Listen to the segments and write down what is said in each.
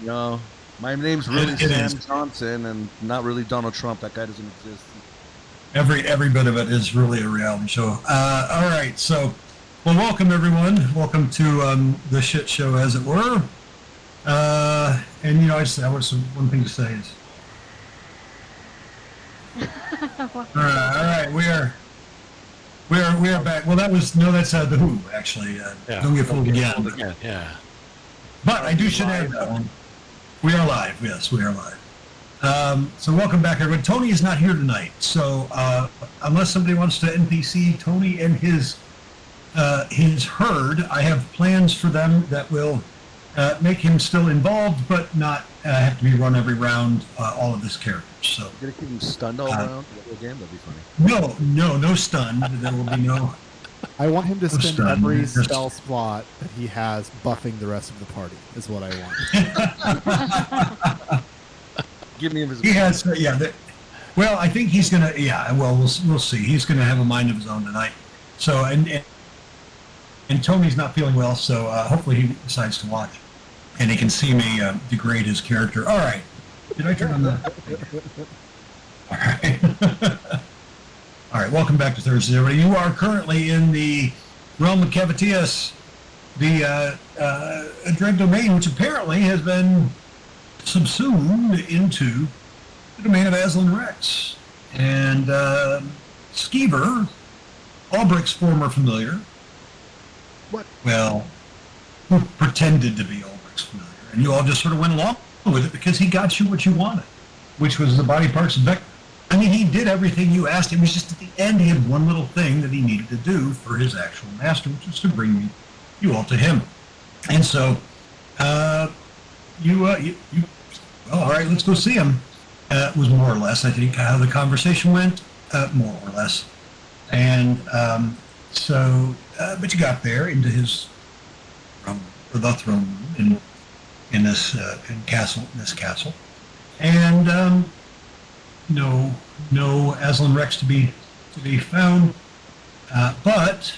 No, my name's really Sam Johnson, and not really Donald Trump. That guy doesn't exist. Every bit of it is really a reality show. All right, so, well, welcome everyone. Welcome to the shit show, as it were. And you know, I want one thing to say is. All right, we are back. Well, that's the Who actually. Don't get fooled again. Yeah. But I should add that one. We are live. Yes, we are live. So welcome back, everyone. Tony is not here tonight. So unless somebody wants to NPC Tony and his herd, I have plans for them that will make him still involved, but not have to be run every round, all of his characters. So you're gonna keep him stunned all around the game? That'd be funny. No stunned. There will be no. I want him to spend every spell slot that he has buffing the rest of the party, is what I want. Give me his. He has, well, I think he's gonna. Yeah, well, we'll see. He's gonna have a mind of his own tonight. So, and Tony's not feeling well, so hopefully he decides to watch, and he can see me degrade his character. All right. Did I turn on the? All right. All right, welcome back to Thursday, everybody. You are currently in the realm of Cavitius, the dread domain, which apparently has been subsumed into the domain of Aslan Rex. And Skeever, Albrecht's former familiar, well, who pretended to be Albrecht's familiar, and you all just sort of went along with it because he got you what you wanted, which was the body parts of Vector. I mean, he did everything you asked him. It was just at the end he had one little thing that he needed to do for his actual master, which was to bring you all to him. And so, well, all right, let's go see him. Was more or less, I think, how the conversation went, more or less. And so, but you got there into his throne, or the throne room in this castle, and. No Aslan Rex to be found, but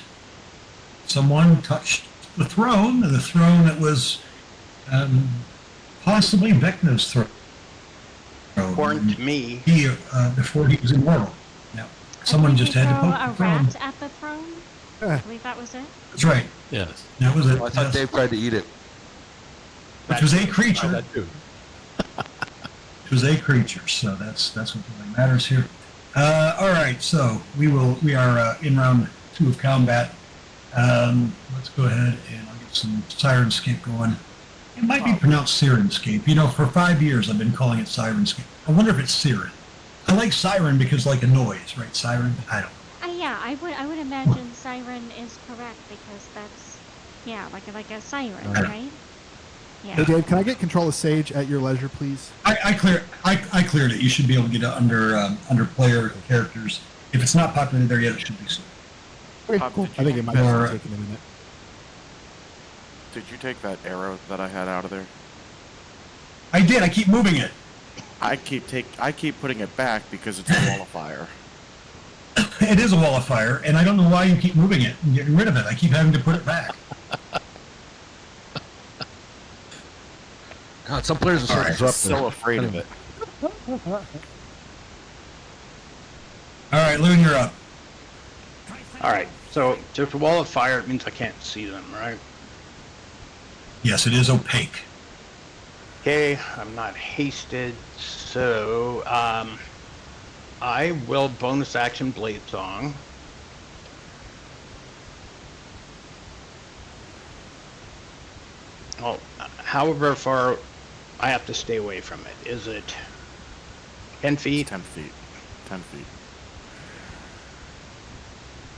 someone touched the throne, and the throne that was possibly Vecna's throne. According to me, he before he was immortal. Yeah, someone just had to poke the throne. A rat at the throne. I believe that was it. That's right. Yes. That was it. I thought Dave tried to eat it. Which was a creature. That too. It was a creature, so that's what really matters here. All right, so we are in round 2 of combat. Let's go ahead and I'll get some Sirenscape going. It might be pronounced Sirenscape. You know, for 5 years I've been calling it Sirenscape. I wonder if it's Siren. I like siren because like a noise, right? Siren. I don't know. Yeah, I would imagine siren is correct because that's like a siren, right? Yeah. Hey Dave, can I get control of Sage at your leisure, please? I cleared it. You should be able to get it under player characters. If it's not populated there yet, it should be soon. Okay, cool. I think it might have taken a minute. Did you take that arrow that I had out of there? I did. I keep moving it. I keep putting it back because it's a wall of fire. It is a wall of fire, and I don't know why you keep moving it and getting rid of it. I keep having to put it back. God, some players are so disruptive. I'm so afraid of it. All right, Loon, you're up. all right. So if a wall of fire, it means I can't see them, right? Yes, it is opaque. Okay, I'm not hasted, so I will bonus action Blade Song. Oh, however far I have to stay away from it. Is it 10 feet? 10 feet. 10 feet.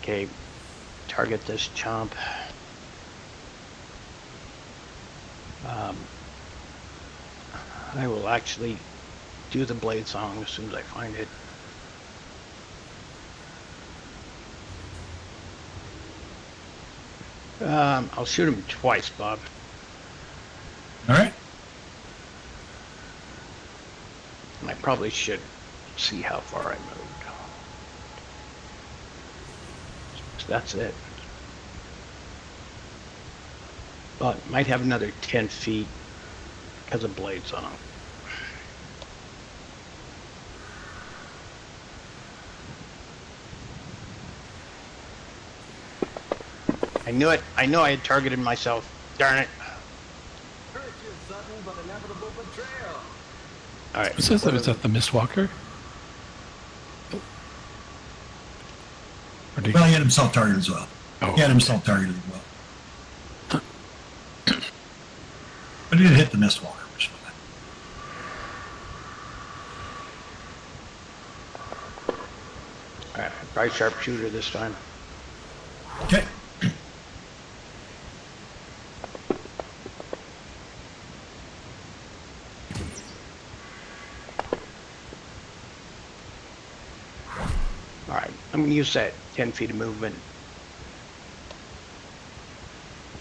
Okay, target this chump. I will actually do the Blade Song as soon as I find it. I'll shoot him twice, Bob. All right. And I probably should see how far I moved. So that's it. But might have another 10 feet because of Blade Song. I knew it. I know I had targeted myself. Darn it. All right. It says that was at the Mistwalker. Or did Well, he had himself targeted as well. Oh, He had himself targeted as well. But he did hit the Mistwalker, which was All right. Try sharpshooter this time. okay. All right. I'm going to use that 10 feet of movement.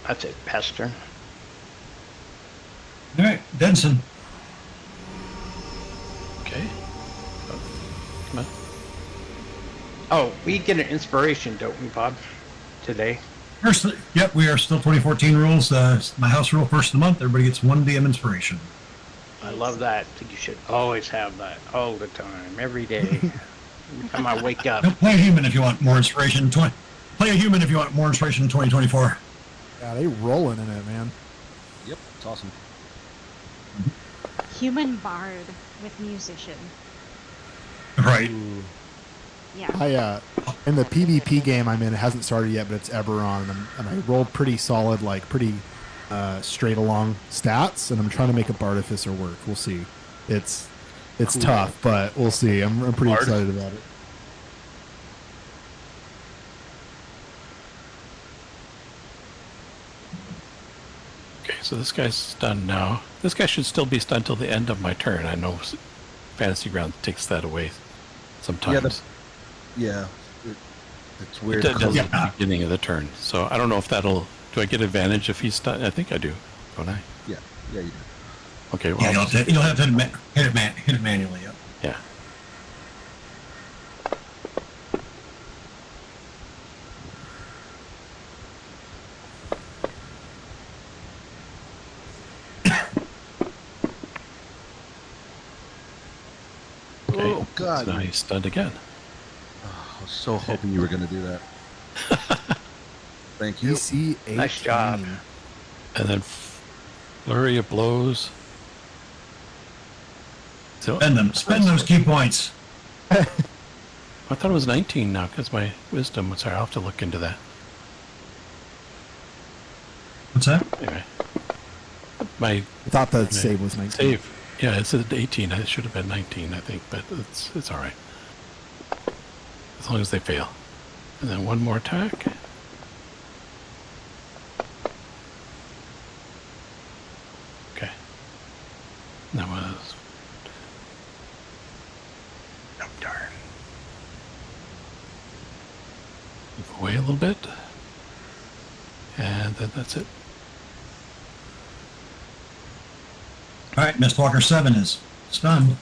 That's it. Pass turn. All right, Denson. okay. Oh, come on. Oh, we get an inspiration, don't we, Bob? Today. First, yep, we are still 2014 rules. My house rule, first of the month, everybody gets 1 DM inspiration. I love that. You should always have that all the time, every day. Every time I wake up. Don't play a human if you want more inspiration. Play a human if you want more inspiration in 2024. Yeah, they rolling in it, man. Yep, it's awesome. Human bard with musician. Right. Yeah. I in the PvP game I'm in, it hasn't started yet, but it's Eberron, and I rolled pretty solid, like pretty straight along stats, and I'm trying to make a Artificer work. We'll see. It's Cool. tough, but we'll see. I'm pretty Bard? excited about it. Okay, so this guy's stunned now. This guy should still be stunned till the end of my turn. I know Fantasy Ground takes that away sometimes. Yeah, it's It weird. does Yeah. at the beginning of the turn. So I don't know if that'll... Do I get advantage if he's stunned? I think I do, don't I? Yeah, you do. Okay, well, Yeah, you'll have to hit it manually. Yep. yeah. Okay, Oh, God. so now he's stunned again. I was so hoping you were going to do that. Thank you. DC 18. Nice job. And then flurry of blows. So Spend those key points. I thought it was 19 now because my wisdom was. Sorry, I'll have to look into that. What's that? Anyway, my I thought the save was 19. save. Yeah, it's at 18. It should have been 19, I think, but it's all right. As long as they fail. And then one more attack. Okay. That was... Oh, darn. Move away a little bit. And then that's it. All right, Mistwalker 7 is stunned.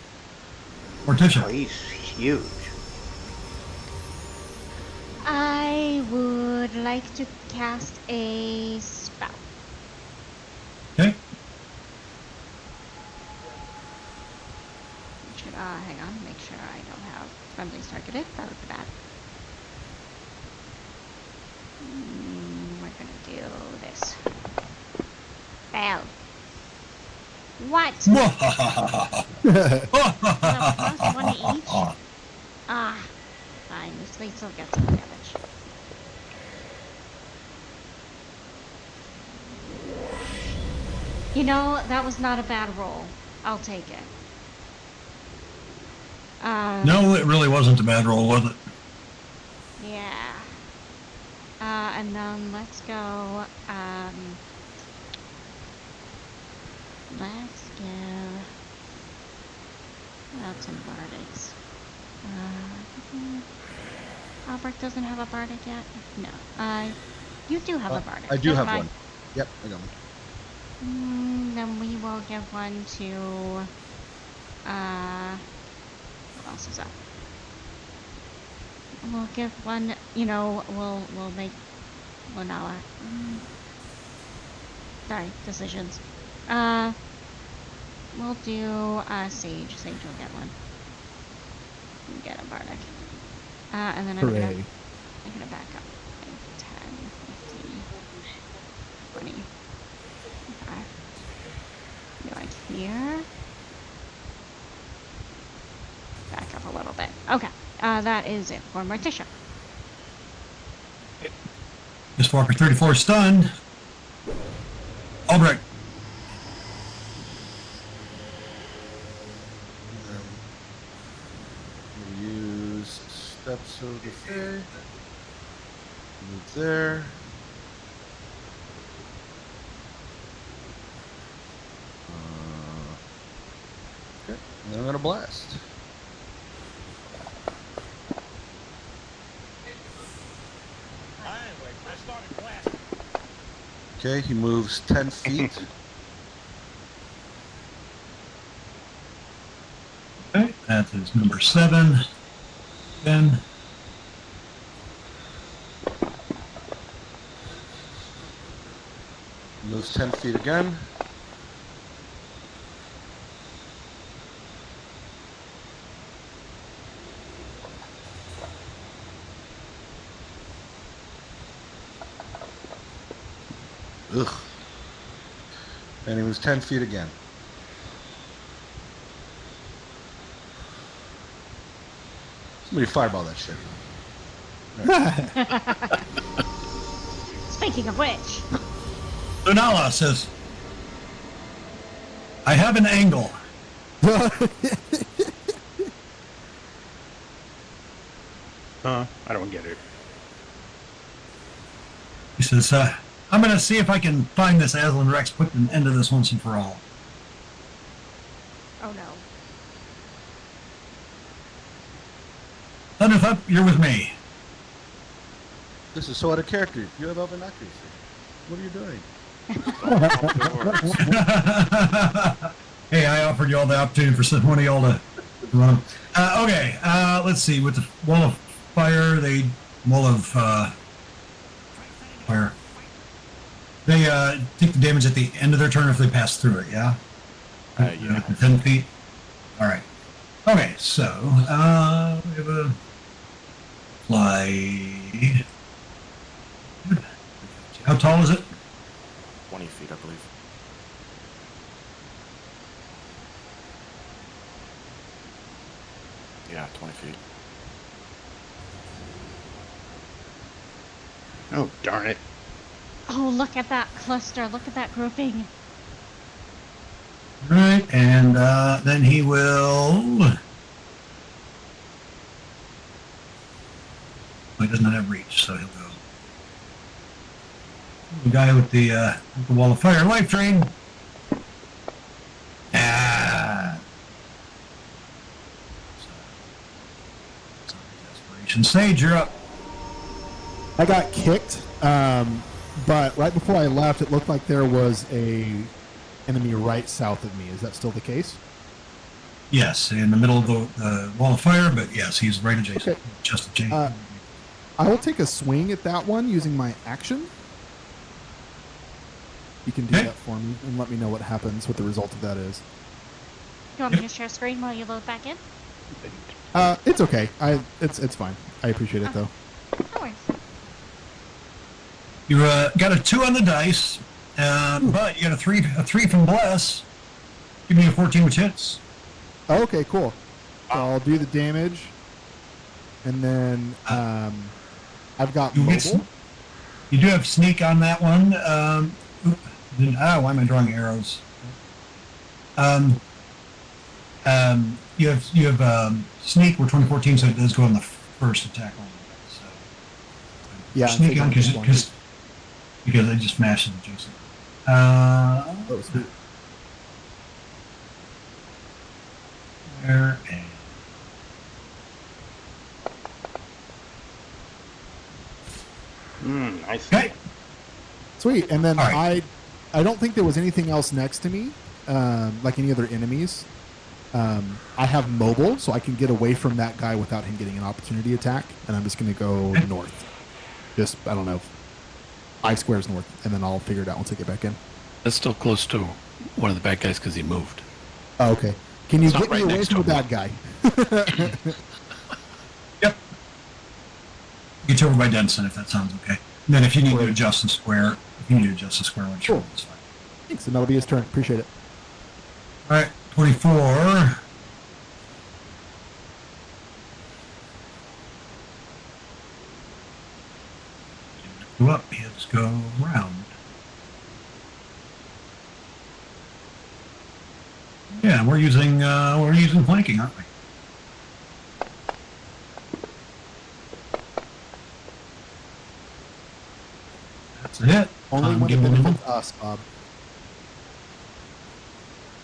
Morticia. Oh, he's huge. I would like to cast a spell. Okay. Should, hang on, make sure I don't have friendlies targeted. That would be bad. We're gonna do this. Fail. What? Is that plus 1 each? Ah, fine. This way still gets some damage. You know, that was not a bad roll. I'll take it. No, it really wasn't a bad roll, was it? Yeah. And then let's go, let's give out some bardics. Albert doesn't have a bardic yet? No. You do have a bardic. I do Never have mind. one. Yep, I got one. Then we will give one to, what else is up? We'll give one, you know, we'll make Lanoa. Sorry, decisions. We'll do, Sage. Sage will get one. We'll get a bardic. And then I'm gonna back up. 10, 15, 20. Okay. Do like here. Back up a little bit. Okay. That is it for Morticia. Miss Walker 34 stunned. Albrecht. Use Steps of the Fae. Move there. Okay, and then I'm gonna blast. Okay, he moves 10 feet. Okay, that is number 7. Ben. Moves 10 feet again. Ugh. And he moves 10 feet again. Somebody fireball that shit. Speaking of which. Lunala says, I have an angle. I don't get it. He says, I'm going to see if I can find this Aslan Rex, put an end to this once and for all. Oh no. Thunderthup, you're with me. This is so out of character. You have elven accuracy. What are you doing? Hey, I offered you all the opportunity for one of y'all to run. Okay, let's see. With the wall of fire, wall of fire. They take the damage at the end of their turn if they pass through it. Yeah. Yeah. 10 feet. All right. Okay, so we have a fly. How tall is it? 20 feet, I believe. Yeah, 20 feet. Oh, darn it. Oh, look at that cluster. Look at that grouping. Right, and then he will. He does not have reach, so he'll go. The guy with the wall of fire life drain. Ah. Desperation Sage, you're up. I got kicked, but right before I left, it looked like there was a enemy right south of me. Is that still the case? Yes, in the middle of the wall of fire, but yes, he's right adjacent. Okay. Just adjacent. I will take a swing at that one using my action. You can do Okay. that for me and let me know what happens, what the result of that is. You want me to share screen while you load back in? It's okay. It's fine. I appreciate it though. No worries. You got a 2 on the dice, but you got a three from Bless. Give me a 14 which hits. Oh, okay, cool. So I'll do the damage, and then I've got You get mobile. You do have sneak on that one. Why am I drawing arrows? You have sneak. We're 2014, so it does go on the first attack only. So Yeah, I'm sneak taking on this one. because I just mashed it adjacent. Oh, sweet. There and I see. okay. Sweet. And then All right. I don't think there was anything else next to me, like any other enemies. I have mobile, so I can get away from that guy without him getting an opportunity attack, and I'm just going to go north. Just, I don't know, 5 squares north, and then I'll figure it out once I get back in. That's still close to one of the bad guys because he moved. Oh, okay. Can you It's not get me right away next from the to him. bad guy? Yep. Get you over by Denson if that sounds okay. And then if you need to adjust the square, on Cool. that's fine. Thanks, and that'll be his turn. Appreciate it. All right, 24. Go up, heads go round. Yeah, we're using flanking, aren't we? That's it. Only when it Give me the benefits us, Bob.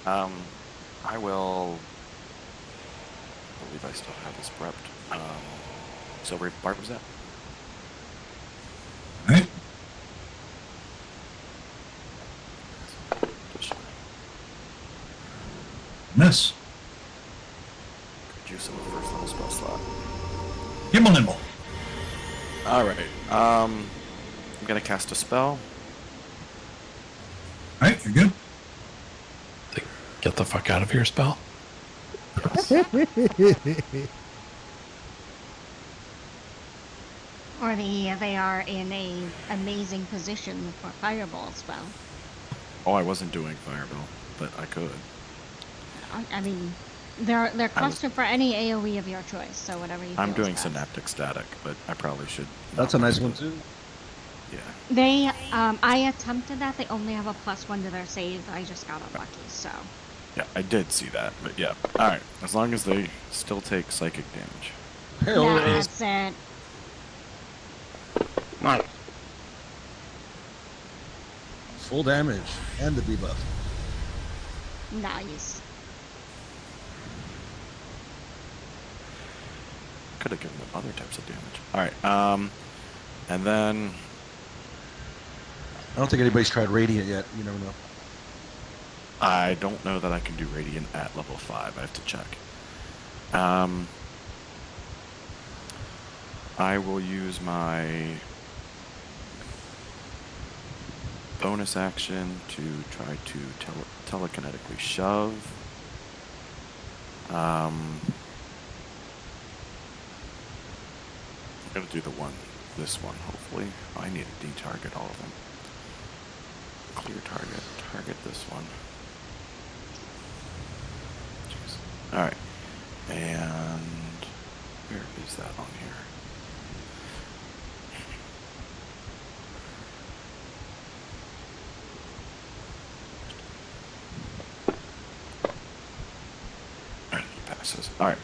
I will. I believe I still have this prepped. So where Bart was that? All right. Miss. Could use some of the first level spell slot. Gimble nimble. All right. I'm gonna cast a spell. All right, you're good. Get the fuck out of here, spell. Or they are in a amazing position for fireball spell. Oh, I wasn't doing fireball, but I could. I mean, they're custom for any AOE of your choice, so whatever you. I'm feel is doing best. synaptic static, but I probably should. That's a nice one too. Yeah. They, I attempted that. They only have a +1 to their save. I just got unlucky, so. Yeah, I did see that, but yeah. All right. As long as they still take psychic damage. Hell yeah. That's it. Nice. Full damage and the debuff. Nice. Could have given them other types of damage. All right. And then I don't think anybody's tried Radiant yet. You never know. I don't know that I can do Radiant at level 5. I have to check. I will use my bonus action to try to telekinetically shove. I'm gonna do this one, hopefully. I need to de-target all of them. Clear target this one. Jeez. Alright. And where is that on here? Alright, he passes. Alright.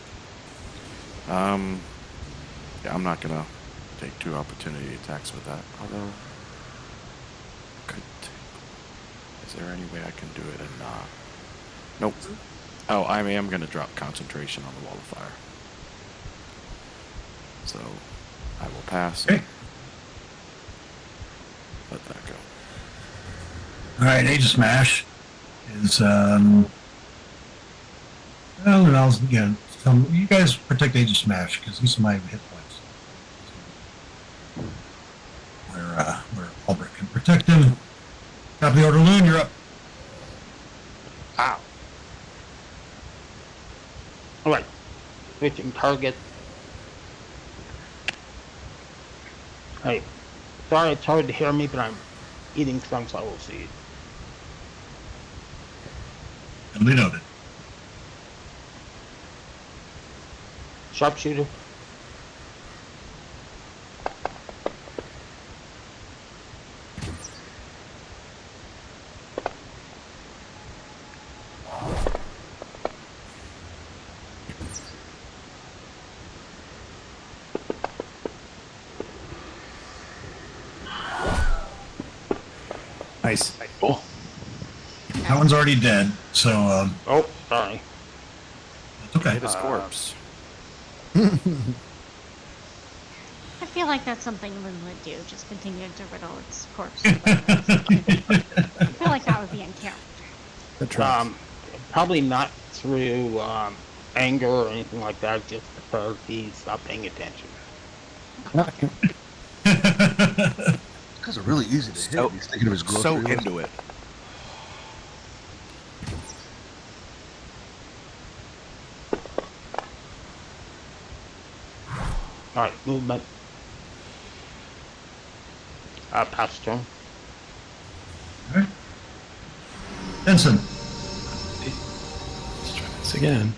Yeah, I'm not gonna take 2 opportunity attacks with that. Although is there any way I can do it and not? Nope. Oh, I am going to drop concentration on the wall of fire. So, I will pass. Okay. Let that go. All right, Age of Smash is well, and I'll you guys protect Age of Smash because these are my hit points. Where Albrecht can protect him. Top of the order, Loon, you're up. Ow. Alright. Switching target. Hey. Sorry it's hard to hear me, but I'm eating sunflower seed. Duly noted. Sharpshooter. Nice. Cool. That one's already dead, so Oh, sorry. it's okay. Hit his corpse. I feel like that's something Lynn would do, just continue to riddle its corpse. I feel like that would be in character. That tracks. Probably not through anger or anything like that, just because he's not paying attention. Guys are really easy to So- hit. He's thinking of his grocery So list. into it. All right, movement. Pass turn. All right. Benson. Let's try this again.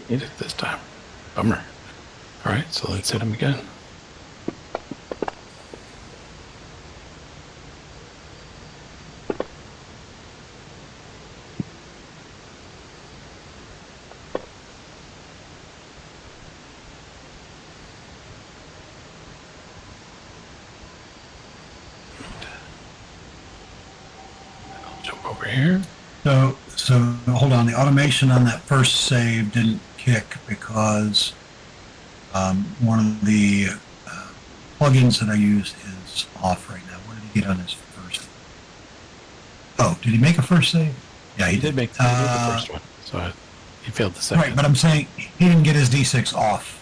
Hit it this time. Bummer. All right, so let's hit him again. I'll jump over here. So hold on. The automation on that first save didn't kick because one of the plugins that I use is off right now. What did he get on his first? Oh, did he make a first save? Yeah, He did make the first one, so he failed the second. Right, but I'm saying he didn't get his D6 off.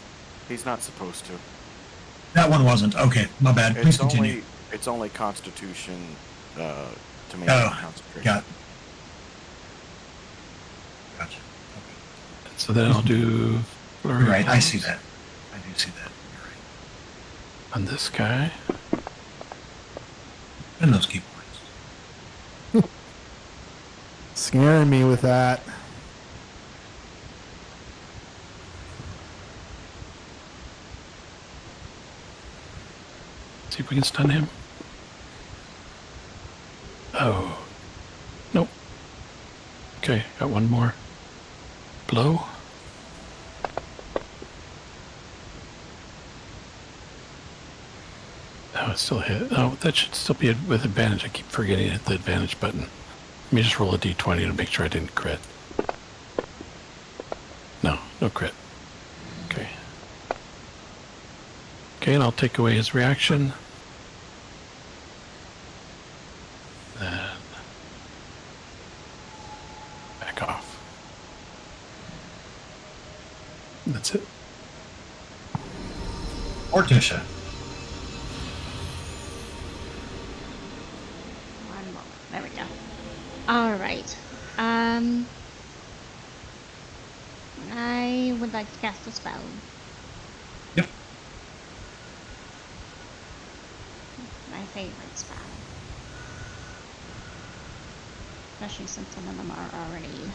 He's not supposed to. That one wasn't. Okay, my bad. Please continue. It's only Constitution to maintain concentration. Got it. Gotcha. So then I'll do flurry Okay. Right, I blows see that. I do see that. You're right. on this guy. And those key points. Scaring me with that. See if we can stun him. Oh. Nope. Okay, got one more. Blow. Oh, it's still hit. Oh, that should still be with advantage. I keep forgetting to hit the advantage button. Let me just roll a d20 to make sure I didn't crit. No, no crit. Okay. Okay, and I'll take away his reaction. Then back off. That's it. Morticia. One moment. There we go. All right. I would like to cast a spell. Yep. My favorite spell. Especially since some of them are already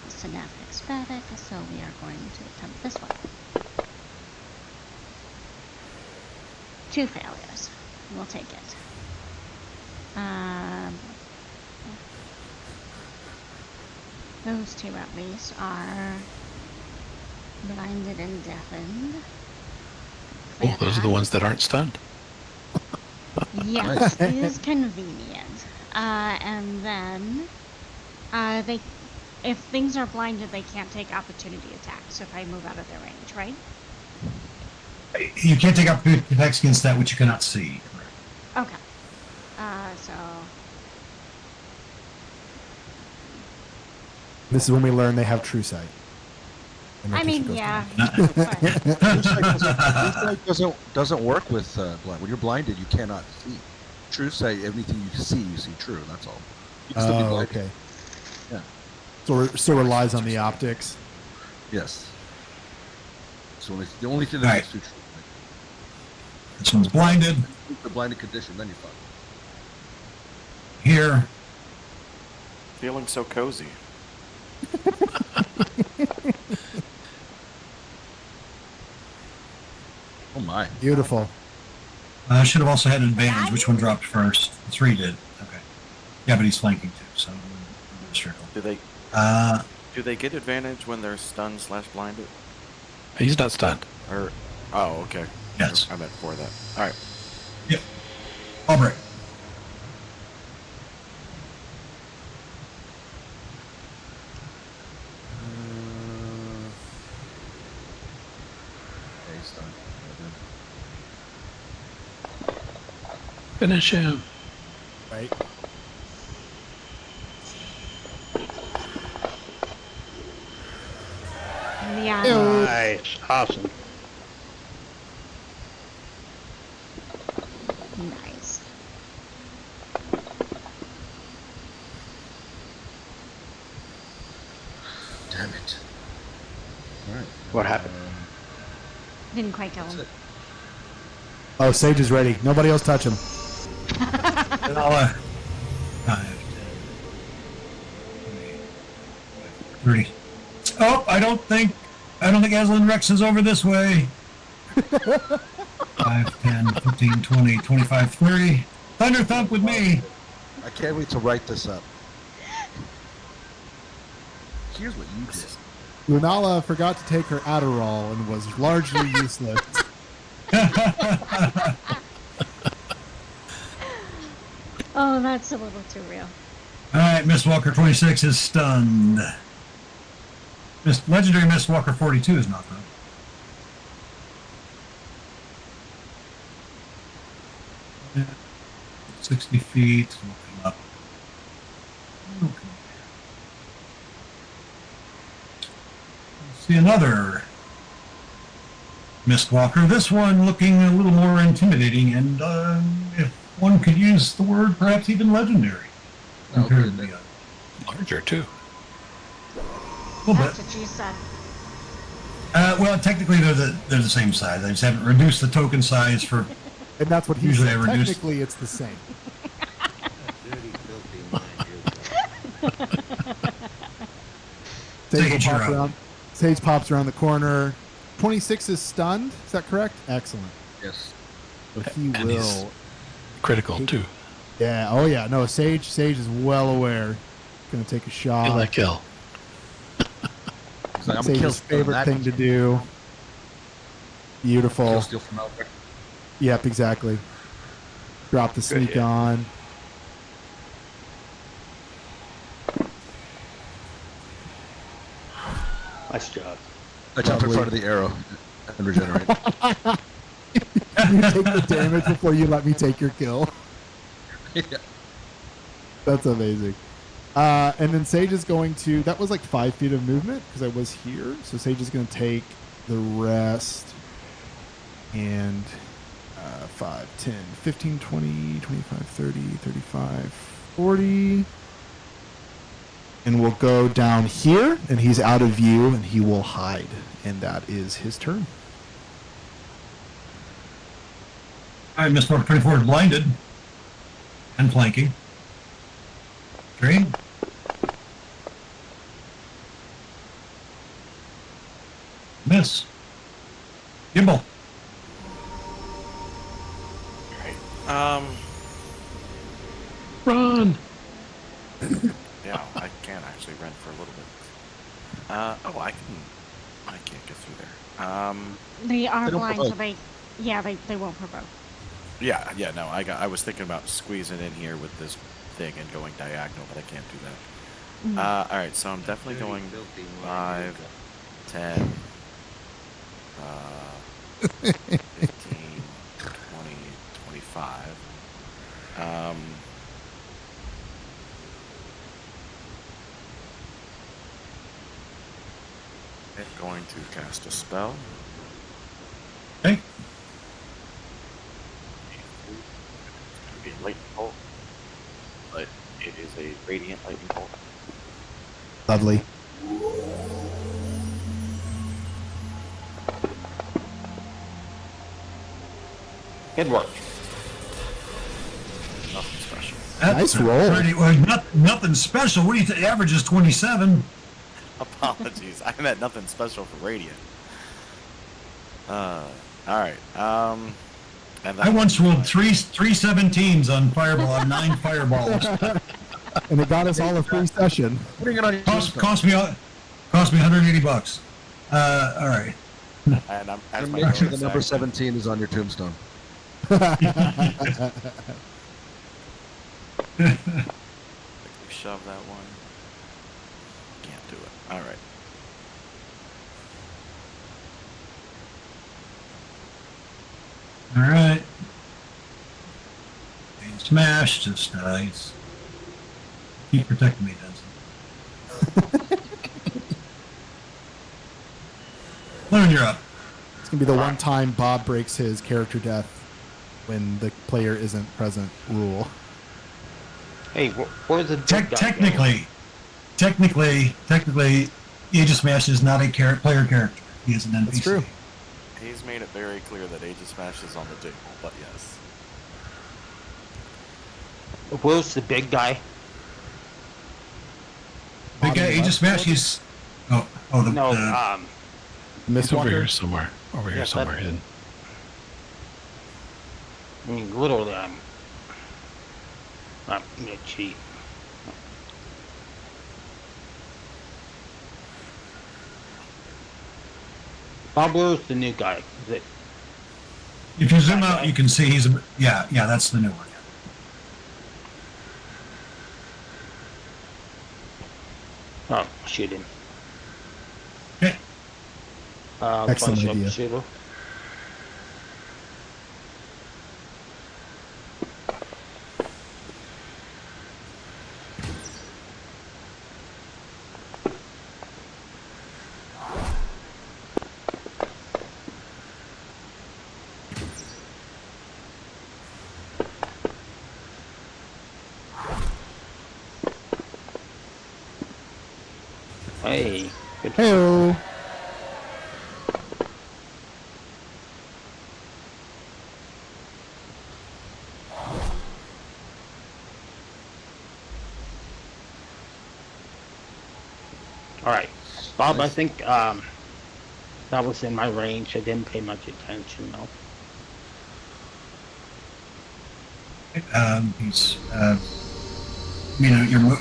synaptic static, so we are going to attempt this one. 2 failures. We'll take it. Those 2 at least are blinded and deafened. Oh, those are the ones that aren't stunned. Yes, it is convenient. And then, if things are blinded, they can't take opportunity attacks if I move out of their range, right? You can't take opportunity attacks against that which you cannot see. Okay. So, This is when we learn they have true sight. I mean, yeah. but Insight doesn't work with blind. When you're blinded, you cannot see. True say anything you see, you see true. That's all. You can still be Oh, blinded. okay. Yeah. So it still relies on the optics. Yes. So the only thing All that right. makes you true. This one's blinded. The blinded condition, then you're fucked. Here. Feeling so cozy. Oh my. Beautiful. I should have also had an advantage. Which one dropped first? 3 did. Okay. Yeah, but he's flanking too, so circle. Do they Uh, do they get advantage when they're stunned / blinded? He's not stunned. Or oh, okay. Yes. I meant for that. All right. Yep. I'll break. Okay, he's done. Finish him. Right. yeah. Nice. Awesome. Nice. Damn it. All right. What happened? Didn't quite kill That's him. it. Oh, Sage is ready. Nobody else touch him. And I'll, 5, 10, 20, 30. Oh, I don't think Aslan Rex is over this way. 5, 10, 15, 20, 25, 30. Thunder Thump with me. I can't wait to write this up. Here's what you did. Lunala forgot to take her Adderall and was largely useless. Oh, that's a little too real. All right, Miss Walker 26 is stunned. Legendary Miss Walker 42 is not though. 60 feet. Looking up. See another Mist Walker. This one looking a little more intimidating, and if one could use the word, perhaps even legendary. Compared to the other. Larger, too. A little That's bit. what you said. Well, technically they're the same size. I just haven't reduced the token size for. And that's what he Usually said. I reduce- Technically, it's the same. Sage will Sage, pop you're up. around. Sage pops around the corner. 26 is stunned. Is that correct? Excellent. Yes. So he And he's- will. Critical, too. Yeah. Oh yeah. No. Sage is well aware. Gonna take a shot. Kill that kill. He's like, I'm gonna kill Sage's favorite that. thing to do. Beautiful. Kill steal from out there. Yep. Exactly. Drop the sneak hit. on. Nice job. I jump in Lovely. front of the arrow and regenerate. You take the damage before you let me take your kill. Yeah. That's amazing. And then Sage is going to. That was like 5 feet of movement because I was here. So Sage is going to take the rest. And 5, 10, 15, 20, 25, 30, 35, 40. And we'll go down here. And he's out of view and he will hide. And that is his turn. All right, Miss Walker 24 is blinded and flanking. 3. Miss. Gimbal. Run! Yeah, I can actually run for a little bit. Oh, I can't get through there. They are They don't blind, provoke. so they won't provoke. Yeah, no, I was thinking about squeezing in here with this thing and going diagonal, but I can't do that. All right, so I'm definitely going 5, 10, 15, 20, 25. It's going to cast a spell. Okay. It's going to be a lightning bolt, but it is a radiant lightning bolt. Lovely. Good work. Nothing special. That's Nice roll. Nothing special. What do you think? Average is 27. Apologies. I meant nothing special for radiant. All right. And I once rolled three 17s on fireball on 9 fireballs. And it got us all a free session. Putting it on your tombstone. Cost me $180. All right. And I'm as And my make sure the bonus number action, 17 is on your tombstone. shove that one. Can't do it. All right. All right. And smash, just nice. Keep protecting me, Denson. Learn, you're up. It's gonna be the one time Bob breaks his character death when the player isn't present rule. Hey, where's the big guy Technically, Age of Smash is not a player character. He is an NPC. That's true. He's made it very clear that Age of Smash is on the table, but yes. going? Where's the big guy? Big guy, Age of Smash, he's... the No, It's over here Mistwalker. somewhere. Over here Yes, somewhere that- hidden. I mean, literally, I'm gonna cheat. Bob, where's the new guy? Is it? If you zoom out, you can see he's... Yeah, that's the new one. Oh, shoot him. Okay. Excellent punch up idea. shooter. Hey, good. Heyo. All right, Bob. I think that was in my range. I didn't pay much attention though. He's... your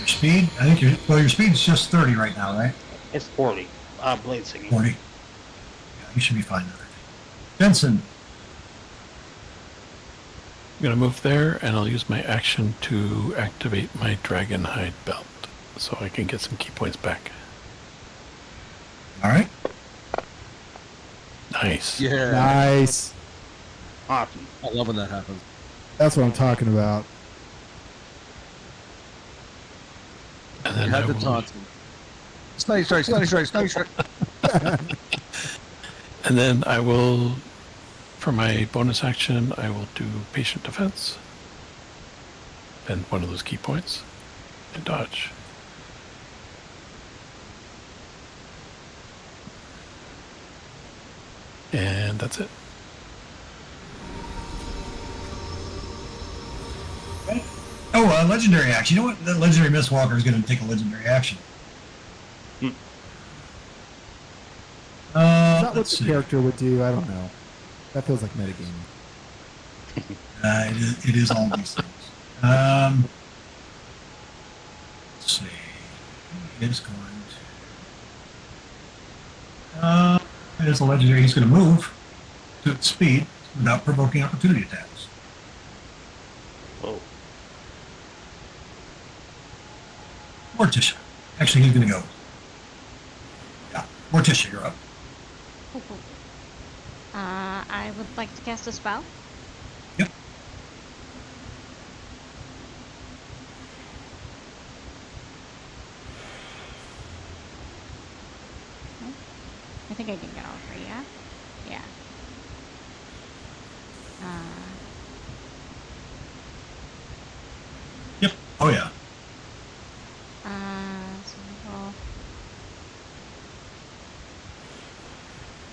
speed? I think your speed's just 30 right now, right? It's 40. Blade singing. 40. Yeah, you should be fine with it. Benson. I'm going to move there, and I'll use my action to activate my Dragon Hide belt, so I can get some key points back. All right. Nice. Yeah. Nice. Awesome. I love when that happens. That's what I'm talking about. And You then had I the will, taunt. Snipe strike. and then I will, for my bonus action, I will do patient defense. And one of those key points, and dodge. And that's it. Oh, legendary action. You know what? The legendary Mistwalker is going to take a legendary action. Hmm. Is that what Let's the see. character would do? I don't know. That feels like metagaming. It is all these things. Let's see. It is going to... it is a legendary. He's going to move to its speed without provoking opportunity attacks. Oh, Morticia. Actually, he's going to go. Yeah, Morticia, you're up. I would like to cast a spell. Yep. think I can get all three, yeah? Yeah. Yep. Oh yeah. So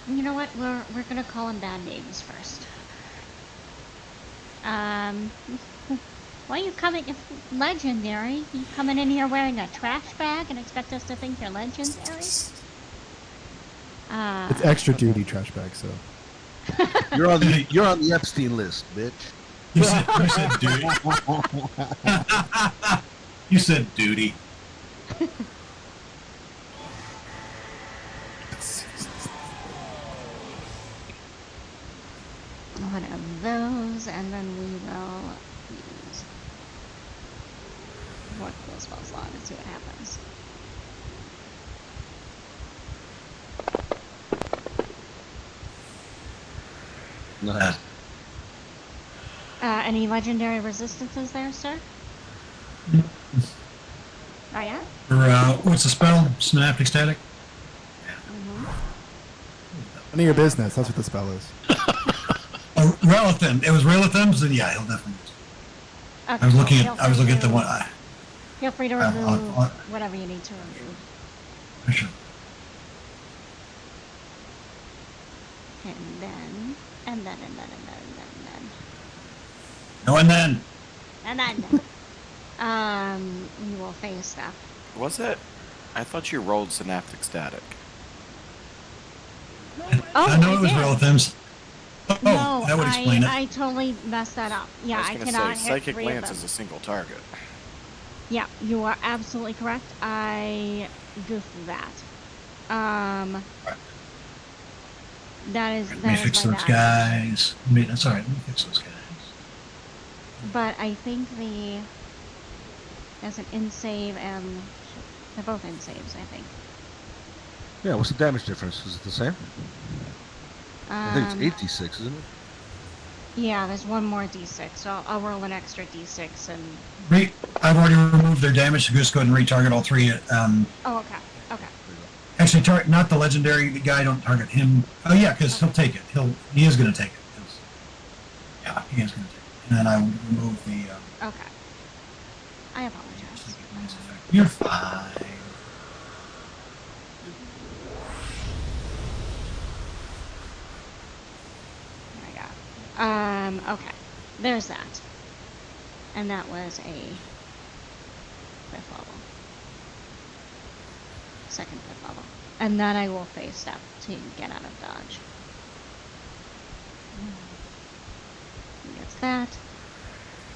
we'll... You know what? We're gonna call him bad names first. Why are you coming legendary? You coming in here wearing a trash bag and expect us to think you're legendary? It's extra duty trash bag, so. You're on the Epstein list, bitch. You said duty. You said duty. One of those, and then we will use more cool spell slot and see what happens. Nice. Any legendary resistances there, sir? Oh yeah? What's the spell? Synaptic static? None of your business. That's what the spell is. Oh, Relithim. It was Relithim's, then yeah, he'll definitely use it. Okay, I was looking at the one. Feel free to remove whatever you need to remove. Sure. And then. No, and then. We will face stuff. Was it? I thought you rolled synaptic static. Oh, I know it was did. Relithim's. Oh, No, that would explain it. I totally messed that up. Yeah, I I was gonna cannot say, hit psychic 3 of lance them. is a single target. Yeah, you are absolutely correct. I goofed that. That is Let me fix my those bad. guys. That's all right. Let me fix those guys. But I think there's an in save and they're both in saves, I think. Yeah, what's the damage difference? Is it the same? I think it's 8d6, isn't it? Yeah, there's one more d6, so I'll roll an extra d6 and... I've already removed their damage, so just go ahead and retarget all three. Oh, okay. Actually, not the legendary guy. Don't target him. Oh yeah, because he'll take it. He is going to take it. Yeah, he is going to take it. And then I will remove the. Okay. I apologize. You're fine. There we go. Okay. There's that. And that was a 5th level. 2nd, 5th level. And then I will face step to get out of dodge. He gets that.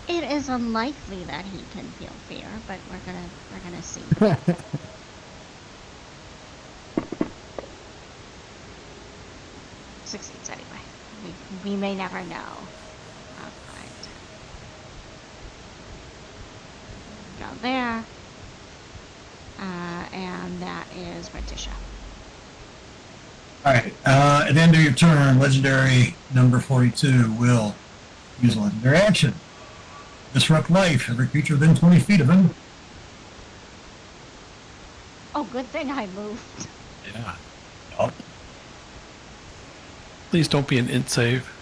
It is unlikely that he can feel fear, but we're gonna see. Succeeds anyway. We may never know. Alright. Go there. And that is Retisha. Alright, at the end of your turn, legendary number 42 will use a legendary action. Disrupt life. Every creature within 20 feet of him. Oh, good thing I moved. Yeah. Oh, Please don't be an int save.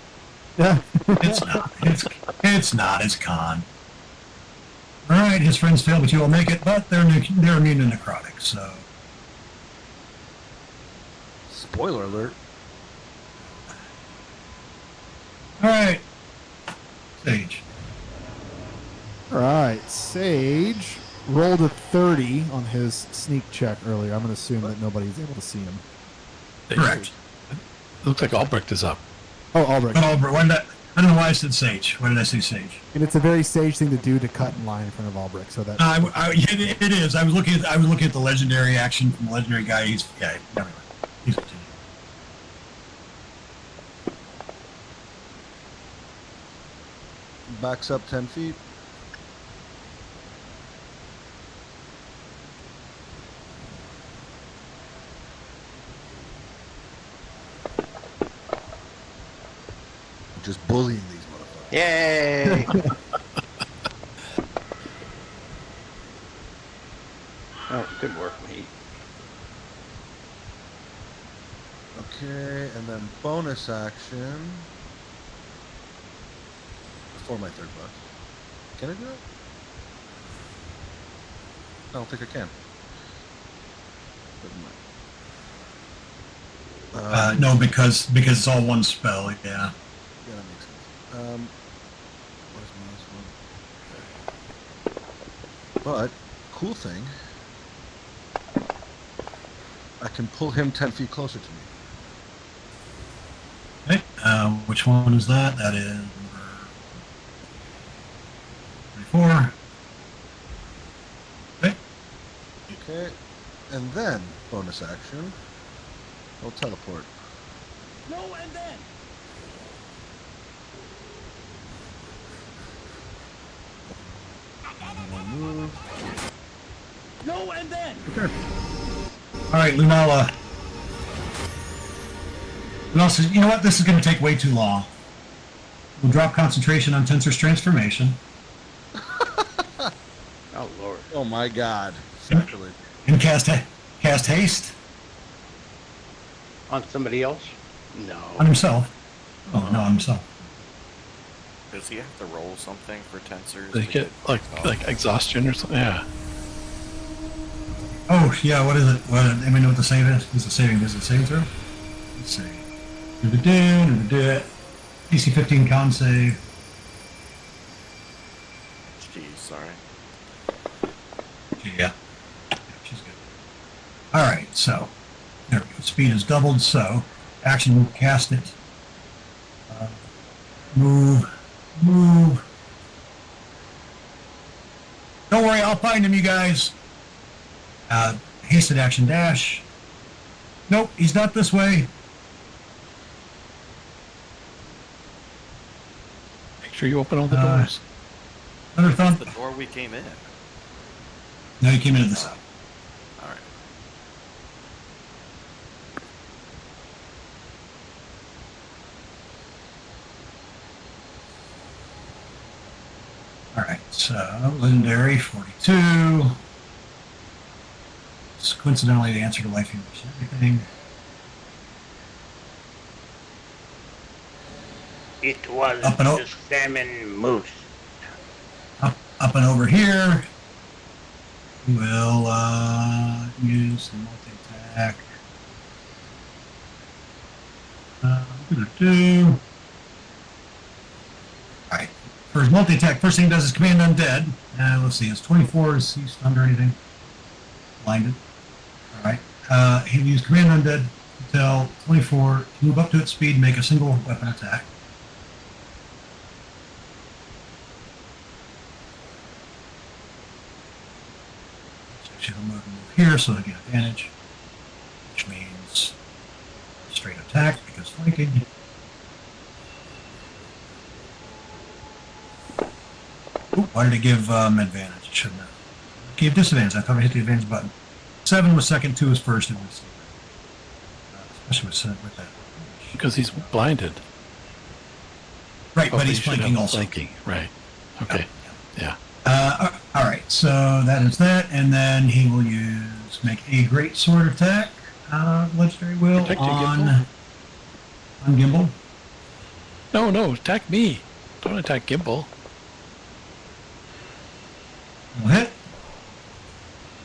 Yeah. it's not. It's not. It's con. Alright, his friends fail, but you will make it, but they're immune to necrotic, so. Spoiler alert. Alright. Sage. All right, Sage rolled a 30 on his sneak check earlier. I'm going to assume that nobody's able to see him. Correct. It looks like Albrecht is up. Oh, Albrecht. Oh, but I don't know why I said Sage. Why did I say Sage? And it's a very Sage thing to do to cut in line in front of Albrecht. So that. It is. I was looking at the legendary action from the legendary guy. Never mind. He's continuing. Backs up 10 feet. Just bullying these motherfuckers. Yay! Oh, good work, mate. Okay, and then bonus action before my third bus. Can I do it? I don't think I can. Never mind. No, because it's all one spell. Yeah. Yeah, that makes sense. Where's my last one? But cool thing, I can pull him 10 feet closer to me. Okay. Which one is that? That is number 24. Okay. Okay, and then bonus action, I'll teleport. No, and then. And then I move. No, and then. Okay. All right, Lunala. Lunala says, you know what? This is going to take way too long. We'll drop concentration on Tensor's transformation. Oh, Lord. Oh my God. Sacrilege. And cast haste On somebody else? No. on himself. Oh, no, on himself. Does he have to roll something for tensors? They to get like exhaustion or something. Yeah. Oh, yeah, what is it? Anybody know what the save is? Is it saving? Is it saving throw? Let's see. Do it. DC 15 con save. Jeez, sorry. Yeah. She's good. All right, so there we go. Speed is doubled, so action will cast it. Move. Don't worry, I'll find him, you guys. Hasted action dash. Nope, he's not this way. Make sure you open all the doors. Another thump. The door we came in. No, he came into the side. All right. All right, so legendary 42. It's coincidentally the answer to life universe everything. It was Up and the salmon moose. Up and over here. We'll use the multi-attack. Alright. For his multi-attack, first thing he does is command undead. Let's see, it's 24. Is he stunned or anything? Blinded. Alright. He'll use command undead until 24 to move up to its speed and make a single weapon attack. So he'll move here so he'll get advantage, which means straight attack because flanking. Ooh, why did it give advantage? It shouldn't have. It gave disadvantage. I thought I hit the advantage button. 7 was second, 2 was first, and was especially with that. Because he's blinded. Right, but Hopefully he's you should flanking have also. Flanking, right. Okay. Yeah. All right, so that is that, and then he will make a great sword attack. Legendary will Protect you, on Gimbal. No, attack me. Don't attack Gimbal. Will hit.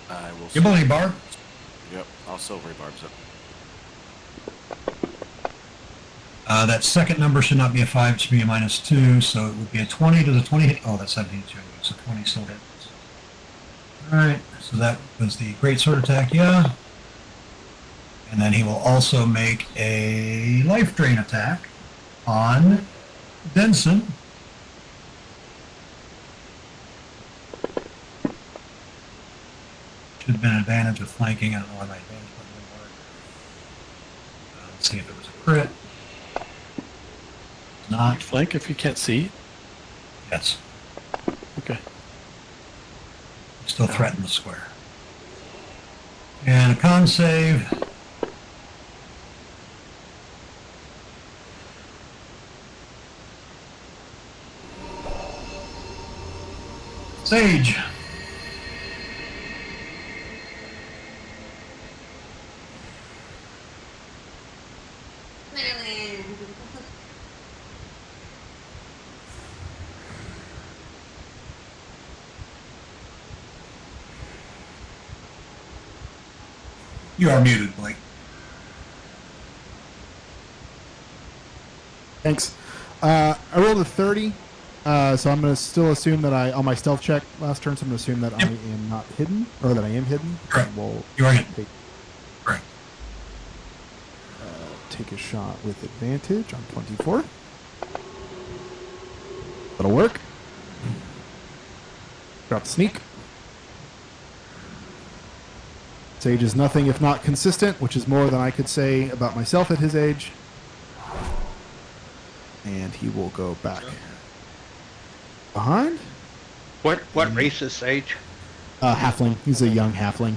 I will. Gimbal, any barb? Yep, I'll silvery barbs it. That second number should not be a 5, it should be a -2, so it would be a 20. Does a 20 hit? Oh, that's 17, so 20 still hits. Alright, so that was the great sword attack, yeah. And then he will also make a life drain attack on Denson. Should have been an advantage with flanking. I don't know why my advantage button didn't work. Let's see if it was a crit. Not. Flank if you can't see. Yes. Okay. Still threaten the square. And a con save. Sage. You are muted, Blake. Thanks. I rolled a 30, so I'm going to still assume that on my stealth check last turn, so I'm going to assume that I am not hidden, or that I am hidden. Correct. We'll You are hidden. Correct. Take a shot with advantage on 24. That'll work. Drop sneak. Sage is nothing if not consistent, which is more than I could say about myself at his age. And he will go back behind. What race is Sage? Halfling. He's a young halfling.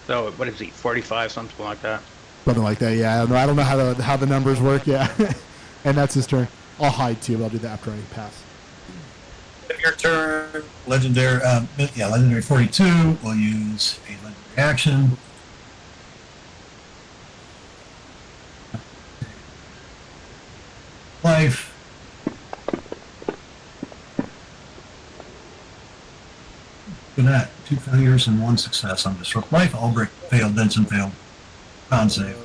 So what is he? 45, something like that. Something like that. Yeah. I don't know how the numbers work. Yeah. And that's his turn. I'll hide too, but I'll do that after I pass. Your turn. Legendary. Legendary 42. We'll use a legendary action. Life. Look at that. 2 failures and 1 success on disrupt life. Albrecht failed. Benson failed. Con save.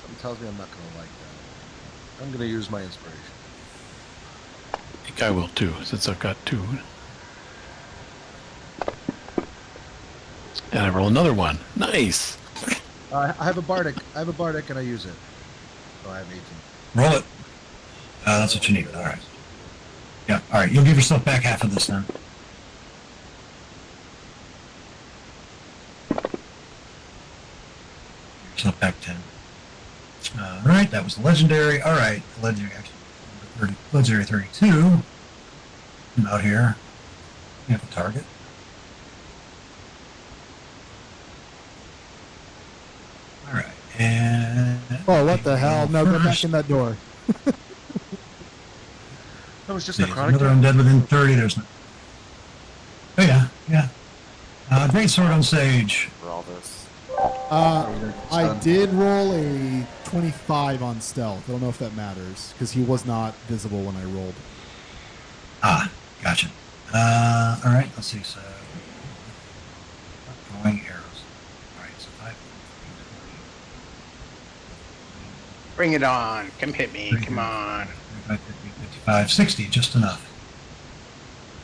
Something tells me I'm not going to like that. I'm going to use my inspiration. I think I will too, since I've got 2. And I roll another one. Nice. I have a bardic. And I use it. So I have 18. Roll it. That's what you need. All right. Yeah. All right. You'll give yourself back half of this then. Give yourself back 10. All right. That was the legendary. All right. Legendary action. Legendary 32. Come out here. You have a target. All right. And. Oh, what the hell? No, go back in that door. That was just There's a chronic. another undead within 30. There's no. Oh, yeah. Great sword on Sage. For all this. I did roll a 25 on stealth. I don't know if that matters, because he was not visible when I rolled. Gotcha. All right, let's see. So, throwing arrows. All right, so 5. Bring it on. Come hit me. Come on. 55, 55, 60, just enough.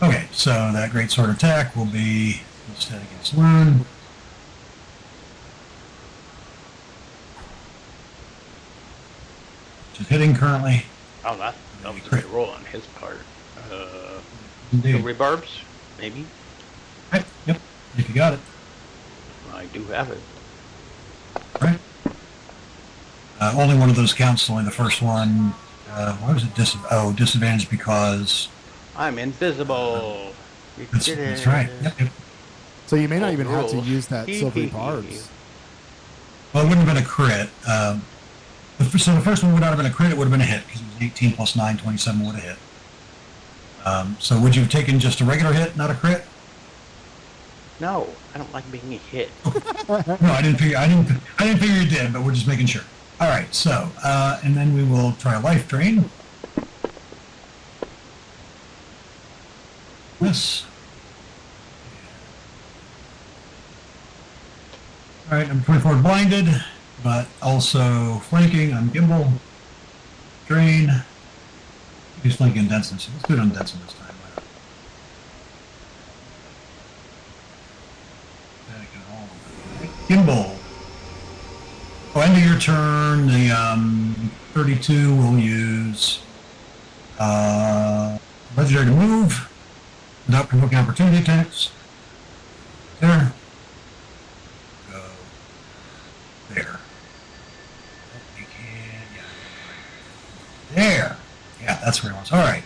Okay, so that great sword attack will be instead against Loon. Just hitting currently. Oh, that was a good roll on his part. Indeed. The rebarbs, maybe. Right, yep, if you got it. I do have it. Right. Only one of those counts, only the first one. Why was it disadvantage because... I'm invisible. You That's, did that's it. right. Yep. So you may not even have to rules. use that silvery barbs. Well, it wouldn't have been a crit. So the first one would not have been a crit, it would have been a hit, because it was 18 plus 9, 27 would have hit. So would you have taken just a regular hit, not a crit? No, I don't like being hit. No, I didn't figure you did, but we're just making sure. All right, so, and then we will try a life drain. Yes. All right, I'm 24 blinded, but also flanking on gimbal. Drain. He's flanking Denson, so let's do it on Denson this time. Gimbal. Oh, end of your turn, the 32 will use legendary to move without provoking opportunity attacks. There. Go. There. Oh, you can, yeah. There. Yeah, that's where he wants. All right.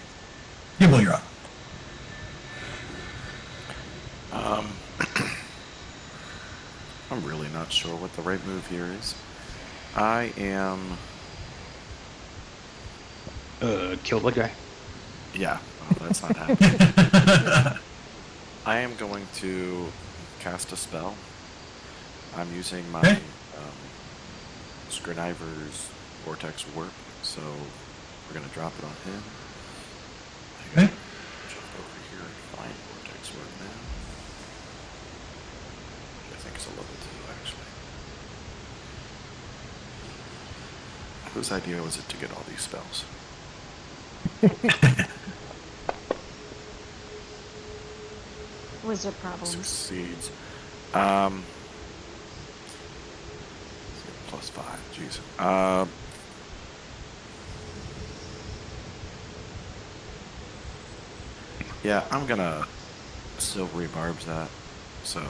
Gimbal, you're up. I'm really not sure what the right move here is. I am... Kill the guy. Yeah, well, that's not happening. I am going to cast a spell. I'm using my Scriniver's Vortex Warp, so we're going to drop it on him. I gotta jump over here and find Vortex Warp now. Whose idea was it to get all these spells? Wizard problems. Succeeds. +5. Jeez. Yeah, I'm gonna silvery barbs that. So.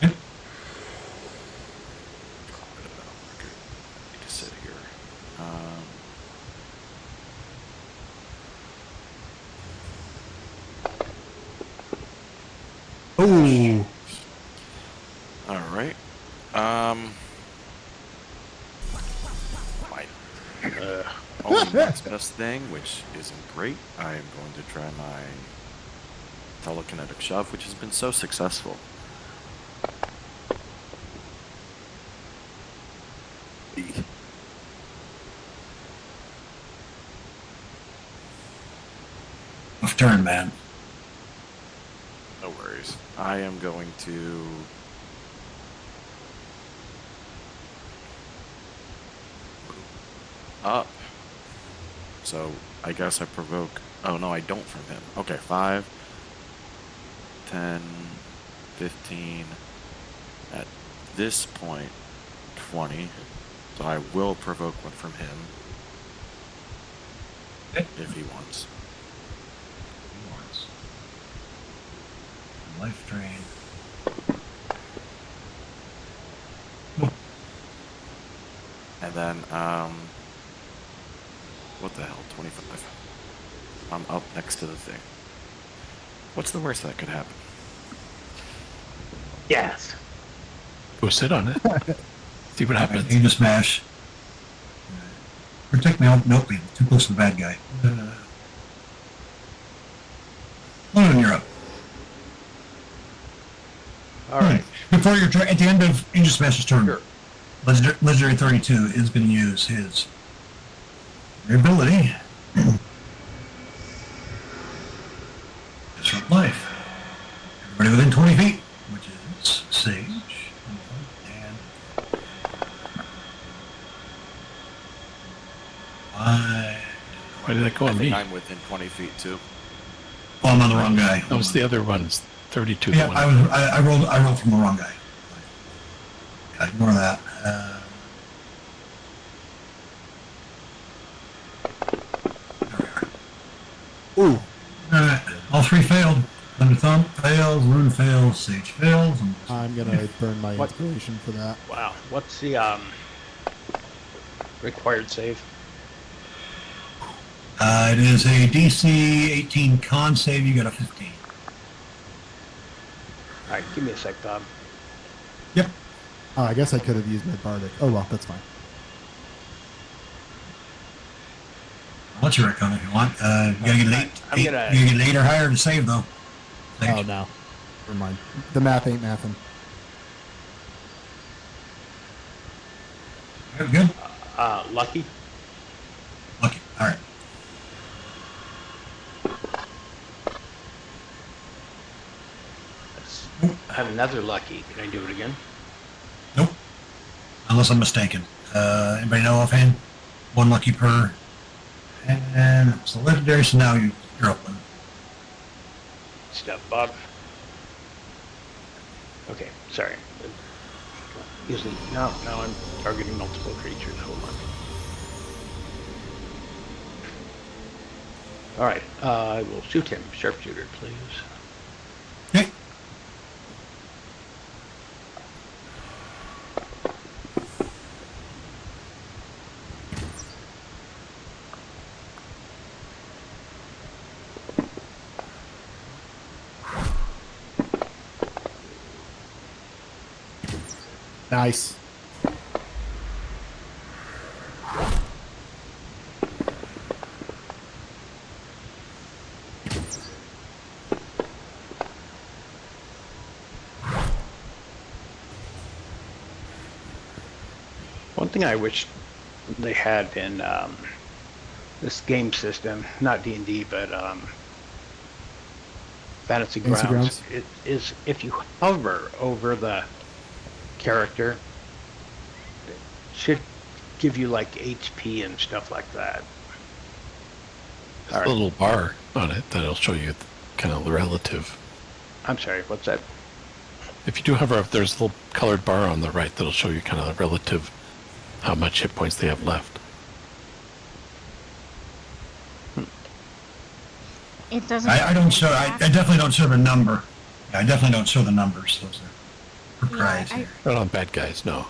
Yep. Need to sit here. Oh, All right. My only next best thing, which isn't great. I am going to try my telekinetic shove, which has been so successful. Tough turn, man. No worries. I am going to up. So I guess I provoke. Oh no, I don't from him. Okay, 5, 10, 15. At this point, 20. So I will provoke one from him Okay. if he wants. Life drain. And then, what the hell, 25. I'm up next to the thing. What's the worst that could happen? Yes. Go sit on it. See what happens. Aim to smash. Protect me. Nope, too close to the bad guy. London, you're up. All right. Before your turn, at the end of Angel Smash's turn, Legendary 32 is going to use his ability. Disrupt life. Everybody within 20 feet, which is Sage. And Why did that go I on think me? I'm within 20 feet too. oh, I'm on the wrong guy. That was the other one. It's 32. Yeah, the one. I rolled from the wrong guy. Ignore that. There we are. ooh. All right, all three failed. Thunder Thump fails, Rune fails, Sage fails. And I'm gonna burn my What? inspiration for that. Wow. What's the required save? It is a DC 18 con save. You got a 15. All right. Give me a sec, Bob. Yep. Oh, I guess I could have used my bardic. Oh well, that's fine. I'll let you wreck on if you want. You gotta get an eight. I'm gonna- You gotta get an 8 or higher to save though. Sage. Oh no, never mind. The math ain't mathing. Good. Lucky. Lucky. All right. I have another lucky. Can I do it again? Nope. Unless I'm mistaken. Anybody know offhand? One lucky per. And it's a legendary, so now you're open. Step, Bob. Okay. Sorry. Usually, now I'm targeting multiple creatures. Hold on. All right. I will shoot him. Sharpshooter, please. Okay. Nice. One thing I wish they had in this game system, not D&D, but Fantasy Fantasy Grounds, Grounds. it is if you hover over the character, it should give you like HP and stuff like that. There's a little bar on it that'll show you kind of the relative. I'm sorry, what's that? If you do hover up, there's a little colored bar on the right that'll show you kind of the relative, how much hit points they have left. It doesn't. I don't show. I definitely don't show the number. I definitely don't show the numbers. Those are proprietary. Not on bad guys, no.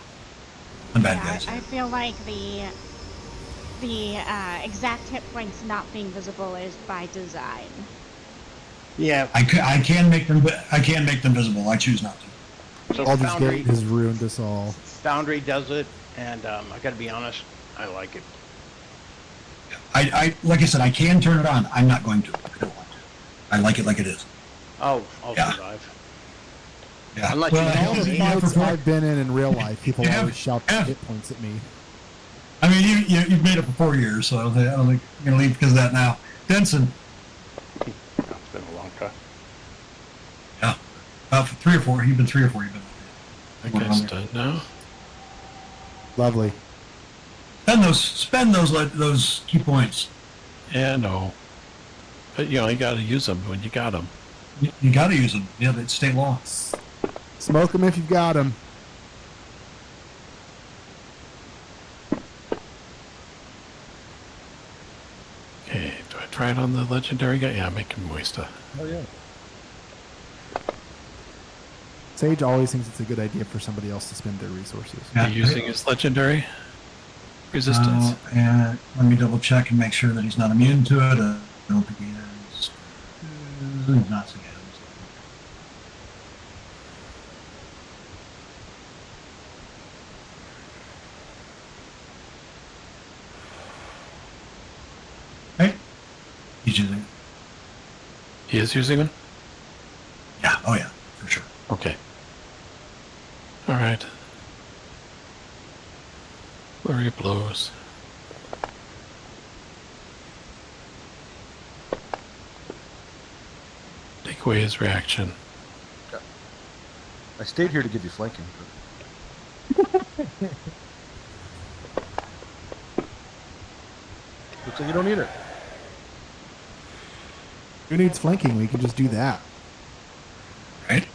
The bad guys. I feel like the exact hit points not being visible is by design. Yeah. I can make them. I can make them visible. I choose not to. So All this Foundry, game has ruined us all. Foundry does it, and I got to be honest, I like it. I like I said, I can turn it on. I'm not going to. I don't want to. I like it like it is. I'll Yeah. survive. Yeah. Unless well, you hell, know All the you have fights for- I've been in real life, people Yeah, always shout yeah. hit points at me. I mean, you've made it for 4 years, so I don't think you're going to leave because of that now. Denson. It's been a long time. Yeah. For 3 or 4. You've been 3 or 4. You've been. I guess done now. Lovely. Spend those key points. Yeah, no. But you gotta use them when you got them. You got to use them. Yeah, it's state law. Smoke them if you've got them. Okay, do I try it on the legendary guy? Yeah, make him moista. Oh yeah. Sage always thinks it's a good idea for somebody else to spend their resources. Are you using his legendary resistance? And let me double check and make sure that he's not immune to it. I don't think he is. He's not again. Hey, he's using it. He is using them? Yeah. Oh yeah, for sure. Okay. All right. Flurry blows. Take away his reaction. I stayed here to give you flanking. Looks like you don't need it. Who needs flanking? We can just do that. Right.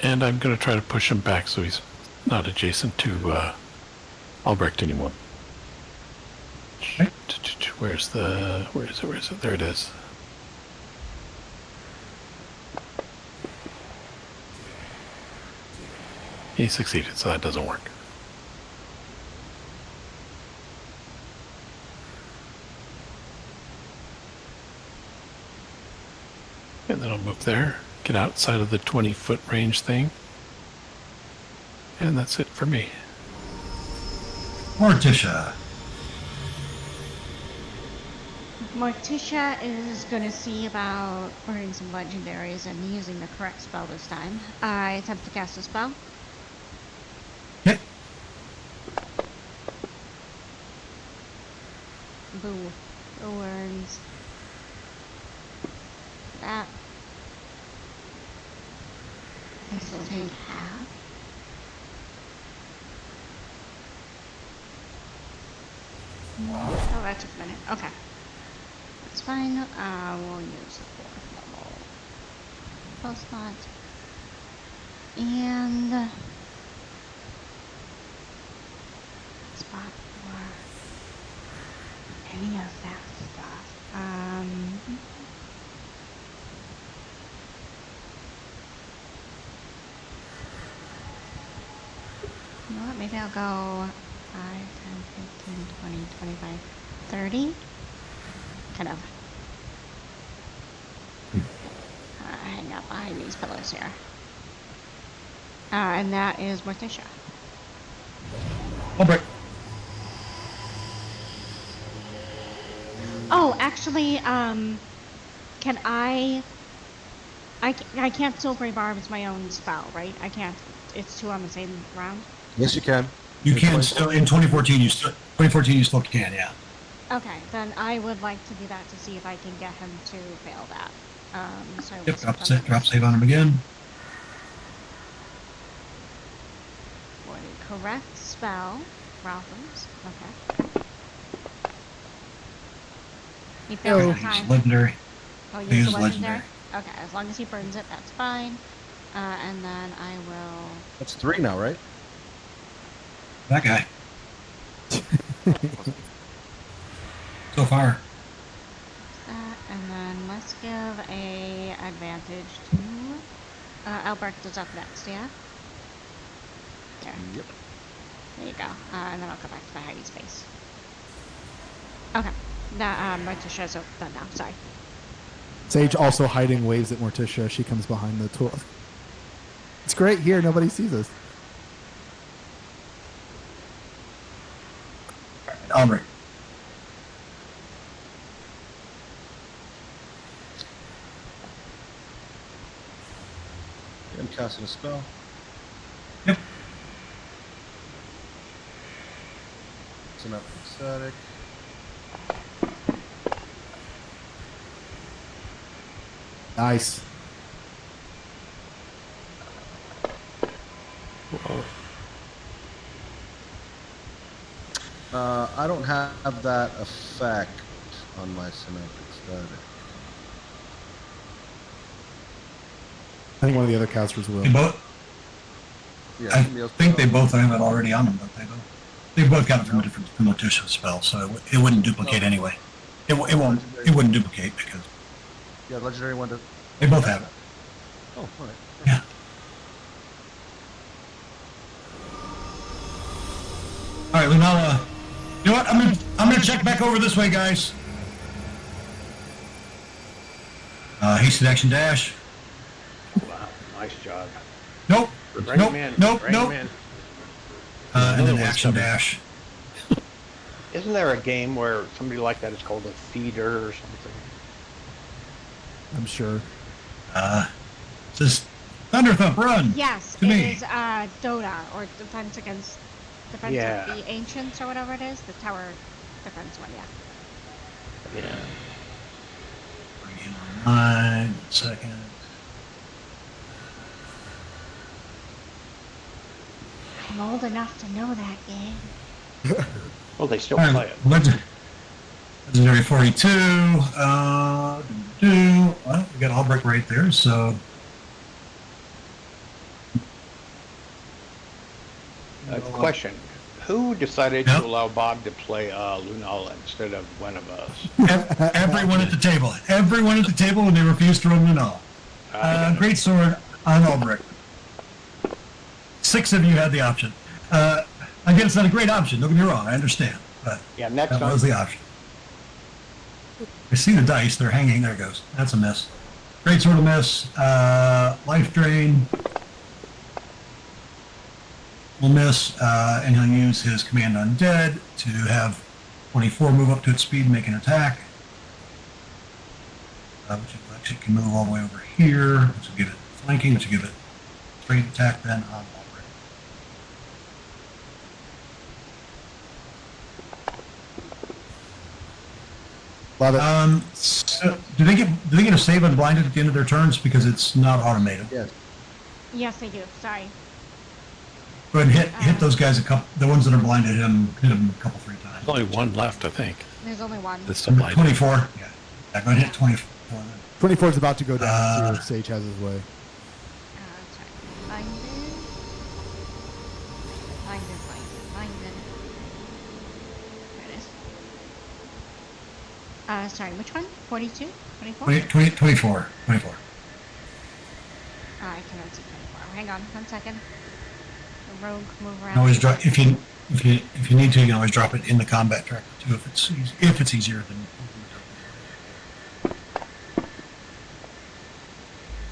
And I'm going to try to push him back so he's not adjacent to Albrecht anymore. Okay. Where is it? There it is. He succeeded, so that doesn't work. And then I'll move there, get outside of the 20-foot range thing. And that's it for me. Morticia. Morticia is going to see about burning some legendaries and using the correct spell this time. I attempt to cast a spell. Okay. Boo. No worms. That. This will take half. Oh, that took a minute. Okay. That's fine. We'll use the fourth level spell slot. And spot for any of that stuff. You know what? Maybe I'll go 5, 10, 15, 20, 25, 30. Kind of hang out behind these pillows here. And that is Morticia. Albrecht. Oh, actually, can I can't Silvery Barb is my own spell, right? I can't. It's 2 on the same round. Yes, you can. You can still in 2014. You still can. Yeah. Okay, then I would like to do that to see if I can get him to fail that. So Yep. Drop save on him again. For the correct spell, problems. Okay. He fails Oh, the he's time. legendary. Oh, He use is the legendary? legendary. Okay, as long as he burns it, that's fine. And then I will... That's 3 now, right? That guy. So far. That, and then let's give a advantage to... Albrecht is up next, yeah? There. Yep. There you go. And then I'll go back to the hiding space. Okay. That, Morticia's done now, sorry. Sage also hiding waves at Morticia. She comes behind the tool. It's great here. Nobody sees us. Albrecht. I'm casting a spell. Yep. It's enough static. Nice. I don't have that effect on my synaptic static. I think one of the other casters will. They both, Yeah, I somebody else- think they both have it already on them, don't they? Though? They both got it from a different Morticia spell, so it wouldn't duplicate anyway. It wouldn't duplicate because Yeah, legendary one to. they both have it. Oh, all right. Yeah. All right, Lunala. You know what? I'm gonna check back over this way, guys. Hasted action dash. Wow, nice job. Nope. Bring Nope. him in. Nope. Bring Nope. him in. And then Another one's action coming. dash. Isn't there a game where somebody like that is called a feeder or something? I'm sure. Says Thunder Thump, run. Yes, To it me. is Dota, or Defense Against... Defense Yeah. of the Ancients, or whatever it is. The tower defense one, yeah. Yeah. Bring him online. 1 second. I'm old enough to know that game. Well, they still All play right, it. Legendary 42. Well, we got Albrecht right there, so Question. Who decided Yep. to allow Bob to play Lunala instead of one of us? everyone at the table. Everyone at the table when they refused to run Lunala. Great sword on Albrecht. 6 of you had the option. Again, it's not a great option. Don't get me wrong. I understand, but Yeah, next that time. was the option. I see the dice. They're hanging. There it goes. That's a miss. Great sword, a miss. Life drain. Will miss, and he'll use his command undead to have 24 move up to its speed and make an attack. Which it actually can move all the way over here, which will give it flanking, which will give it straight attack then on Albrecht. Love it. So do they get a save unblinded at the end of their turns because it's not automated? Yes. Yes, I do. Sorry. Go ahead and hit those guys the ones that are blinded, hit them a couple, 3 times. There's only one left, I think. There's only one. That's still blinded. 24. Yeah. Go ahead and hit 24 then. 24 is about to go down Uh, too. Sage has his way. Sorry. Blinded. There it is. Sorry, which one? 42? 24? 24. I cannot see 24. Hang on, 1 second. The rogue move You around. can always drop if you need to. You can always drop it in the combat tracker too if it's easier than.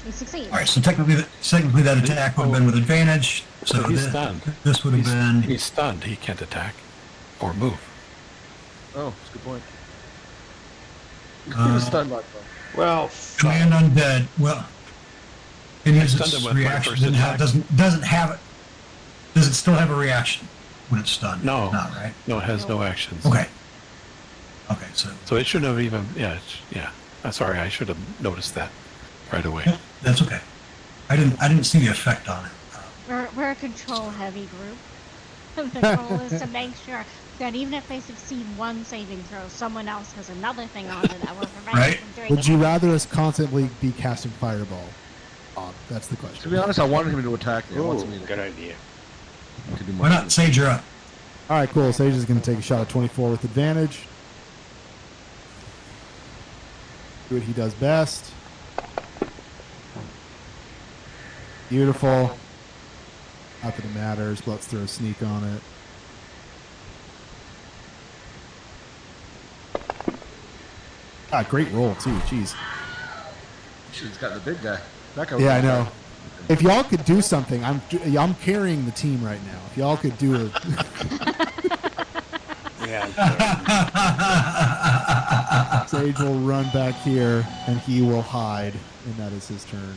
We succeed. All right, so technically that attack would have been with advantage. So So he's stunned. this would have been. He's stunned. He can't attack or move. Oh, that's a good point. He Uh, was stunned by that. Well, Command undead. Well, it is stunned him its with my reaction. first Doesn't attack. have it. Does it still have a reaction when it's stunned? No. Not right. No, it has no actions. Okay. Okay, so So it shouldn't have even. Yeah. I'm sorry. I should have noticed that right away. yeah, that's okay. I didn't see the effect on it. We're a control heavy group. The goal is to make sure that even if they succeed one saving throw, someone else has another thing on it that will prevent Right. them from doing Would you anything. rather us constantly be casting fireball? That's the To question. be honest, I wanted him to attack there. I want Ooh, somebody good idea. to do more Why not? damage. Sage, you're up. All right, cool. Sage is going to take a shot at 24 with advantage. Do what he does best. Beautiful. Not that it matters, but let's throw a sneak on it. Ah, great roll too. Jeez. He's got the big guy. That guy. Yeah, I know. If y'all could do something, I'm carrying the team right now. If y'all could do it, Yeah. Sage will run back here and he will hide, and that is his turn.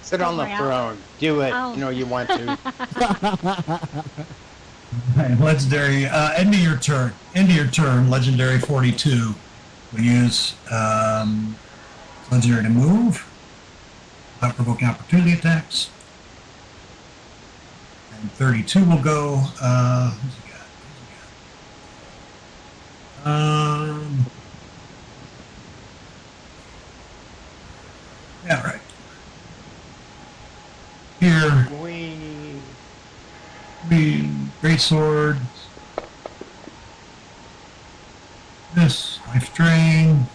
Sit on the Don't worry, throne. Do it. I'll- You know you want to. Right, legendary. End of your turn. End of your turn. Legendary 42. We use legendary to move. Without provoking opportunity attacks. And 32 will go. Who's he got? Yeah, right. Here, be great sword. This life drain.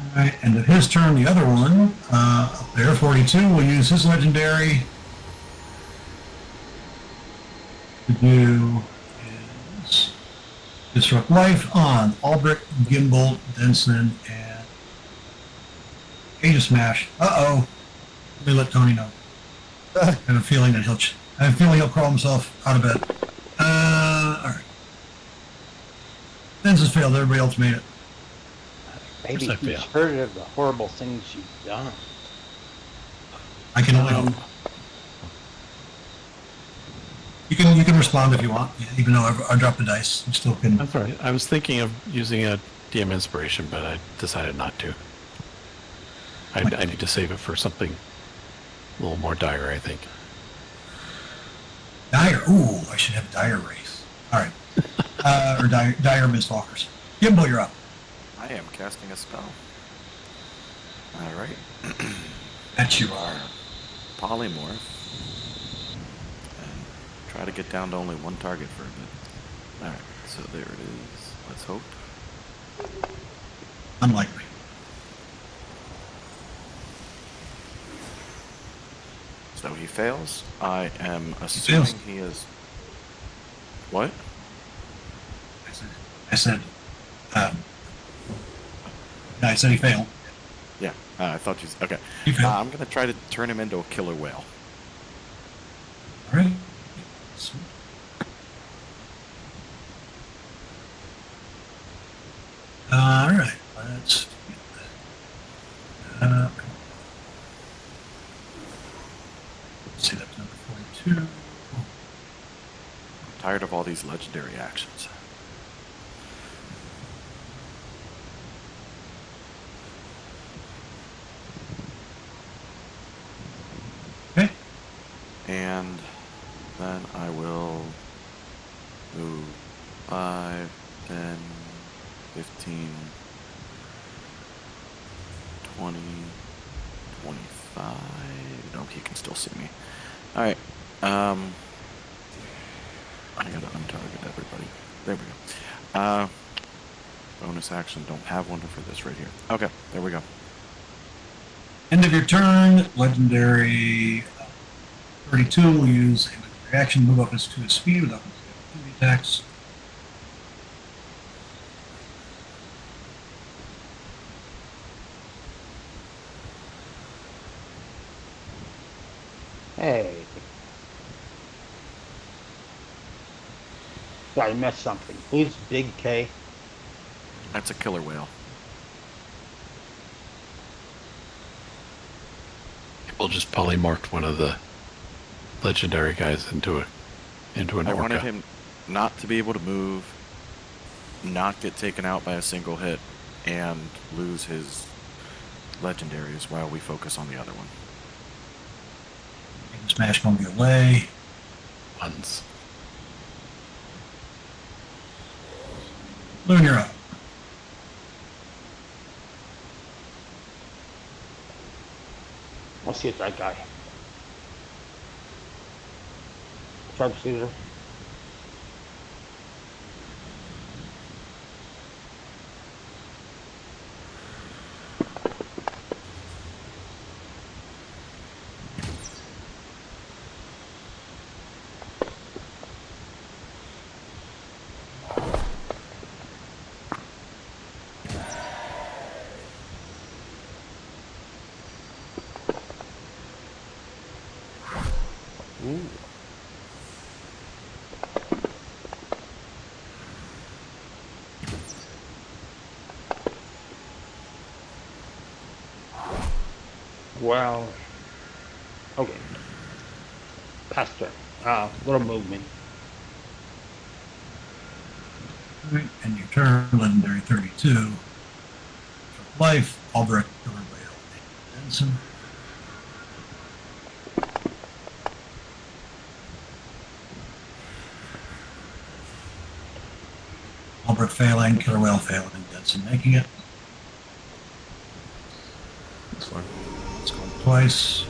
All right, and at his turn, the other one up there, 42, will use his legendary to do is disrupt life on Albrecht, Gimbal, Denson, and Aegis Smash. Uh-oh. Let me let Tony know. I have a feeling that he'll crawl himself out of bed. All right. Denson's failed. Everybody else made it. Maybe Of course I he's fail. heard of the horrible things you've done. I can only hope. You can respond if you want, even though I dropped the dice. You still can. That's all right. I was thinking of using a DM inspiration, but I decided not to. I need to save it for something a little more dire, I think. Dire. Ooh, I should have dire race. All right. Or dire Mistwalkers. Gimbal, you're up. I am casting a spell. All right. That you are. Polymorph. And try to get down to only one target for a bit. All right. So there it is. Let's hope. Unlikely. So he fails. I am assuming fails. he is. What? I said he failed. Yeah. I thought you. Okay. He failed. I'm gonna try to turn him into a killer whale. All right. All right. Let's. See, that's number 42. Tired of all these legendary actions. Okay. And then I will move 5, 10, 15, 20, 25. No, he can still see me. Alright. I gotta untarget everybody. There we go. Bonus action. Don't have one for this right here. Okay, there we go. End of your turn. Legendary 32 will use a legendary action, move up to his speed without opportunity attacks. Hey. I missed something. Who's Big K? That's a killer whale. We'll just polymorph one of the legendary guys into an I orca. wanted him not to be able to move not get taken out by a single hit and lose his legendaries while we focus on the other one. Smash gonna be away. Ones. Loon, you're up. Let's see that guy. Sharpshooter. Ooh. Well, okay. Pass turn. Little movement. Right, and your turn, legendary 32. Life, Albrecht, overlay, Benson. Albrecht failing, Killer Whale failing, Benson making it. That's fine. Let's go twice.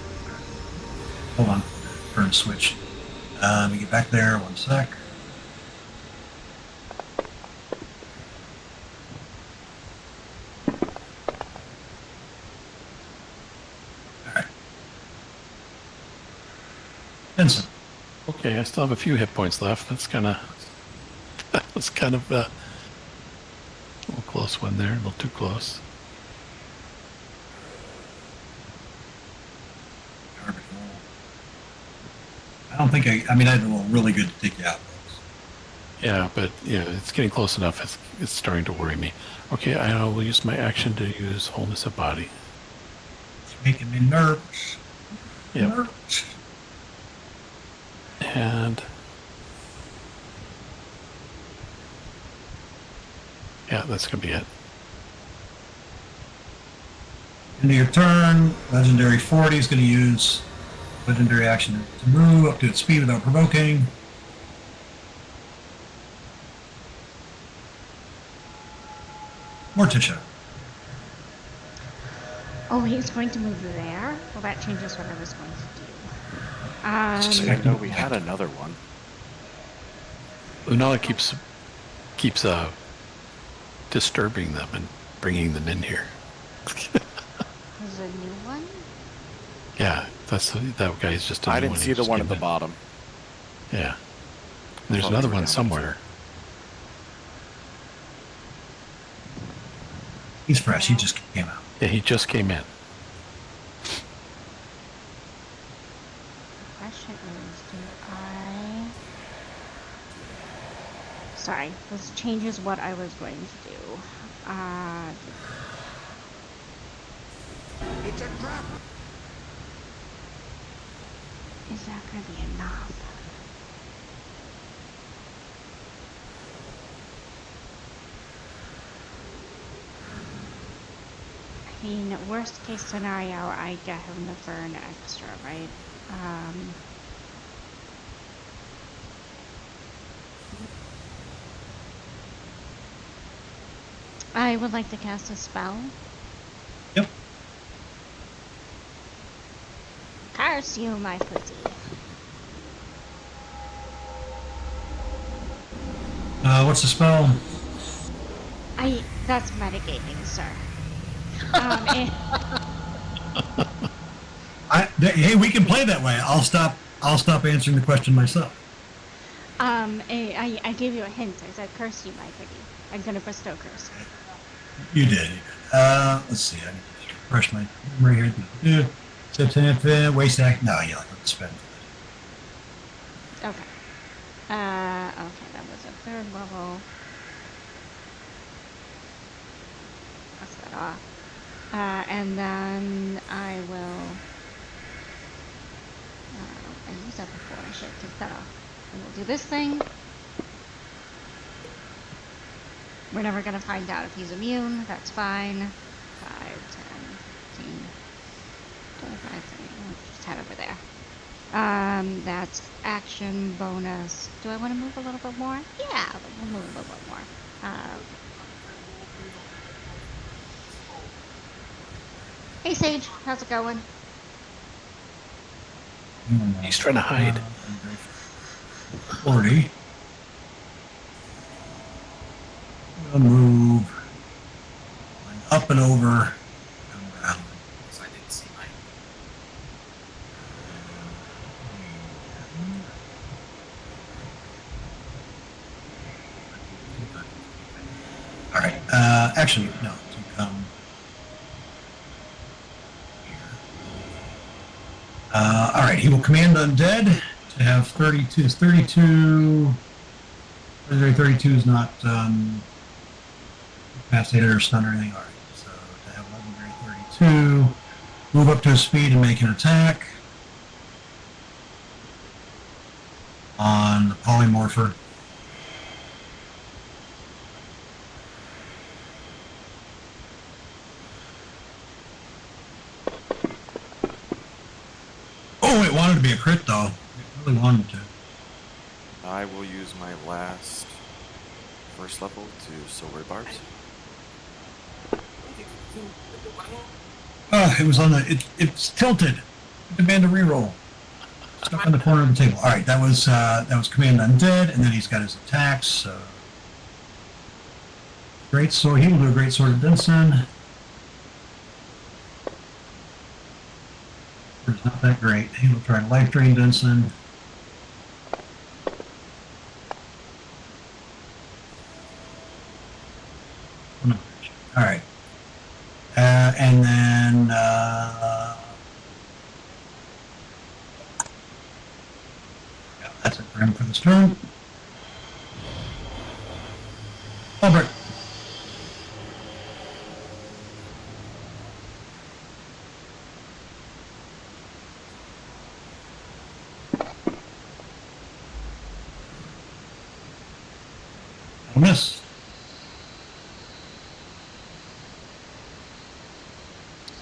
Hold on. Turn switch. Let me get back there. 1 sec. All right. Benson. Okay, I still have a few hit points left. That's kind of that was kind of a little close one there, a little too close. I don't think I mean, I roll really good to take you out. Yeah, but yeah, it's getting close enough. It's starting to worry me. Okay, I will use my action to use wholeness of body. It's making me nervous. Yep. Nervous. And yeah, that's gonna be it. Into your turn, legendary 40 is going to use legendary action to move up to its speed without provoking. Morticia. Oh, he's going to move there? Well, that changes what I was going to do. I know we had another one. Lunala keeps disturbing them and bringing them in here. There's a new one? Yeah, that guy's just. I didn't see the one at the bottom. Yeah, there's thought another they were one down somewhere. He's fresh. He just came out. Yeah, he just came in. The question is, do I... Sorry, this changes what I was going to do. It's a trap! Is that going to be enough? I mean, worst case scenario, I get him to burn extra, right? I would like to cast a spell. Yep. Curse you, my pussy. What's the spell? That's metagaming, sir. Hey, we can play that way. I'll stop answering the question myself. I gave you a hint. I said, curse you, my pretty. I'm gonna bestow curse. You did. Let's see. I need to refresh my memory here. September, waste act. No, yeah, let's spend. Okay. Okay, that was a 3rd level. Pass that off. And then I will... I used that before. I should take that off. And we'll do this thing. We're never going to find out if he's immune. That's fine. 5, 10, 15, 25, 30. Just head over there. That's action bonus. Do I want to move a little bit more? Yeah, we'll move a little bit more. Hey, Sage. How's it going? He's trying to hide. 40. We'll move up and over. Come around. So I didn't see mine. All right. Actually, no. To come here. All right. He will command undead to have 32. Is 32? Legendary 32 is not incapacitated or stunned or anything. All right. So to have legendary 32, move up to his speed and make an attack on the polymorpher. Oh, it wanted to be a crit though. It really wanted to. I will use my last first level to silver barbs. It was on the. It's tilted. Demand a reroll. Stuck on the corner of the table. All right, that was command undead, and then he's got his attacks. Great sword. He will do a great sword of Denson. It's not that great. He will try to life drain Denson. All right. And then yeah, that's it for him for this turn. Albert. Miss.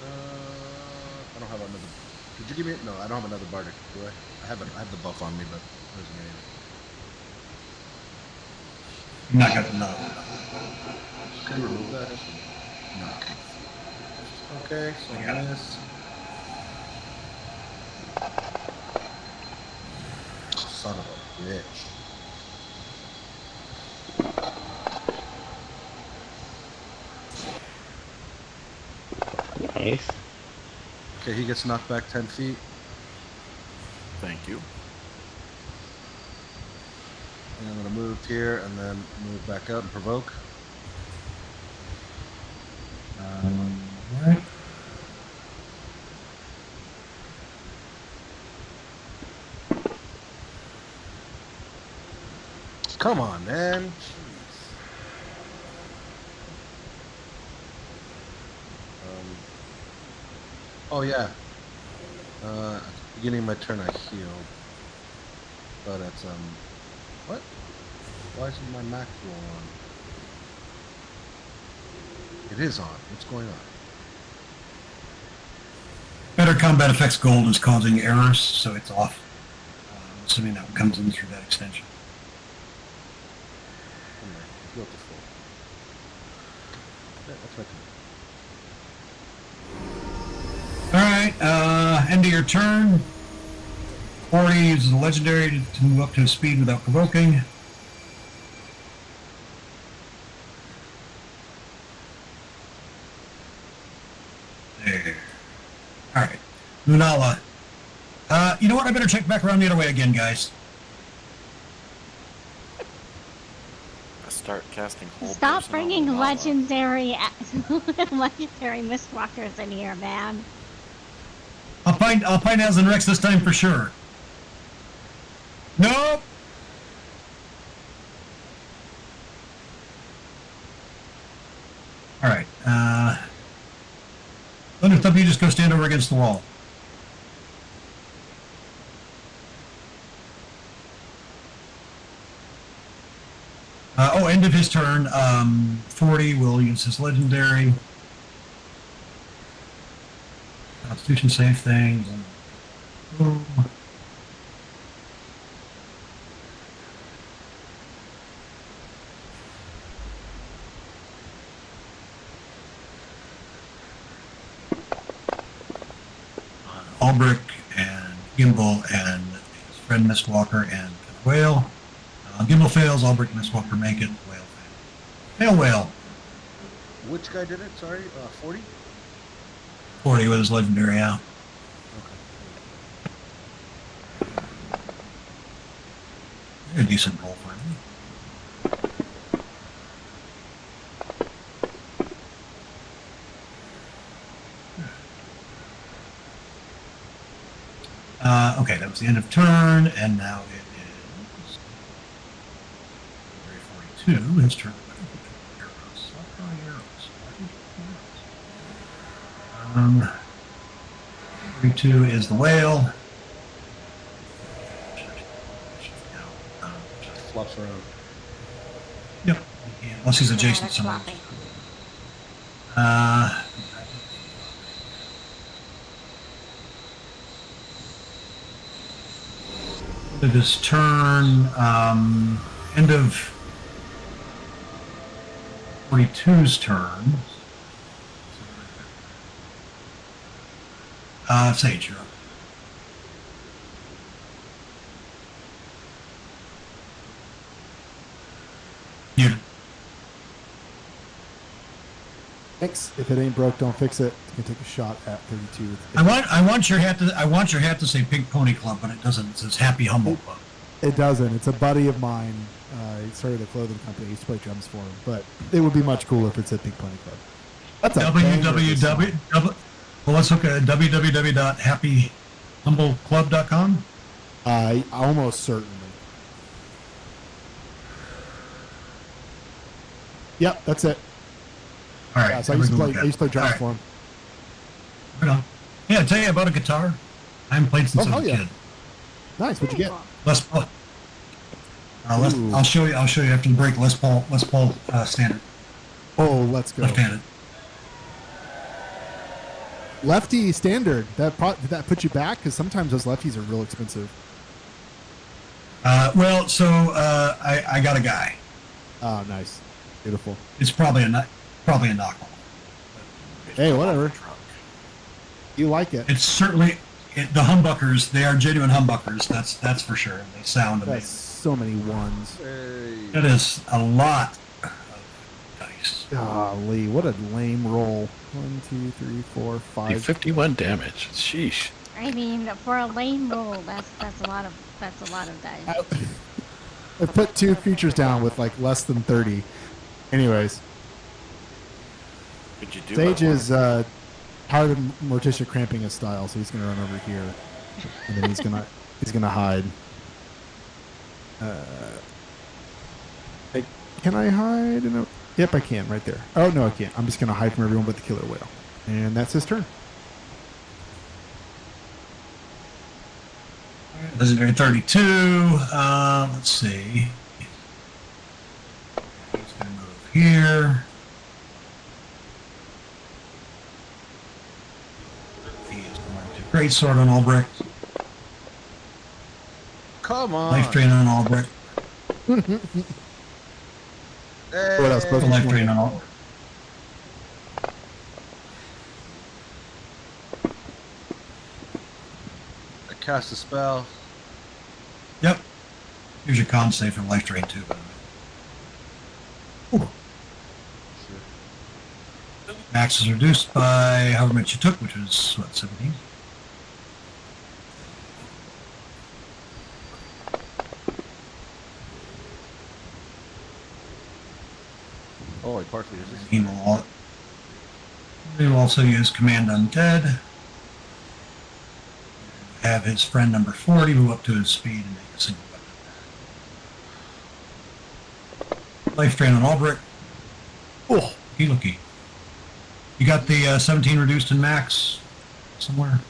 I don't have another. Did you give me? No, I don't have another bardic. Do I? I have the buff on me, but there's You're not gonna know. Can you remove that? No. Okay, so I miss. Son of a bitch. Nice. Okay, he gets knocked back 10 feet. Thank you. And I'm going to move here and then move back up and provoke. All right. Come on, man. Jeez. Oh, yeah. At the beginning of my turn, I healed. But it's, what? Why isn't my max roll on? It is on. What's going on? Better combat effects gold is causing errors, so it's off. Assuming that comes in through that extension. Go up to full. Yeah, that's my turn. All right, end of your turn. 40 uses a legendary to move up to his speed without provoking. There. All right, Lunala. You know what? I better check back around the other way again, guys. I start casting hold. Stop person on bringing Lunala. legendary mistwalkers in here, man. I'll find Az and Rex this time for sure. Nope. All right. Thunderthump, you just go stand over against the wall. end of his turn, 40 will use his legendary Constitution save thing. Boom. Albrecht and Gimbal and his friend Mistwalker and Whale. Gimbal fails, Albrecht and Mistwalker make it, Whale fails. Whale. Which guy did it? Sorry, 40? 40 with his legendary, yeah. A decent roll for him. Okay, that was the end of turn, and now it is 42. His turn. Arrows. 42 is the whale. Flops around. Yep. Unless he's adjacent to someone. End of his turn, end of 42's turn. Sage, you're up. You. Thanks. If it ain't broke, don't fix it. It's gonna take a shot at 32. I want your hat to say Pink Pony Club, but it doesn't. It says Happy Humble Club. It doesn't. It's a buddy of mine. He started a clothing company. I used to play drums for him, but it would be much cooler if it said Pink Pony Club. That's a www. Well, let's look at www.happyhumbleclub.com. Almost certainly. Yep, that's it. All right. Yeah, so I used to play drums for him. Right on. Yeah, I tell you about a guitar. I haven't played since I was a kid. Nice. What'd you get? Les Paul. I'll show you. I'll show you after the break. Les Paul standard. Oh, let's go. Left-handed. Lefty standard. Did that put you back? Because sometimes those lefties are real expensive. I got a guy. Oh, nice. Beautiful. It's probably a knockoff. Hey, whatever. You like it. It's certainly the humbuckers. They are genuine humbuckers. That's for sure. They sound amazing. That's so many ones. Hey. It is a lot of dice. Golly, what a lame roll. 1, 2, 3, 4, 5. 51 damage. Sheesh. I mean, for a lame roll, that's a lot of dice. I put 2 creatures down with like less than 30. Anyways, Could you do Sage like is tired of Morticia cramping his style, so he's gonna run over here, and then he's gonna hide. Can I hide? Yep, I can. Right there. Oh no, I can't. I'm just gonna hide from everyone but the killer whale, and that's his turn. Legendary 32. Let's see. He's gonna move here. He is going to great sword on Albrecht. Come on. Life drain on Albrecht. Hey. What else? Both Life drain on Albrecht. I cast a spell. Yep. Here's your con save for life drain too, by the way. Max is reduced by however much you took, which was what, 17? Oh, I partially resist. He will also use Command Undead. Have his friend number 40 move up to his speed and make a single weapon. Life drain on Albrecht. Oh, looky. You got the 17 reduced in max somewhere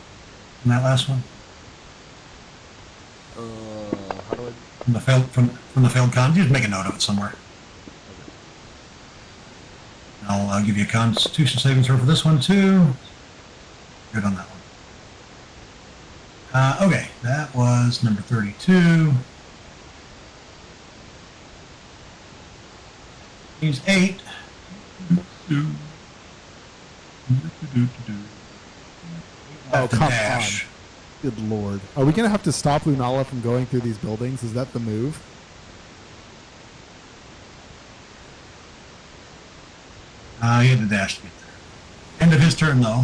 in that last one? How do I? From the failed con. Just make a note of it somewhere. I'll give you a Constitution saving throw for this one too. Good on that one. Okay, that was number 32. He's 8. Oh, come Dash. on. Good lord. Are we going to have to stop Lunala from going through these buildings? Is that the move? He had to dash to get there. End of his turn, though.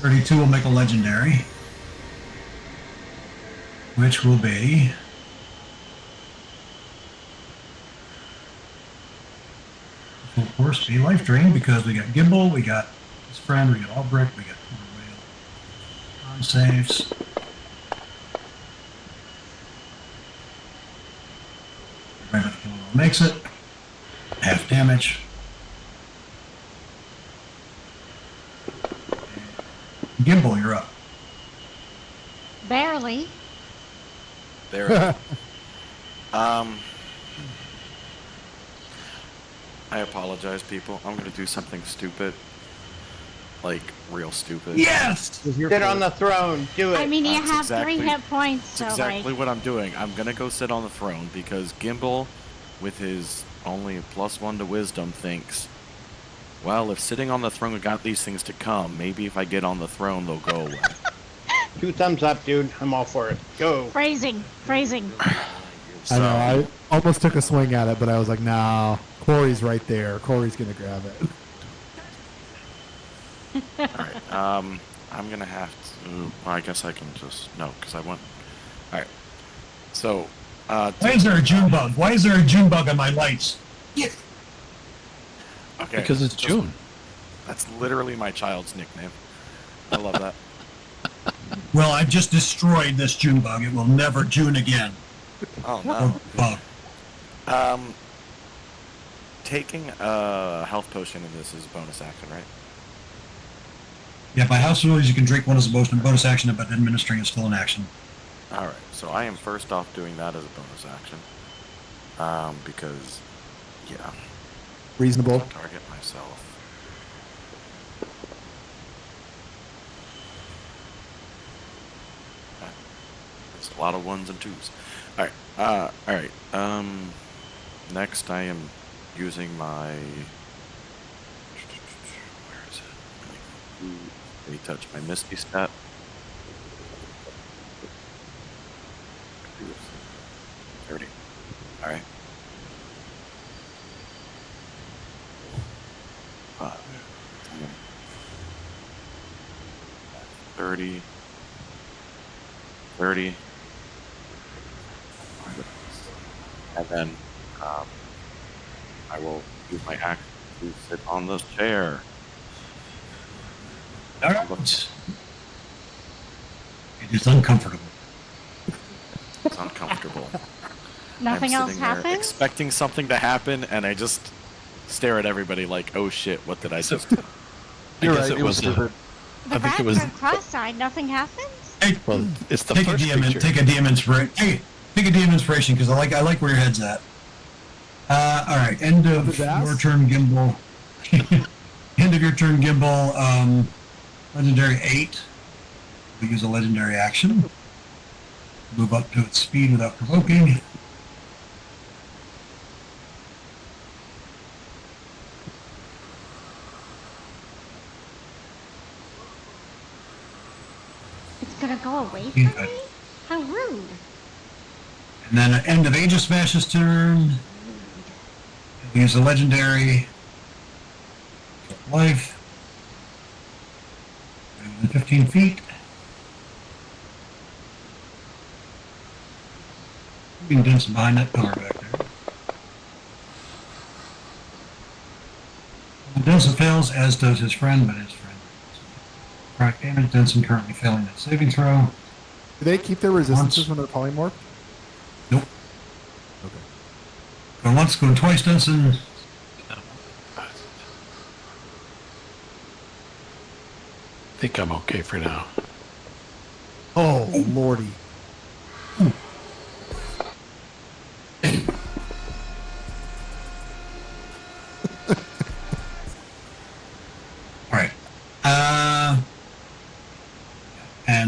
32 will make a legendary, which will be which will, of course, be life drain because we got Gimbal, we got his friend, we got Albrecht, we got Whale. On saves. Makes it. Half damage. Gimbal, you're up. Barely. There. I apologize, people. I'm gonna do something stupid. Like, real stupid. Yes! Sit on the throne. Do it. I mean, you That's have exactly- 3 hit points, so That's exactly like. what I'm doing. I'm gonna go sit on the throne because Gimbal, with his only +1 to wisdom, thinks, well, if sitting on the throne got these things to come, maybe if I get on the throne, they'll go away. 2 thumbs up, dude. I'm all for it. Go. Phrasing. I know. I almost took a swing at it, but I was like, nah. Corey's right there. Corey's going to grab it. Alright, I'm gonna have to, well, I guess I can just, no, because I want, alright, so, Why is there a June bug? Why is there a June bug on my lights? okay. Because it's June. That's literally my child's nickname. I love that. Well, I've just destroyed this June bug. It will never June again. Oh, no. Bug. Taking a health potion in this is a bonus action, right? Yeah, by house rules, you can drink one as a bonus action, but administering is still an action. Alright, so I am first off doing that as a bonus action. Because, yeah. Reasonable. Target myself. It's a lot of 1s and 2s. Alright, next I am using my... Where is it? Let me touch my Misty stat. $30. Alright. 30. 30. And then I will use my action to sit on this chair. All right. It is uncomfortable. It's uncomfortable. Nothing I'm else sitting there happens? expecting something to happen, and I just stare at everybody like, "Oh shit, what did I just do?" I guess it was The I think rats it was. are cross-eyed. Nothing happens? Hey, Well, it's the take a first DM. creature. Take a DM inspiration. Hey, take a DM inspiration because I like where your head's at. All right. End of His ass? your turn, Gimbal. End of your turn, Gimbal. Legendary 8. We use a legendary action. Move up to its speed without provoking. It's gonna go away Yeah. from me? How rude. And then at end of Aegis Smash's turn, we use a legendary life. Within 15 feet. Being dense behind that pillar back there. Denson fails, as does his friend, but his friend. Crack damage. Denson currently failing that saving throw. Do they keep their resistances when they're polymorphed? Nope. Okay. Going once, going twice, Denson. I think I'm okay for now. Oh, lordy.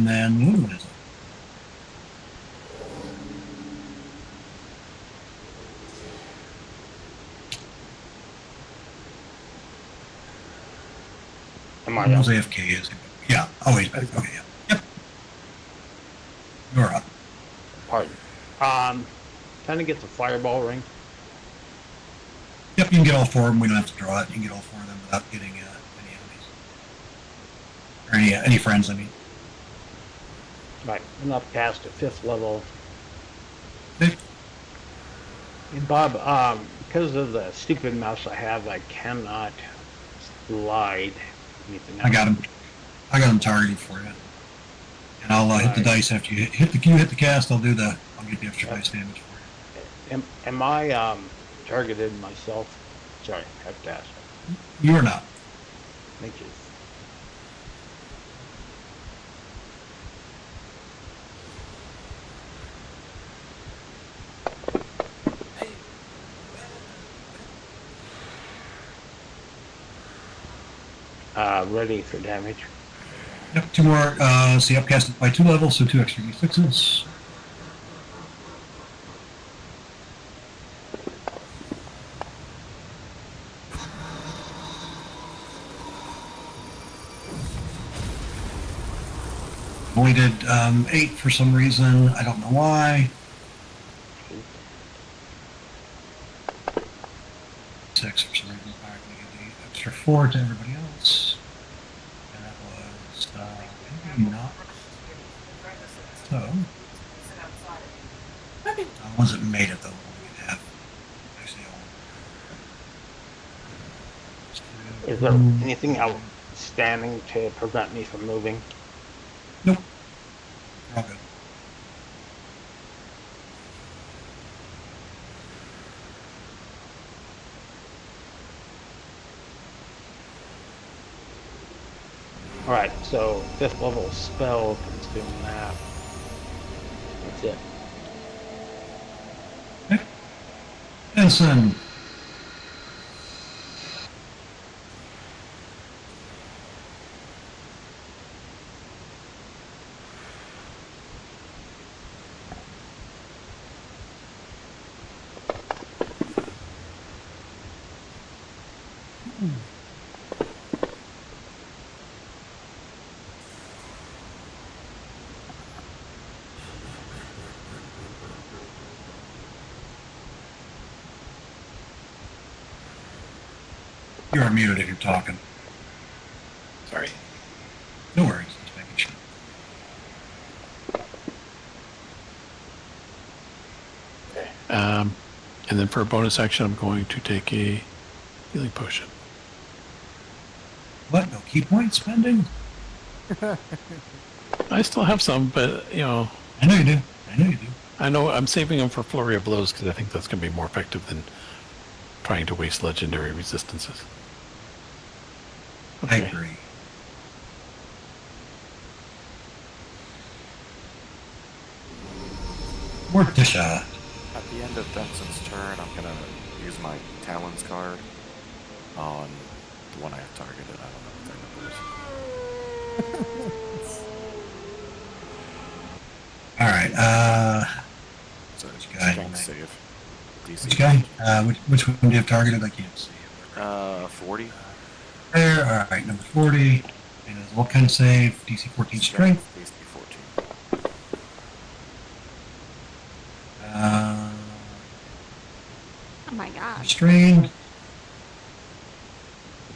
and then the other one is up. Am I Who's up? AFK is? Yeah. Oh, he's back. Okay, yeah. Yep. You're up. Pardon. Kind of gets a fireball ring. Yep, you can get all four of them. We don't have to draw it. You can get all four of them without getting any enemies. Or any friends, I mean. Right. I'm up past the 5th level. Okay. And Bob, because of the stupid mouse I have, I cannot slide anything else. I got him. I got him targeted for you. And I'll hit the Right. dice after you hit the cast. I'll get the extra dice damage for you. Am I targeted myself? Sorry, I have to ask. You are not. Thank you. Ready for damage. Yep, two more. See, upcast it by 2 levels, so 2 extra d6s. Only did 8 for some reason. I don't know why. 6 for some reason. All right, we give the extra 4 to everybody else. And that was maybe not. So, wasn't made it though. We could have actually all. Is there anything outstanding to prevent me from moving? Nope. We're all good. Alright, so 5th level spell consume that. That's it. Ensign. You're muted if you're talking. Sorry. No worries. Just making sure. Okay. And then for a bonus action, I'm going to take a healing potion. What? No key point spending? I still have some, but I know you do. I know you do. I know I'm saving them for flurry of blows because I think that's going to be more effective than trying to waste legendary resistances. I agree. Morticia. At the end of Benson's turn, I'm gonna use my Talons card on the one I have targeted. I don't know what their number is. All right. So Which guy? strength save. DC. Which guy? Which one do you have targeted? I can't see. 40. There. All right. Number 40. And what kind of save? DC 14 strength. DC 14. Oh my god. Restrained.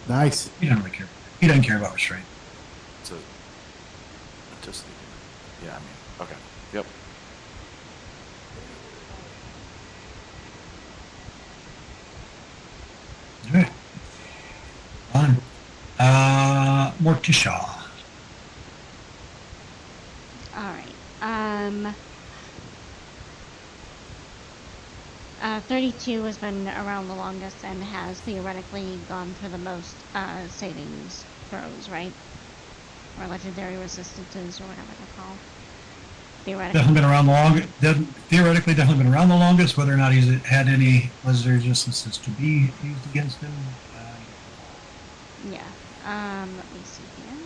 Nice. He doesn't really care. He doesn't care about restraint. So, just, yeah, I mean, okay. Yep. All right. Fine. Morticia. Alright. 32 has been around the longest and has theoretically gone for the most savings throws, right? Or legendary resistances, or whatever they're called. Theoretically. Definitely been around the longest. Theoretically, definitely been around the longest. Whether or not he's had any legendary resistances to be used against him. Yeah. Let me see here.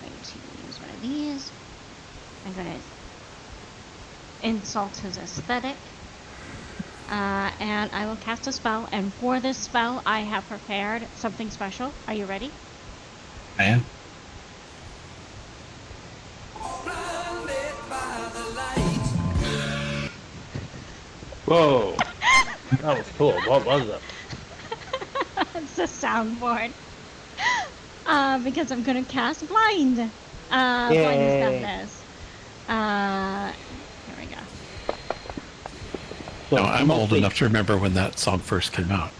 Wait. to use one of these. I'm going to insult his aesthetic. And I will cast a spell. And for this spell, I have prepared something special. Are you ready? I am. Whoa. That was cool. What was it? It's a soundboard. Because I'm going to cast Blind. Blindness madness. Here we go. So No, I'm old mostly- enough to remember when that song first came out.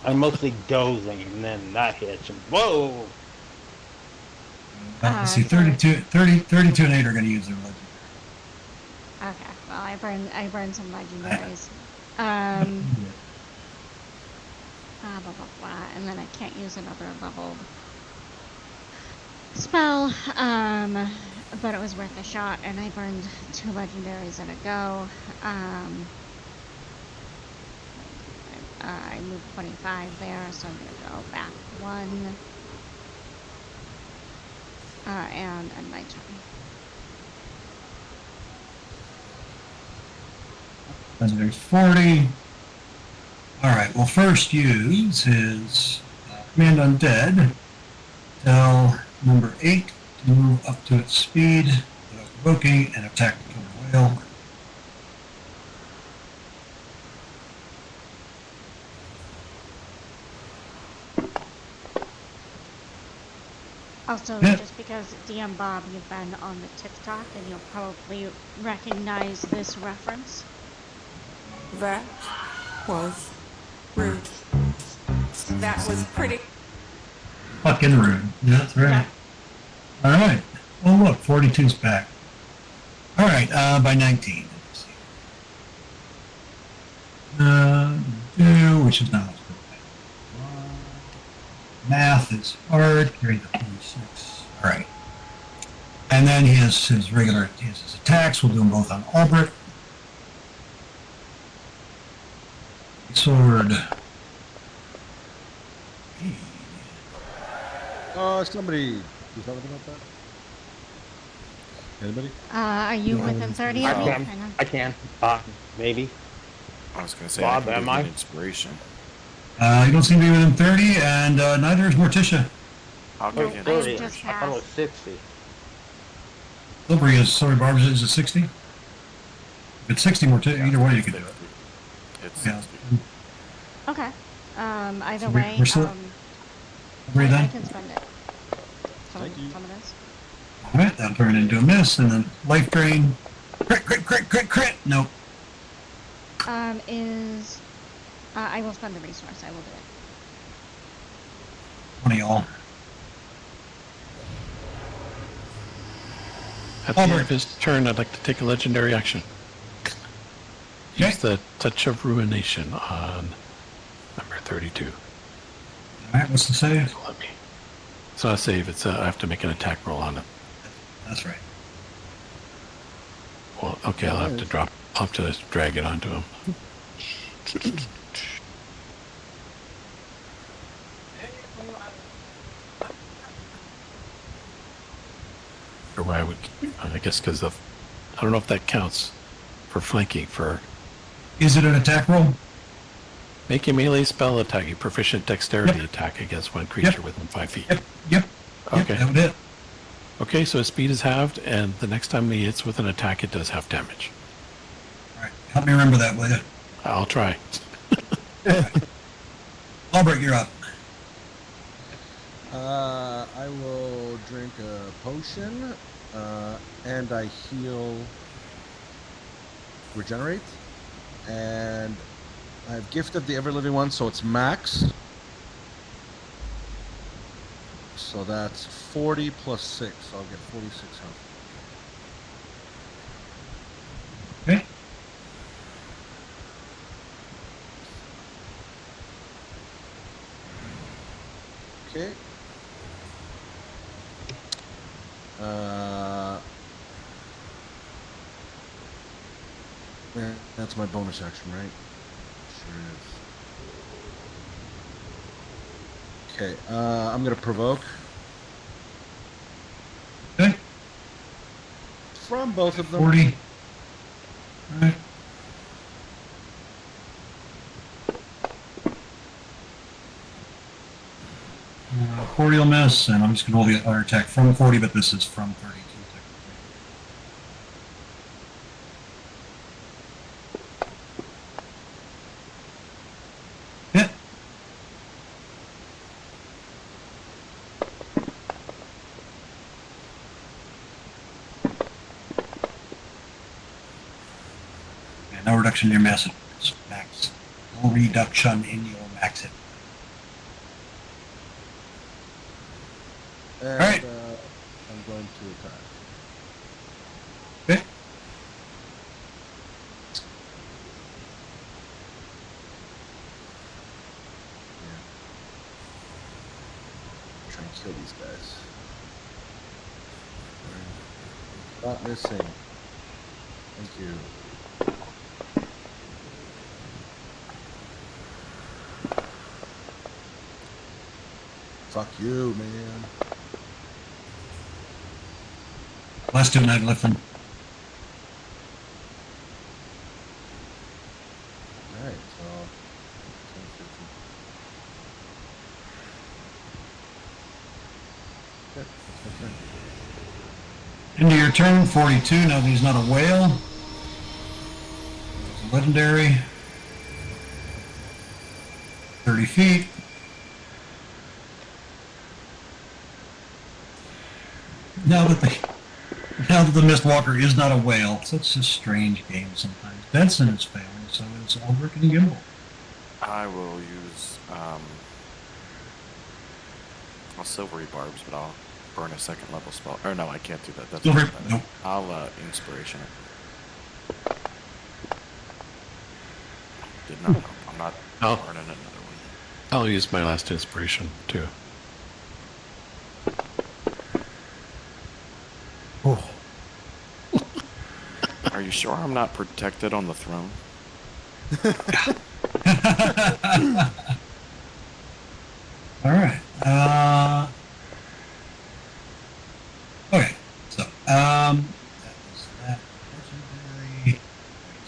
I'm mostly dozing, and then that hits, and whoa! Let's see, 32 and 8 are going to use their legend. Okay, well, I burned some legendaries. Yeah. Blah, blah, blah, and then I can't use another level spell, but it was worth a shot, and I burned 2 legendaries in a go. I moved 25 there, so I'm gonna go back 1, and end my turn. Legendary 40. All right, we'll first use his Command Undead. Tell number 8 to move up to its speed without provoking and attack the killer whale. Also, Yeah. just because DM Bob, you've been on the TikTok, and you'll probably recognize this reference. That was rude. That was pretty. Fucking rude. Yeah, that's right. All right. Oh, look, 42's back. All right, by 19. Let's see. Which is now. Math is hard. Carry the 26. All right. And then his attacks. We'll do them both on Albert. Sword. Somebody do something about that? Anybody? Are you within 30 I of me? can. Hang on. I can. Maybe. I was gonna say, Bob, I can am give you I? an inspiration. You don't seem to be within 30, and neither is Morticia. I'll give you an 30. I just inspiration. thought it was 60. Slippery is, sorry, Barbara, is it 60? If it's 60, Morticia, either way you can do it. It's Yeah. 60. Okay. Either So we're way, still- Agree I then? can spend it. Some of this. All right, that'll turn into a miss, and then life drain. Crit. Nope. I will spend the resource. I will do it. One of y'all. At the end Albert. of his turn, I'd like to take a legendary action. Okay. Use the Touch of Ruination on number 32. All right, what's the save? So let me. It's not a save. It's I have to make an attack roll on it. That's right. Well, okay, I'll have to drop. I'll have to drag it onto him. Or why would I guess because of I don't know if that counts for flanking for Is it an attack roll? make a melee spell attack, a proficient dexterity Yep. attack against one creature Yep. within 5 feet. Yep. Okay. That would it. Okay, so his speed is halved, and the next time he hits with an attack, it does half damage. All right, help me remember that, will you? I'll try. Albert, you're up. I will drink a potion, and I heal, regenerate, and I have Gift of the Ever Living One, so it's max. So that's 40 plus 6, so I'll get 46 health. Okay. Okay. Yeah, that's my bonus action, right? Sure is. Okay, I'm gonna provoke. from both of them. 40. All right. Cordial miss, and I'm just going to hold the other attack from 40, but this is from 32. Hit. And no reduction in your max. No reduction in your max hit. And, Alright. I'm going to attack. Okay. Yeah. Try and kill these guys. Not missing. Thank you. Fuck you, man. Last two night left them. Alright, so 10, 15. Okay, that's my turn. Into your turn, 42. Now he's not a whale. It's a legendary. 30 feet. Now that the Mistwalker is not a whale, such a strange game sometimes. Benson is failing, so it's Albrecht and Gimbal. I will use I'll silvery barbs, but I'll burn a second level spell. Or no, I can't do that. That's Silver, not better. nope. I'll inspiration it. Did not help. I'm not Oh. burning another one. I'll use my last inspiration too. Oh, Are you sure I'm not protected on the throne? All right. Okay. So, that was that. Legendary.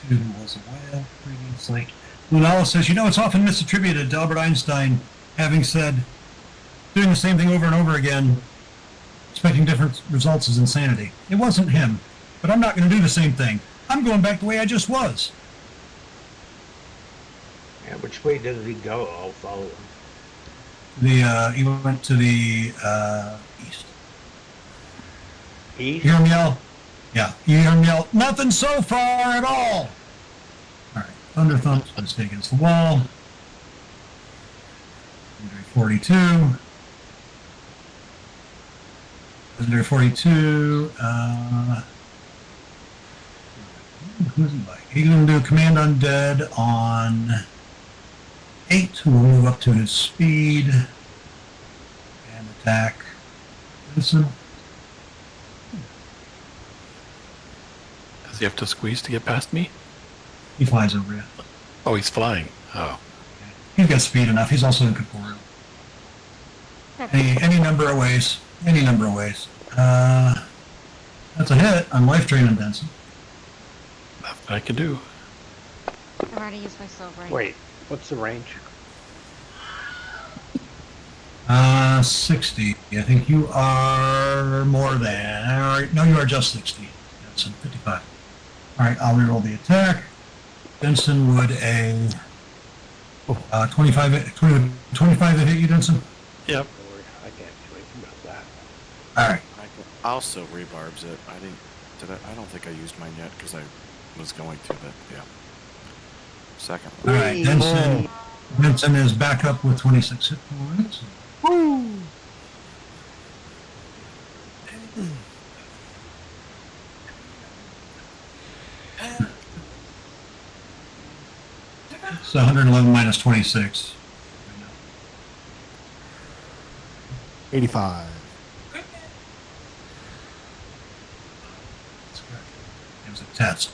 2 was a whale previously. Lunala says, it's often misattributed to Albert Einstein having said, doing the same thing over and over again, expecting different results is insanity. It wasn't him, but I'm not going to do the same thing. I'm going back the way I just was. Yeah, which way did he go? I'll follow him. He went to the east. East? You hear him yell? Yeah, you hear him yell, nothing so far at all! Alright, Thunder Thump's going to stay against the wall. 42. Legendary 42. Who's he like? He's going to do a Command Undead on 8, who will move up to his speed and attack. Listen. Does he have to squeeze to get past me? He flies over you. Oh, he's flying. Oh. He's got speed enough. He's also incorporeal. Any number of ways. Any number of ways. That's a hit on Life Drain and Benson. Nothing I can do. I've already used my silver. Wait, what's the range? 60. I think you are more than. All right, no, you are just 60. Benson, 55. All right, I'll reroll the attack. Benson would a 25 to hit you, Benson. Yep. I can't do anything about that. All right. I'll still rebarbs it. I don't think I used mine yet because I was going to, but yeah. Second. All right, Benson is back up with 26 hit points. woo! So 111 minus 26. 85. That's correct. It was a test.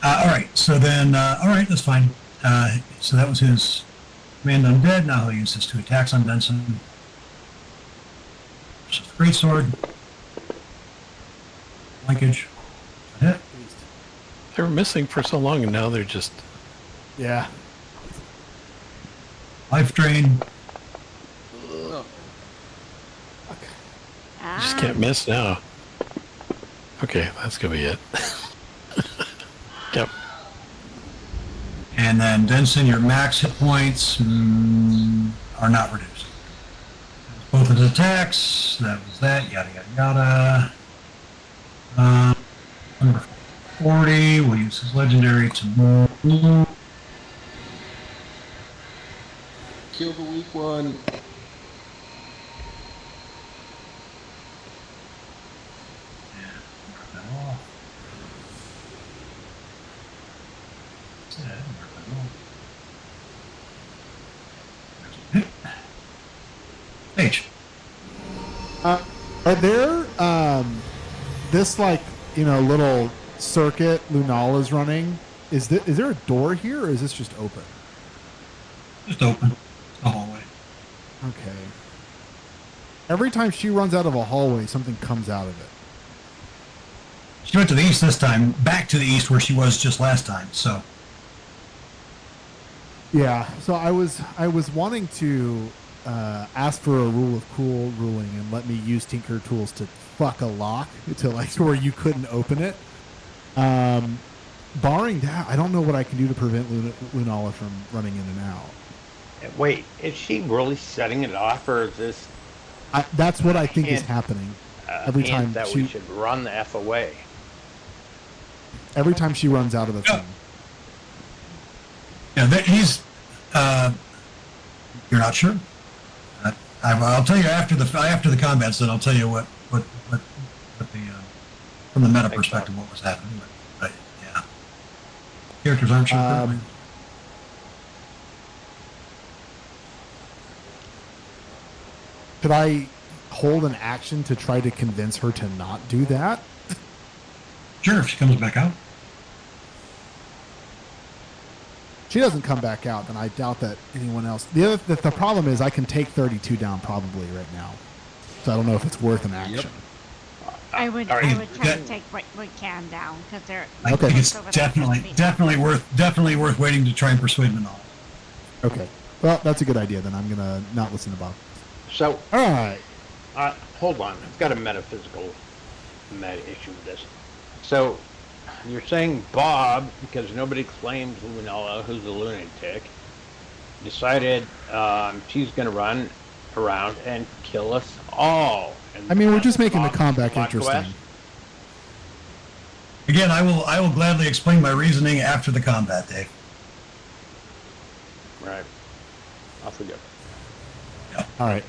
All right, so then, all right, that's fine. So that was his Command Undead. Now he'll use his 2 attacks on Benson. Just a greatsword. Linkage. Hit. They were missing for so long, and now they're just. Yeah. Life drain. Oh, Just can't miss now. Okay, that's gonna be it. Yep. And then Denson, your max hit points are not reduced. Both of the attacks, that was that, yada, yada, yada. Number 40, we'll use his legendary to move. kill the weak one. H. Are there this like little circuit Lunala's running? Is there a door here, or is this just open? Just open. It's a hallway. Okay. Every time she runs out of a hallway, something comes out of it. She went to the east this time, back to the east where she was just last time, so. Yeah, so I was wanting to ask for a rule of cool ruling and let me use Tinker tools to fuck a lock to like where you couldn't open it. Barring that, I don't know what I can do to prevent Lunala from running in and out. Wait, is she really setting it off, or is this? That's what I think is happening. Every time that we should run the F away. Every time she runs out of the thing. Yeah, he's. You're not sure. I'll tell you after the combats. Then I'll tell you what the from the meta perspective what was happening. But yeah, characters aren't sure. Could I hold an action to try to convince her to not do that? Sure, if she comes back out. She doesn't come back out, then I doubt that anyone else. The problem is I can take 32 down probably right now, so I don't know if it's worth an action. I would try to take what we can down because they're. I think it's definitely worth waiting to try and persuade Manal. Okay, well that's a good idea. Then I'm gonna not listen to Bob. So, all right. Hold on. I've got a metaphysical issue with this. So, you're saying Bob, because nobody claims Lunala, who's a lunatic, decided she's going to run around and kill us all. And I mean, we're just making the combat interesting. Quest? Again, I will gladly explain my reasoning after the combat, Dave. Right. I'll forget. Yeah. All right.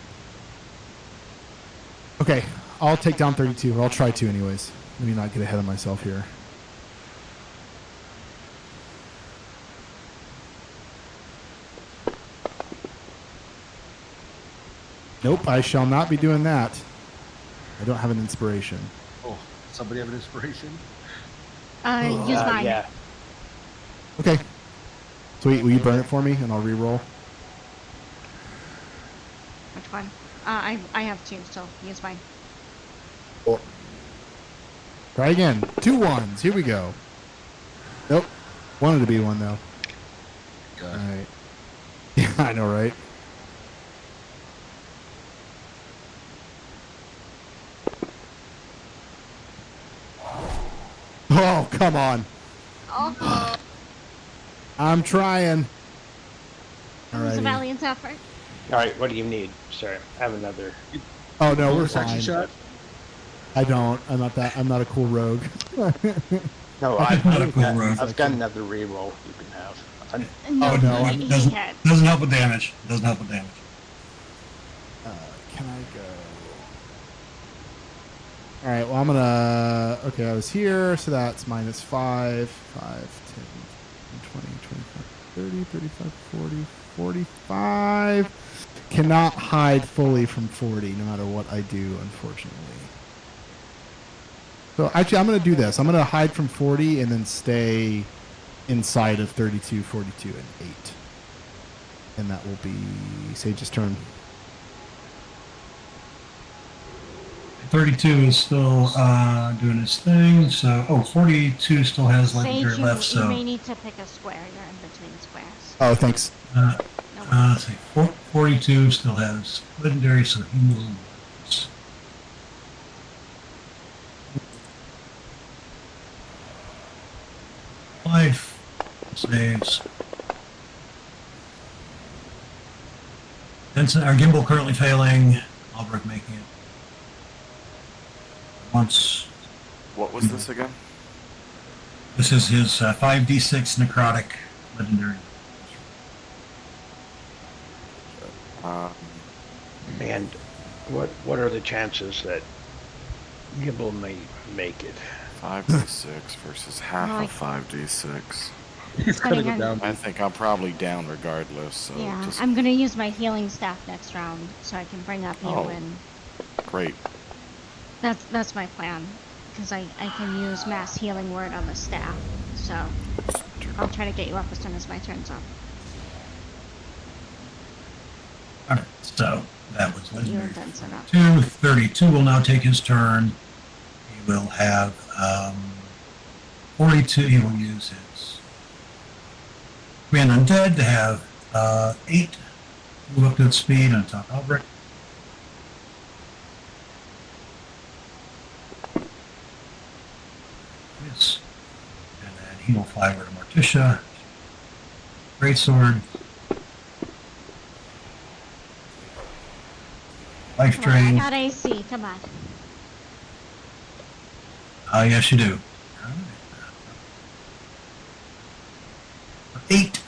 Okay, I'll take down 32, or I'll try to anyways. Let me not get ahead of myself here. Nope, I shall not be doing that. I don't have an inspiration. Oh, somebody have an inspiration? Use mine. Yeah. Okay. Sweet, will you burn it for me and I'll re-roll? Which one? I have two, so use mine. Oh. Try again. 2 1s. Here we go. Nope. Wanted to be one though. God. All right. Yeah, I know, right? Oh, come on. Oh, I'm trying. it was a Alrighty. valiant effort. All right, what do you need? Sorry, I have another. Oh no, we're Bonus action fine. shot? I don't. I'm not a cool rogue. No, Not a cool rogue. I've got another reroll you can have. No, Oh no, he it doesn't can't. help with damage. Doesn't help with damage. Can I go? All right. Well, I'm gonna. Okay, I was here, so that's -5, 5, 10, 20, 25, 30, 35, 40, 45. Cannot hide fully from 40, no matter what I do, unfortunately. So actually, I'm gonna do this. I'm gonna hide from 40 and then stay inside of 32, 42, and 8. And that will be Sage's turn. 32 is still doing his thing. So, 42 still has legendary Sage, left. you So, may need to pick a square. You're in between squares. Oh, thanks. No let's see, 42 still has legendary, so he will lose. Life saves. Vincent, our gimbal currently failing. Albrecht making it. Once. What was this again? This is his 5d6 necrotic legendary. And what are the chances that Gibble may make it? 5d6 versus half Like- of 5d6. He's gonna go Depending on- down. I think I'm probably down regardless. So Yeah, just I'm gonna use my healing staff next round so I can bring up you Oh. and great. that's my plan. Because I can use mass healing word on the staff. So I'll try to get you up as soon as my turn's up. All right, so that was You legendary. and Vincent up. 32 will now take his turn. He will have 42. He will use his Command Undead to have 8 move up to its speed on top Albrecht. Yes. And then he will fly over to Morticia. Greatsword. Life Come on, I drain. got AC. Come on. Yes, you do. 8.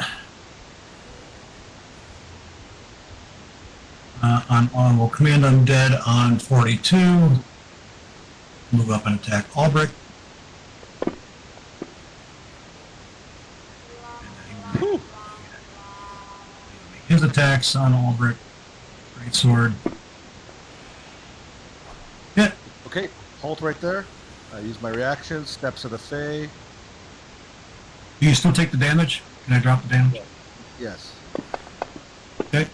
We'll command undead on 42. Move up and attack Albrecht. And then he will make his attacks on Albrecht. Greatsword. Hit. Okay, halt right there. I use my reaction. Steps of the Fae. Do you still take the damage? Can I drop the damage? Yes. Okay.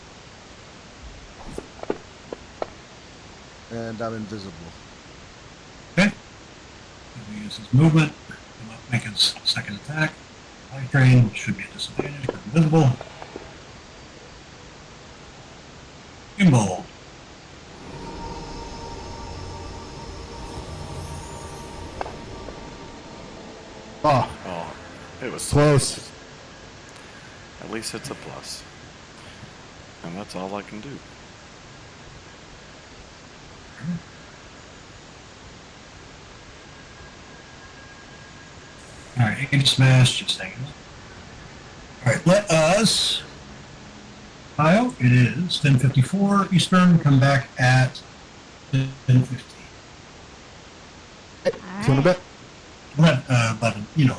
And I'm invisible. Okay. He'll use his movement. Come up, make his second attack. Life drain should be a disadvantage because invisible. Gimbal. Oh, Oh, it was close. At least it's a plus. And that's all I can do. All right, Age Smash, just hanging out. All right, let us, Kyle, it is 10:54 Eastern, come back at 10:15. See you in a bit. But, you know,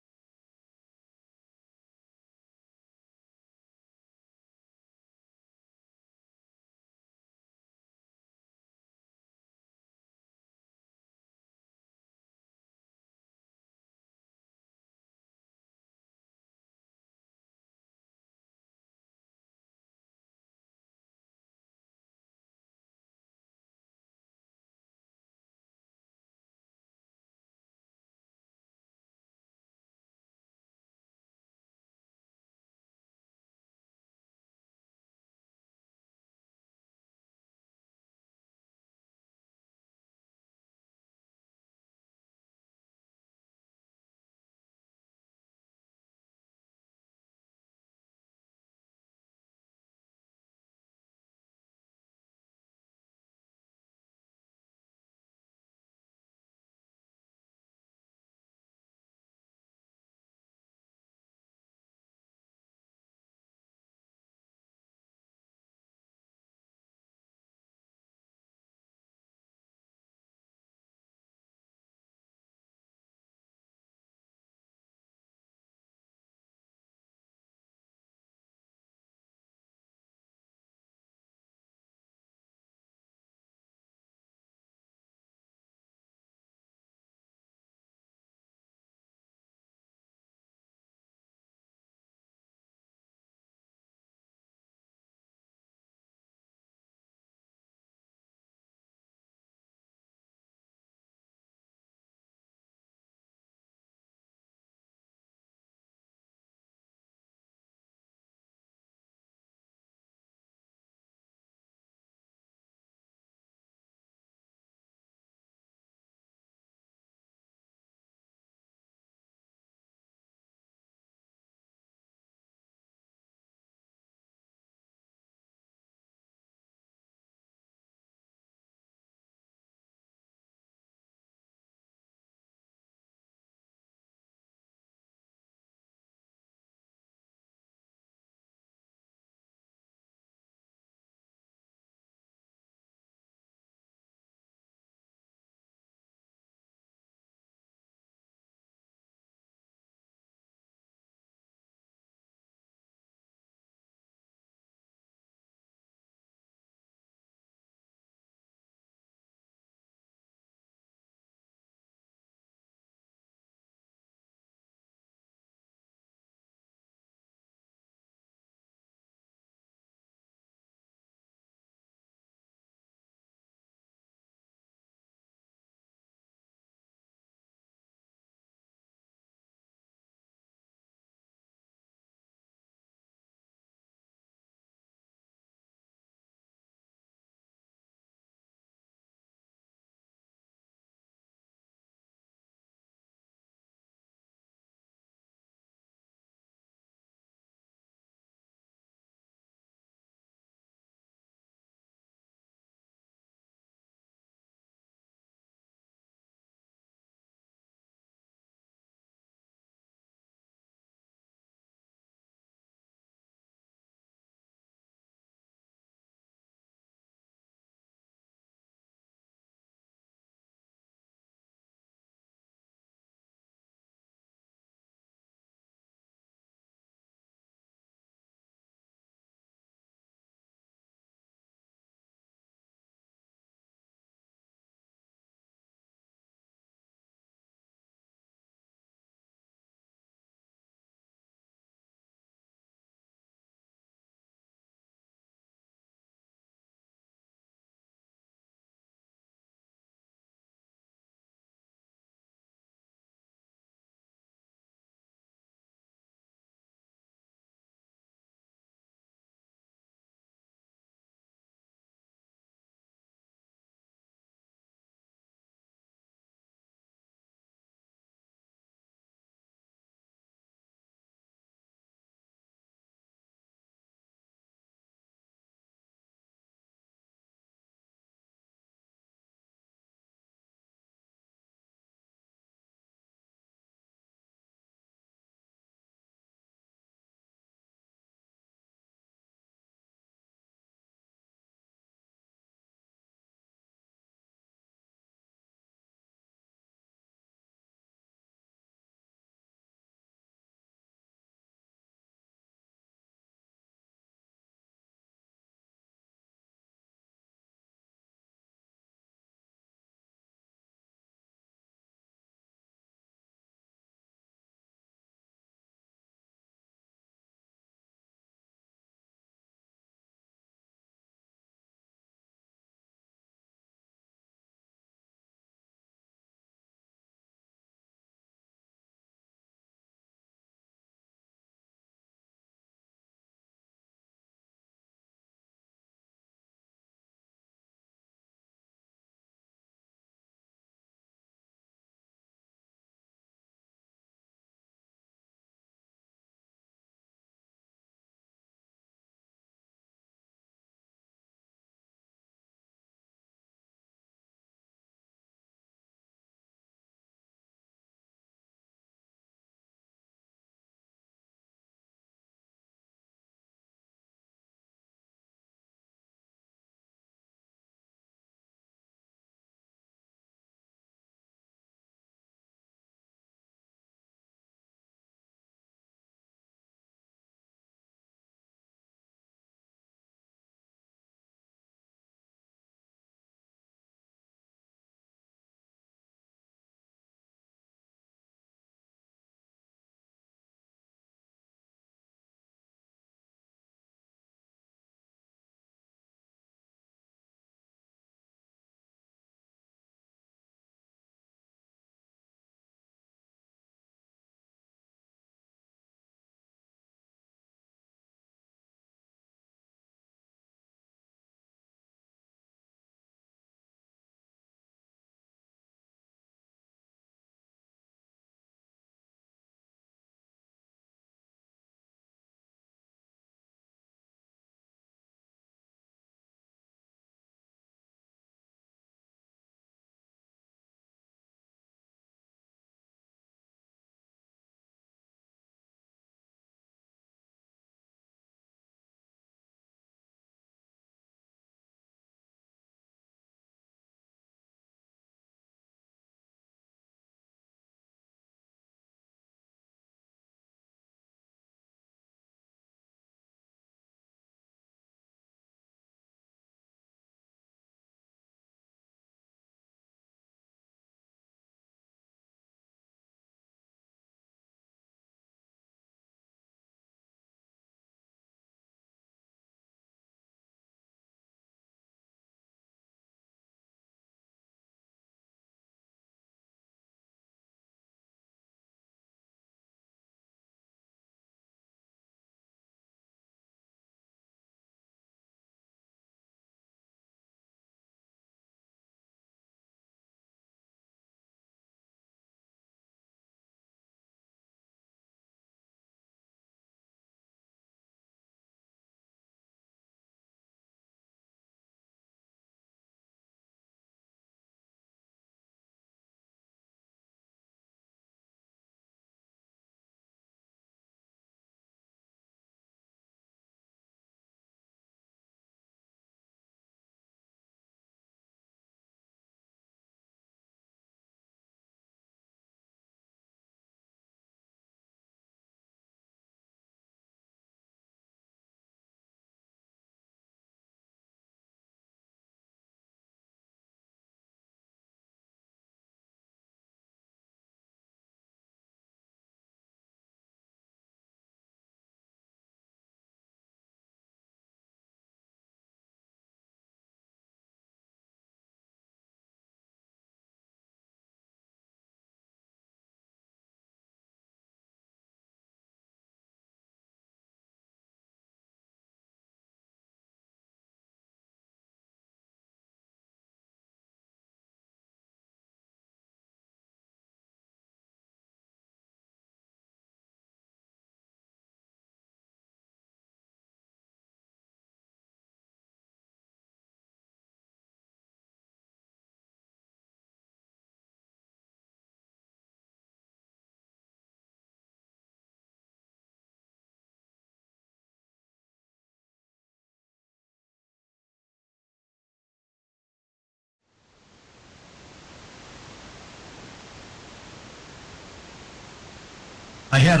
I had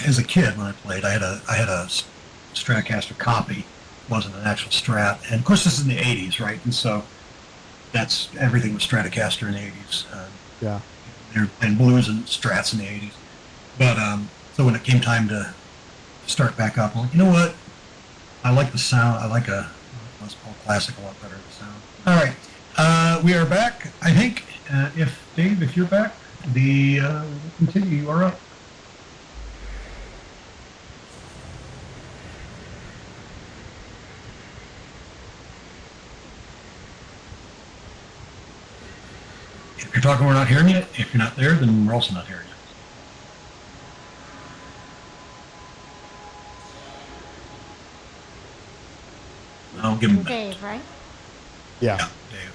as a kid when I played, I had a Stratocaster copy. It wasn't an actual Strat, and of course this is in the '80s, right? And so that's everything was Stratocaster in the '80s. Yeah. There and blues and Strats in the '80s. But so when it came time to start back up, I'm like, you know what? I like the sound. I like a Les Paul Classic a lot better than the sound. All right, we are back. I think if Dave, if you're back, we'll continue. You are up. If you're talking, we're not hearing you. If you're not there, then we're also not hearing you. I'll give him a minute. Dave, right? Yeah. Yeah, Dave.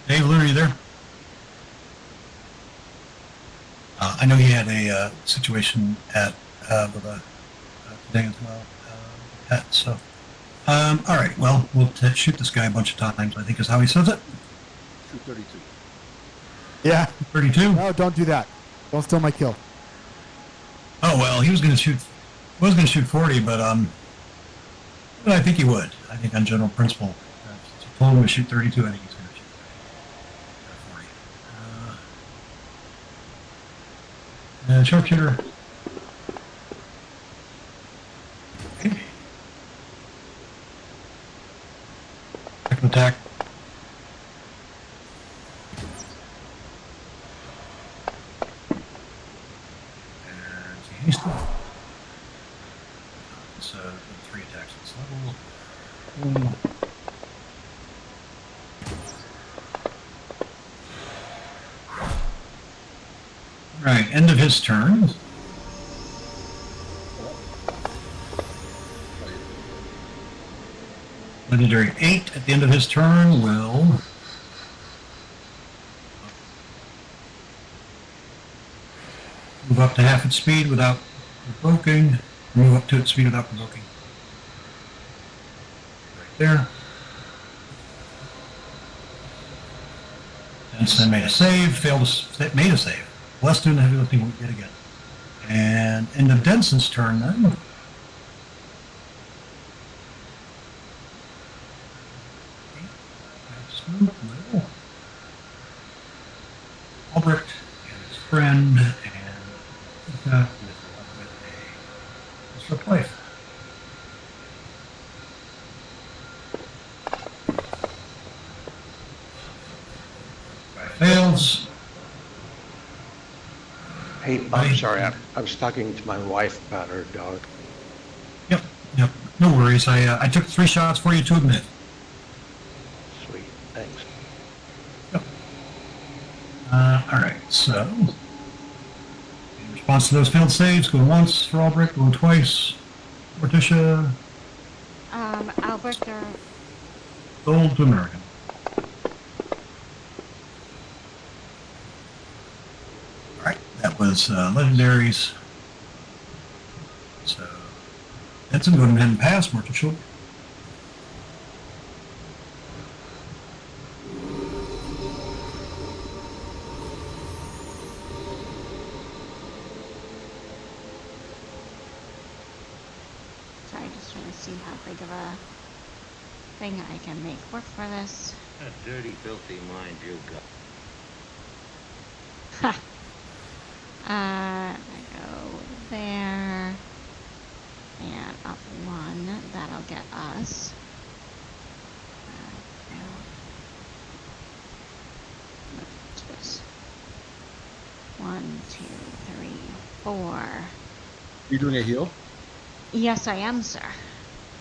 Dave, Lou, are you there? I know you had a situation at with a today as well, pet. So, all right. Well, we'll shoot this guy a bunch of times. I think is how he says it. Shoot 32. Yeah. 32. No, don't do that. Don't steal my kill. Oh well, he was going to shoot. Was going to shoot 40, but I think he would. I think on general principle, if you told him to shoot 32, I think he's going to shoot 40. Sharpshooter. Okay. Second attack. And he's still. So 3 attacks at this level. Right, end of his turn. Legendary 8 at the end of his turn will move up to half its speed without provoking. Move up to its speed without provoking. Right there. Denson made a save, made a save. Less doing the heavy lifting yet again. And end of Denson's turn then. Albrecht and his friend, and got with a life. Fails. Hey, I'm sorry. I was talking to my wife about her dog. Yep. No worries. I took 3 shots for you to admit. Sweet. Thanks. Yep. All right. So, in response to those failed saves, going once for Albrecht, going twice. Morticia. Albert or Gold to American. All right. That was legendaries. So, Denson, go ahead and pass. Morticia. sorry, just trying to see how big of a thing I can make work for this. A dirty, filthy mind you got. Ha! I go there and up 1. That'll get us. What's this? 1, 2, 3, 4. You doing a heal? Yes, I am, sir.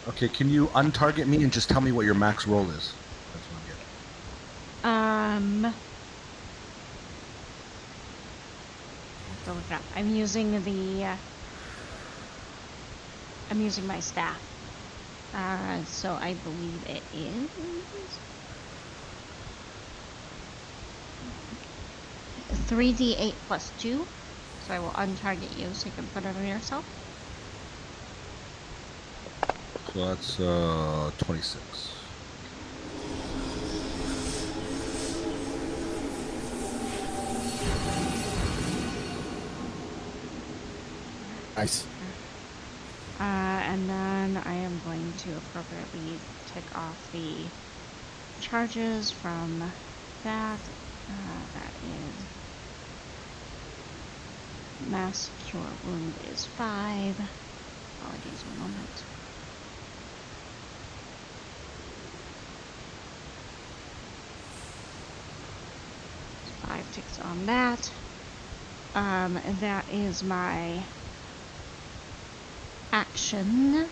Okay, can you untarget me and just tell me what your max roll is? That's what I'm getting. Go look it up. I'm using my staff. So I believe it is 3d8 plus 2. So I will untarget you so you can put it on yourself. So that's 26. Nice. And then I am going to appropriately tick off the charges from that. That is mass cure wound is 5. Apologies, 1 moment. Five ticks on that. That is my action.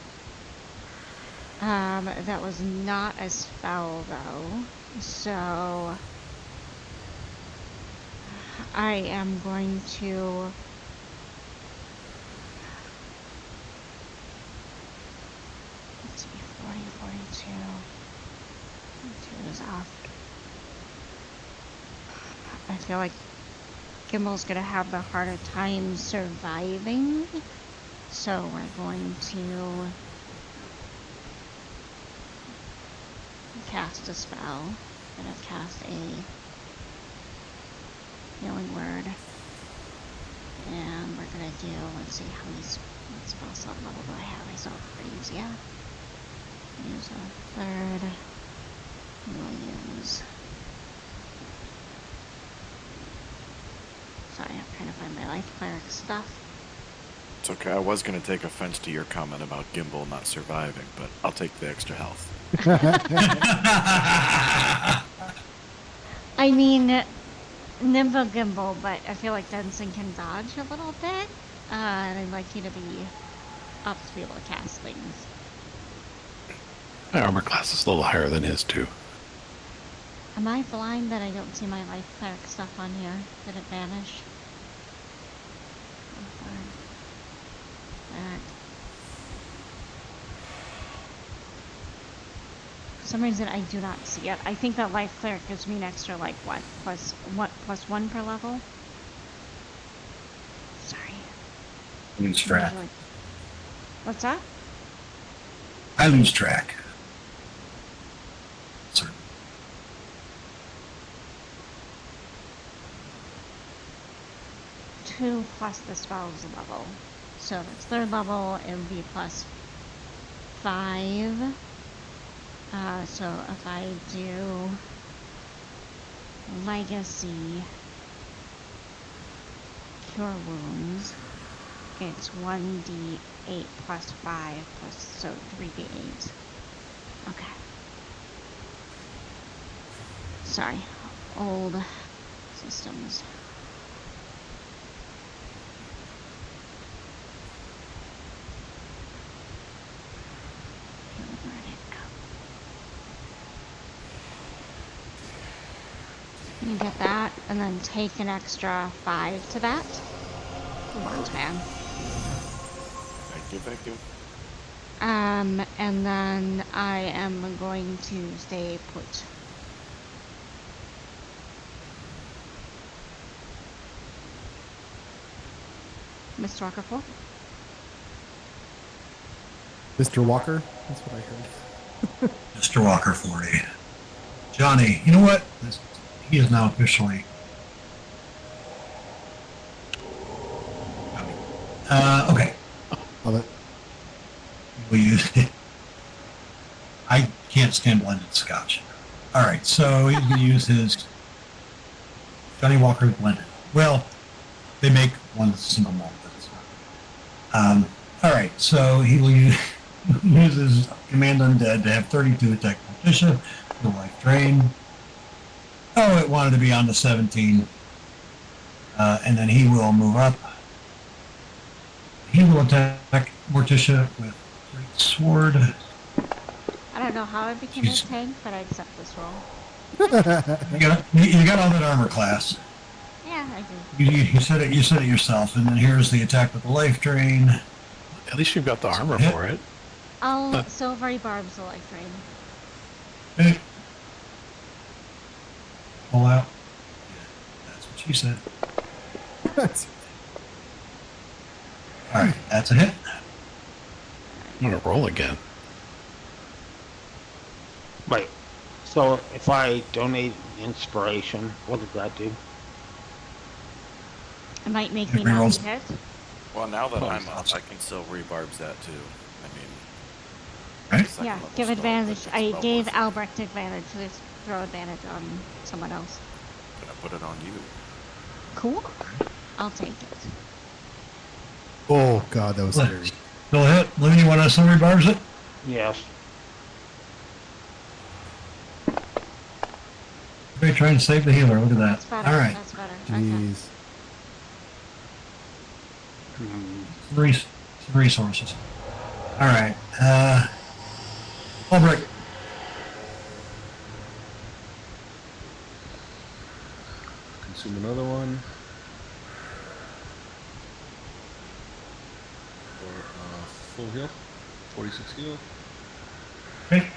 That was not a spell though, so I am going to let's see, 40, 42. 42 is off. I feel like Gimble's gonna have the harder time surviving, so we're going to cast a spell. I'm gonna cast a healing word, and we're gonna do, let's see how many what spell slot level do I have? I saw pretty easy, yeah. Use a third. We'll use. Sorry, I'm trying to find my life cleric stuff. It's okay. I was going to take offense to your comment about Gimbal not surviving, but I'll take the extra health. I mean, nimble Gimbal, but I feel like Denson can dodge a little bit, and I'd like you to be up to be able to cast things. My armor class is a little higher than his, too. Am I blind that I don't see my life cleric stuff on here? Did it vanish? For some reason I do not see it. I think that life cleric gives me an extra, like, what? Plus 1 per level? Sorry. Lose track. What's that? I lose track. Sorry. Two plus the spell's level. So if it's 3rd level, it would be plus 5. So if I do Legacy Cure Wounds, it's 1d8 plus 5 plus, so 3d8. Okay. Sorry, old systems. You get that, and then take an extra 5 to that. Works, man. Thank you. And then I am going to stay put. Mr. Walker 4? Mr. Walker? That's what I heard. Mr. Walker 40. Johnny, you know what? He is now officially. Okay. Love it. We use it. I can't stand blended scotch. All right, so he's going to use his Johnny Walker's blended. Well, they make one single malt, but it's not. All right, so he will use his Command Undead to have 32 attack Morticia, the life drain. Oh, it wanted to be on the 17. And then he will move up. He will attack Morticia with Great Sword. I don't know how I became a tank, but I accept this roll. You got all that armor class. Yeah, I do. You said it yourself. And then here's the attack with the life drain. At least you've got the armor for it. Oh, Silvery Barb's the life drain. Okay. Pull out. That's what she said. All right, that's a hit. I'm going to roll again. Wait. So if I donate inspiration, what does that do? It might make It me not rerolls. hit. Well, now that Well, I'm up, I can still rebarbs that too. I mean, Right? second Yeah, level give spell, advantage. but it's I well gave worth it. Albrecht advantage, so just throw advantage on someone else. I'm gonna put it on you. Cool. I'll take it. Oh god, that was scary. Go ahead. Looney, you want to summary barbs it? Yes. Okay, trying to save the healer. Look at that. That's better. All right. That's better. Okay. Jeez. Resources. All right. Albrecht. Consume another one. For full heal. 46 heal. Okay.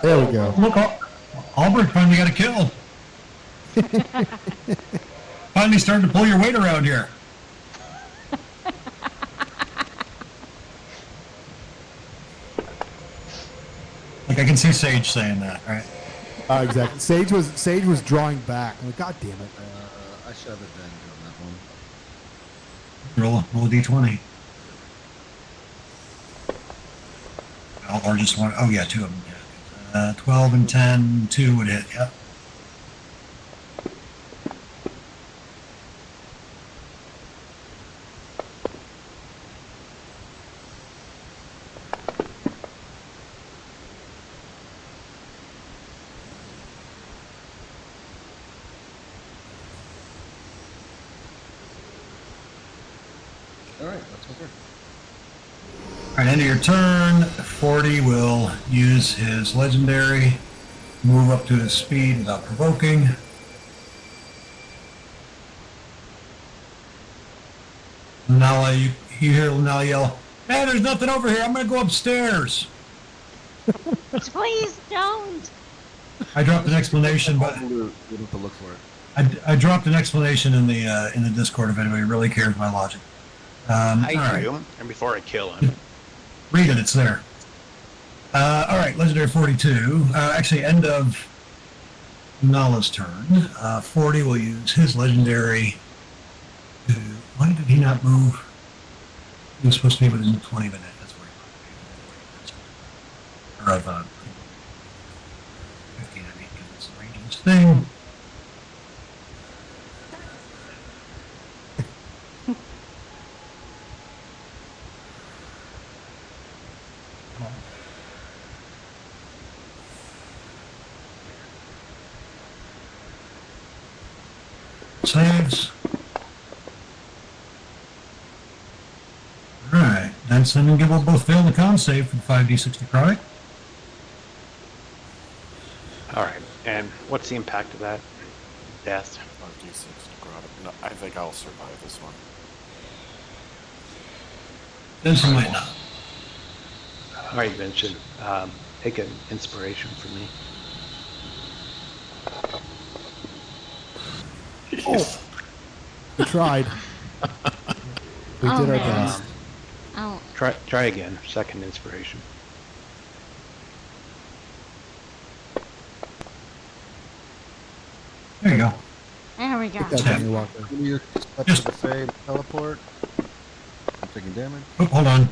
There we go. Look, Albrecht finally got a kill. Finally starting to pull your weight around here. Like I can see Sage saying that, right? Exactly. Sage was drawing back. I'm like, god damn it. I should have advantage on that one. Roll a d20. Or just one. Oh yeah, two of them. Yeah. 12 and 10, 2 would hit. Yep. All right, that's my turn. All right, end of your turn. 40 will use his legendary, move up to his speed without provoking. Nala, you hear Nala yell, "Hey, there's nothing over here. I'm going to go upstairs." Please don't. I dropped an explanation, but You have to look for it. I dropped an explanation in the Discord if anybody really cares my logic. I all right. do. And before I kill him. Read it, it's there. All right, Legendary 42. Actually, end of Nala's turn. 40 will use his Legendary to... Why did he not move? He was supposed to be within 20 minutes. That's where he or of 15, I mean, because it's the range of this thing. Saves. Alright, Denson and Gibble both failed the con save for the 5d6 necrotic. All right. And what's the impact of that? Death. 5d6 necrotic. No, I think I'll survive this one. Denson might not. All right, Vincent. Take an inspiration for me. Oh, we tried. We Oh, did our man. best. Oh, Try again. Second inspiration. There you go. there we go. That's Yeah. Johnny Walker. Give me your step Just- to the fade, teleport. I'm taking damage. Oh, hold on.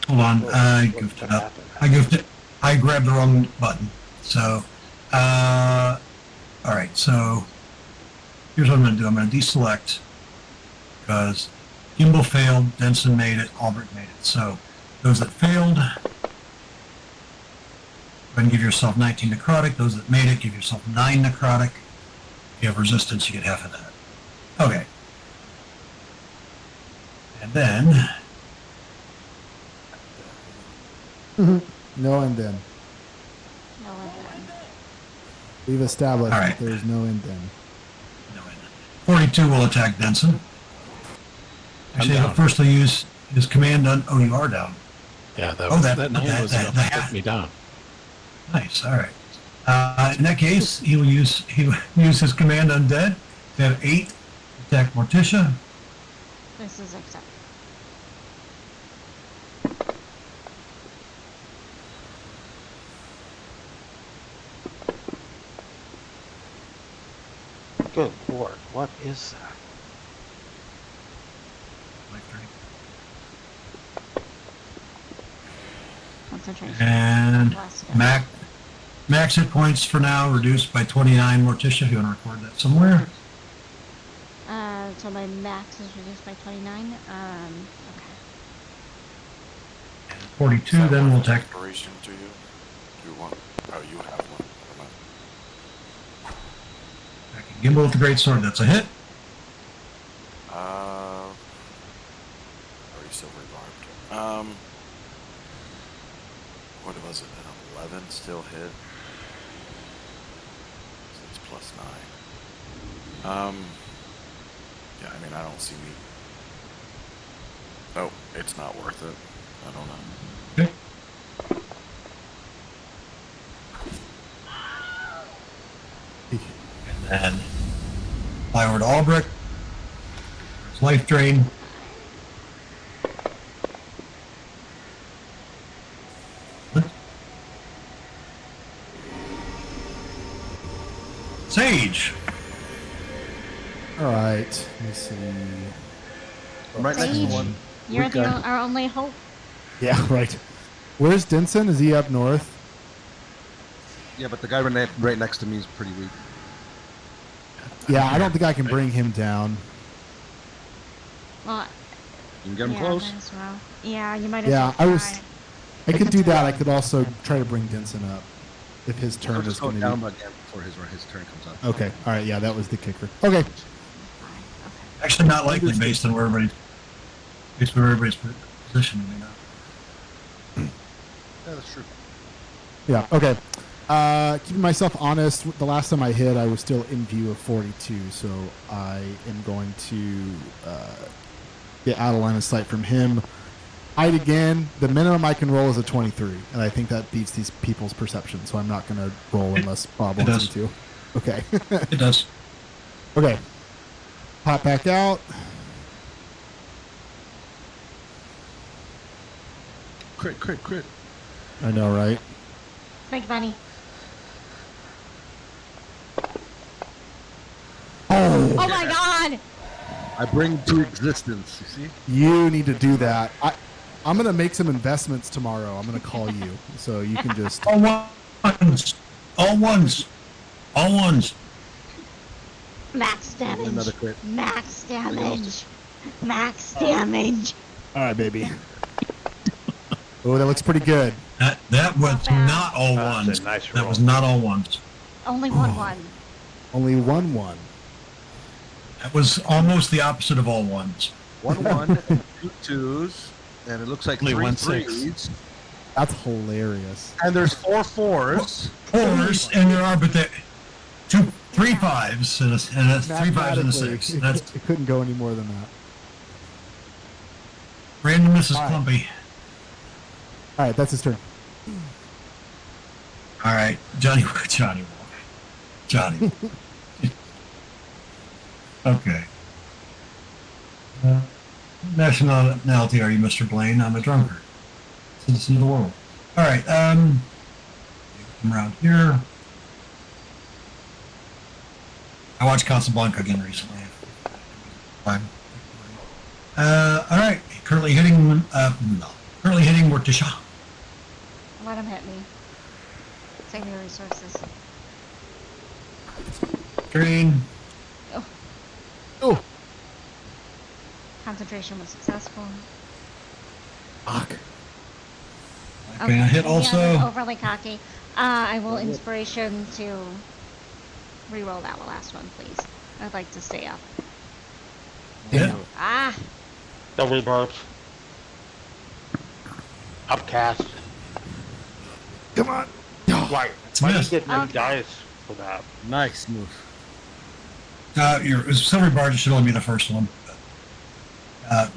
I What- goofed what it up. happened? I goofed it. I grabbed the wrong button. So, all right. So, here's what I'm going to do. I'm going to deselect because Gimbal failed, Denson made it, Albert made it. So, those that failed, go ahead and give yourself 19 necrotic. Those that made it, give yourself 9 necrotic. If you have resistance, you get half of that. Okay. And then, No and then. No one then. We've established All right. that there's no and then. 42 will attack Denson. Actually, down. he'll first use his command on... Oh, you are down. Yeah, that Oh, was, that- that 9 that- was that- enough that- to put me down. Nice, all right. In that case, he will use his command undead to have 8 attack Morticia. This is acceptable. Good lord, what is that? Life drain. Concentration. And Bless you. max hit points for now reduced by 29. Morticia, if you want to record that somewhere. So my max is reduced by 29. Okay. 42, Is that then worth we'll an attack. inspiration to you? Do you want? Oh, you have one. Attacking Gimbal with the great sword. That's a hit. Already silver barbed. What was it? An 11 still hit. So it's plus 9. Yeah, I mean, I don't see me. Oh, it's not worth it. I don't know. Okay. And then fly over to Albrecht. There's life drain. Sage. All right. Let me see. I'm right next to Sage, one. you're Weak guy. our only hope. Yeah, right. Where's Denson? Is he up north? Yeah, but the guy right next to me is pretty weak. Yeah, I don't think I can bring him down. Well, You can get him yeah, close. might as well. Yeah, you might as Yeah, well. I was. try. I could do that. I could also try to bring Denson up if his I'll turn just is go going down to again before his turn comes up. be. Okay. All right. Yeah, that was the kicker. Okay. Fine, okay. Actually, not likely based on where everybody's position. You know. Yeah, that's true. Yeah. Okay. Keeping myself honest, the last time I hit, I was still in view of 42, so I am going to get out of line of sight from him. Hide again. The minimum I can roll is a 23, and I think that beats these people's perception, so I'm not going to roll unless Bob It wants me does. to. Okay. It does. Okay. Pop back out. Crit. I know, right? Big bunny. Oh, Oh my god! I bring to existence. You see? you need to do that. I'm going to make some investments tomorrow. I'm going to call you, so you can just. All ones. All ones. All ones. Max damage. Another crit. Max Lost damage. Max damage. All right, baby. Oh, that looks pretty good. That was bad. not all That's a ones. nice That roll. was not all ones. Only one. Only 1-1. That was almost the opposite of all ones. 1-1 and 2 2s, and it looks like Only 3 1 6. 3s, That's hilarious. and there's 4 4s. Fours, and there are, but there 3 5s and a 3 5s and a Mathematically, 6. That's it couldn't go any more than that. randomness is All right. clumpy. All right, that's his turn. All right, Johnny. Okay. Nationality are you, Mr. Blaine? I'm a drunkard. Citizen of the world. All right. Come around here. I watched Casablanca again recently. Fine. All right. Currently hitting. Currently hitting Morticia. Let him hit me. Save your resources. Green. Oh, Concentration was successful. fuck. Okay, I hit yeah, also. overly cocky. I will inspiration to reroll that last one, please. I'd like to stay up. Yeah. Ah! Double burp. Upcast. Come on. Why do you missed. get no Okay. dice for that? Nice move. Your silver bar should only be the first one.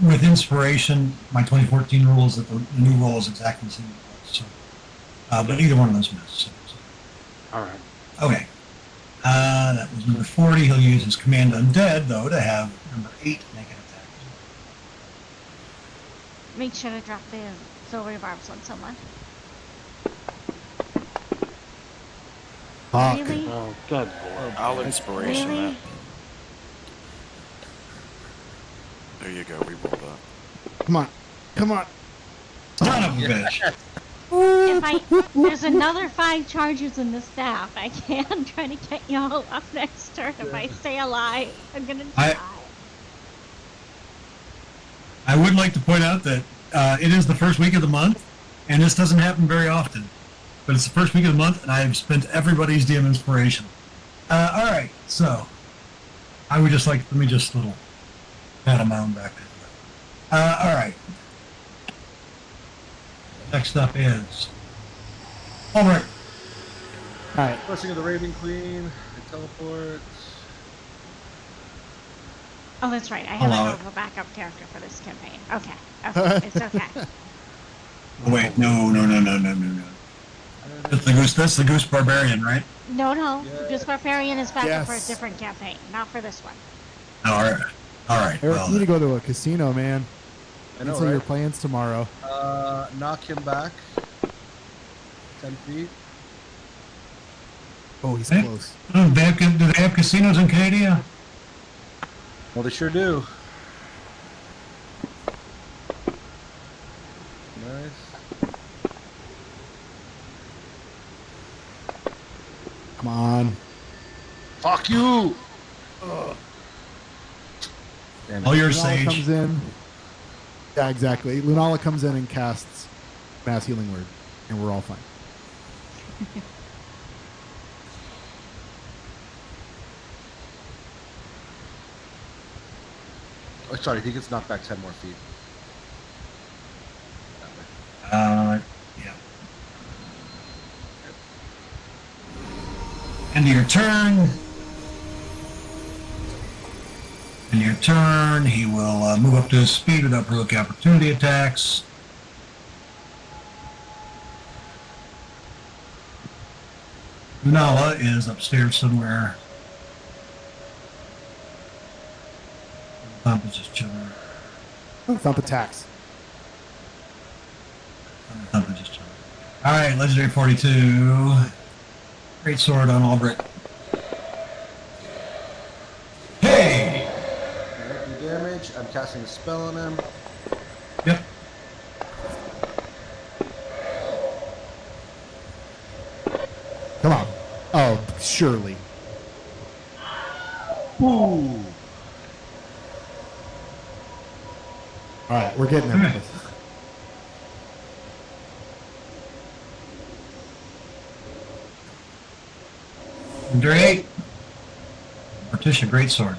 With inspiration, my 2014 rule is that the new roll is exactly the same as it was. So, but either one of those missed. So. Alright. Okay. That was number 40. He'll use his command undead, though, to have number 8 make an attack. make sure to drop the silver barbs on someone. Fuck. Really? Oh, good lord. I'll inspiration Really? that. There you go. We rolled up. Come on. Come on. Son of a bitch. There's another 5 charges in the staff. I can't try to get y'all up next turn. If I stay alive, I'm gonna die. I would like to point out that it is the first week of the month, and this doesn't happen very often. But it's the first week of the month, and I have spent everybody's DM inspiration. All right, so I would just like, let me just little pat him on back. All right. Next up is Albert. All right. Blessing of the Raven Queen. It teleports. Oh, that's right. I Allow have a backup character for this campaign. Okay. Okay. It's okay. Oh, wait, no. That's the Goose Barbarian, right? No. Yeah. This Barbarian is backup for a Yes. different campaign, not for this one. All right. Eric, Well, you need to go to a casino, man. I know, Cancel your right? plans tomorrow. Knock him back 10 feet. Oh, he's Hey. close. do they have casinos in Canada? Well, they sure do. Nice. Come on. Fuck you! Damn All it. your Lunala sage. comes in. Yeah, exactly. Lunala comes in and casts Mass Healing Word, and we're all fine. Oh, sorry, he gets knocked back 10 more feet. Yeah. End of your turn. In your turn, he will move up to his speed without provoking opportunity attacks. Nala is upstairs somewhere. Thump is just chilling. Thump attacks. Thump is just chilling. All right, legendary 42. Great sword on Albrecht. Hey! Do damage. I'm casting a spell on him. Yep. Come on. Oh, surely. Ooh. All right, we're getting into this. Under 8. Morticia, great sword.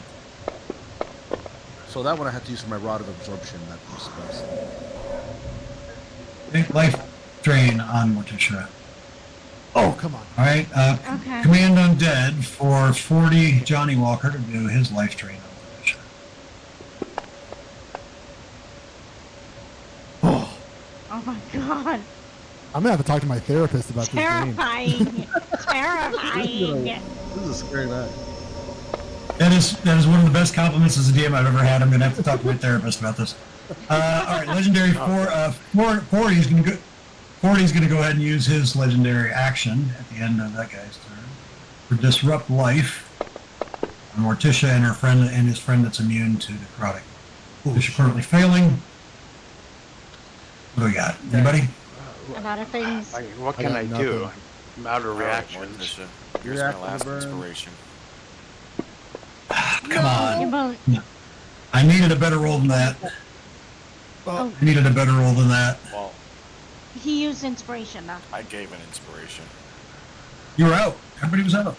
So that one I had to use for my Rod of Absorption. That was best. Big life drain on Morticia. Oh, come on. All right. Okay. Command Undead for 40 Johnny Walker to do his life drain on Morticia. Oh, Oh my god. I'm gonna have to talk to my therapist about this game. Terrifying. Terrifying. This is a scary night. That is one of the best compliments as a DM I've ever had. I'm going to have to talk to my therapist about this. All right, legendary 40 is going to go. 40 is going to go ahead and use his legendary action at the end of that guy's turn for disrupt life on Morticia and her friend and his friend that's immune to necrotic. Morticia currently failing. What do we got? Anybody? A lot of things. What I can got I do? nothing. I'm out of All right, reactions. Morticia, here's You're my acting last burn. inspiration. Come on. You won't. I needed a better roll than that. Oh, I needed a better roll than that. Well, he used inspiration though. I gave an inspiration. You were out. Everybody was out.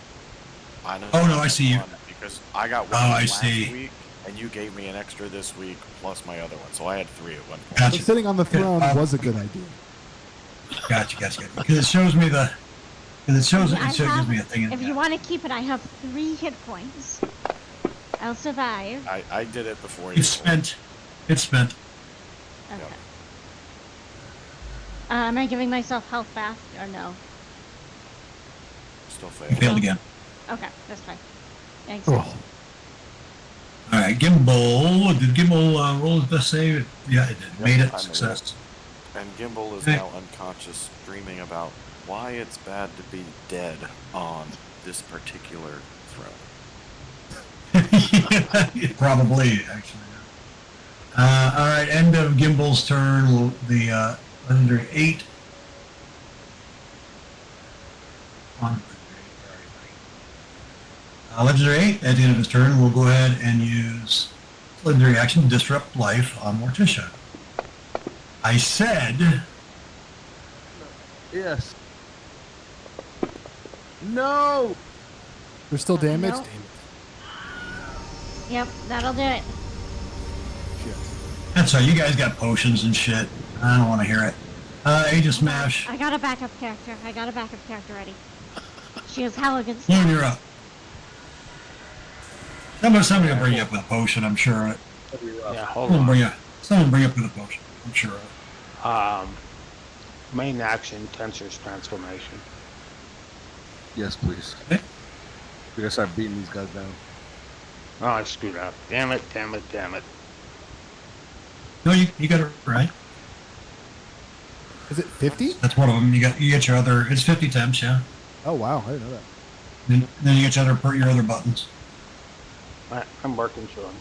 I know. Oh, no, I see you. one because I got one Oh, I last see. week, and you gave me an extra this week plus my other one, so I had 3 at one point. Gotcha. So sitting on the throne Yeah, was a good idea. Gotcha. Because it shows me the. Because it gives me a thing. If you want to keep it, I have 3 hit points. I'll survive. I did it before you. It's spent. It's spent. Okay. Am I giving myself health back or no? Still You failed. failed again. Okay, that's fine. Thanks. Oh, All right. right, Gimbal. Did Gimbal roll his best save? Yeah, it did. Yep, Made it. I made Success. And Gimbal is Okay. now unconscious, dreaming about why it's bad to be dead on this particular throne. Probably, actually. All right, end of Gimbal's turn. The legendary 8. On. Legendary 8, at the end of his turn, will go ahead and use legendary action Disrupt Life on Morticia. I said, Yes. No. There's still damage. Nope. Damn Yep, that'll do it. it. Shit. that's right, you guys got potions and shit. I don't want to hear it. Aegis Smash. I got a backup character. Ready. She has hella good Loon, stuff. you're up. Somebody will bring you up with a potion, I'm sure of it. Yeah, hold Someone on. bring you up with a potion, I'm sure of it. Main action, Tensor's transformation. Yes, please. Okay. We gotta start beating these guys down. Oh, I screwed up. Damn it. No, you got it right. Is it 50? That's one of them. You get your other. It's 50 temps, yeah. Oh wow, I didn't know that. Then you get your other buttons. I'm working through them.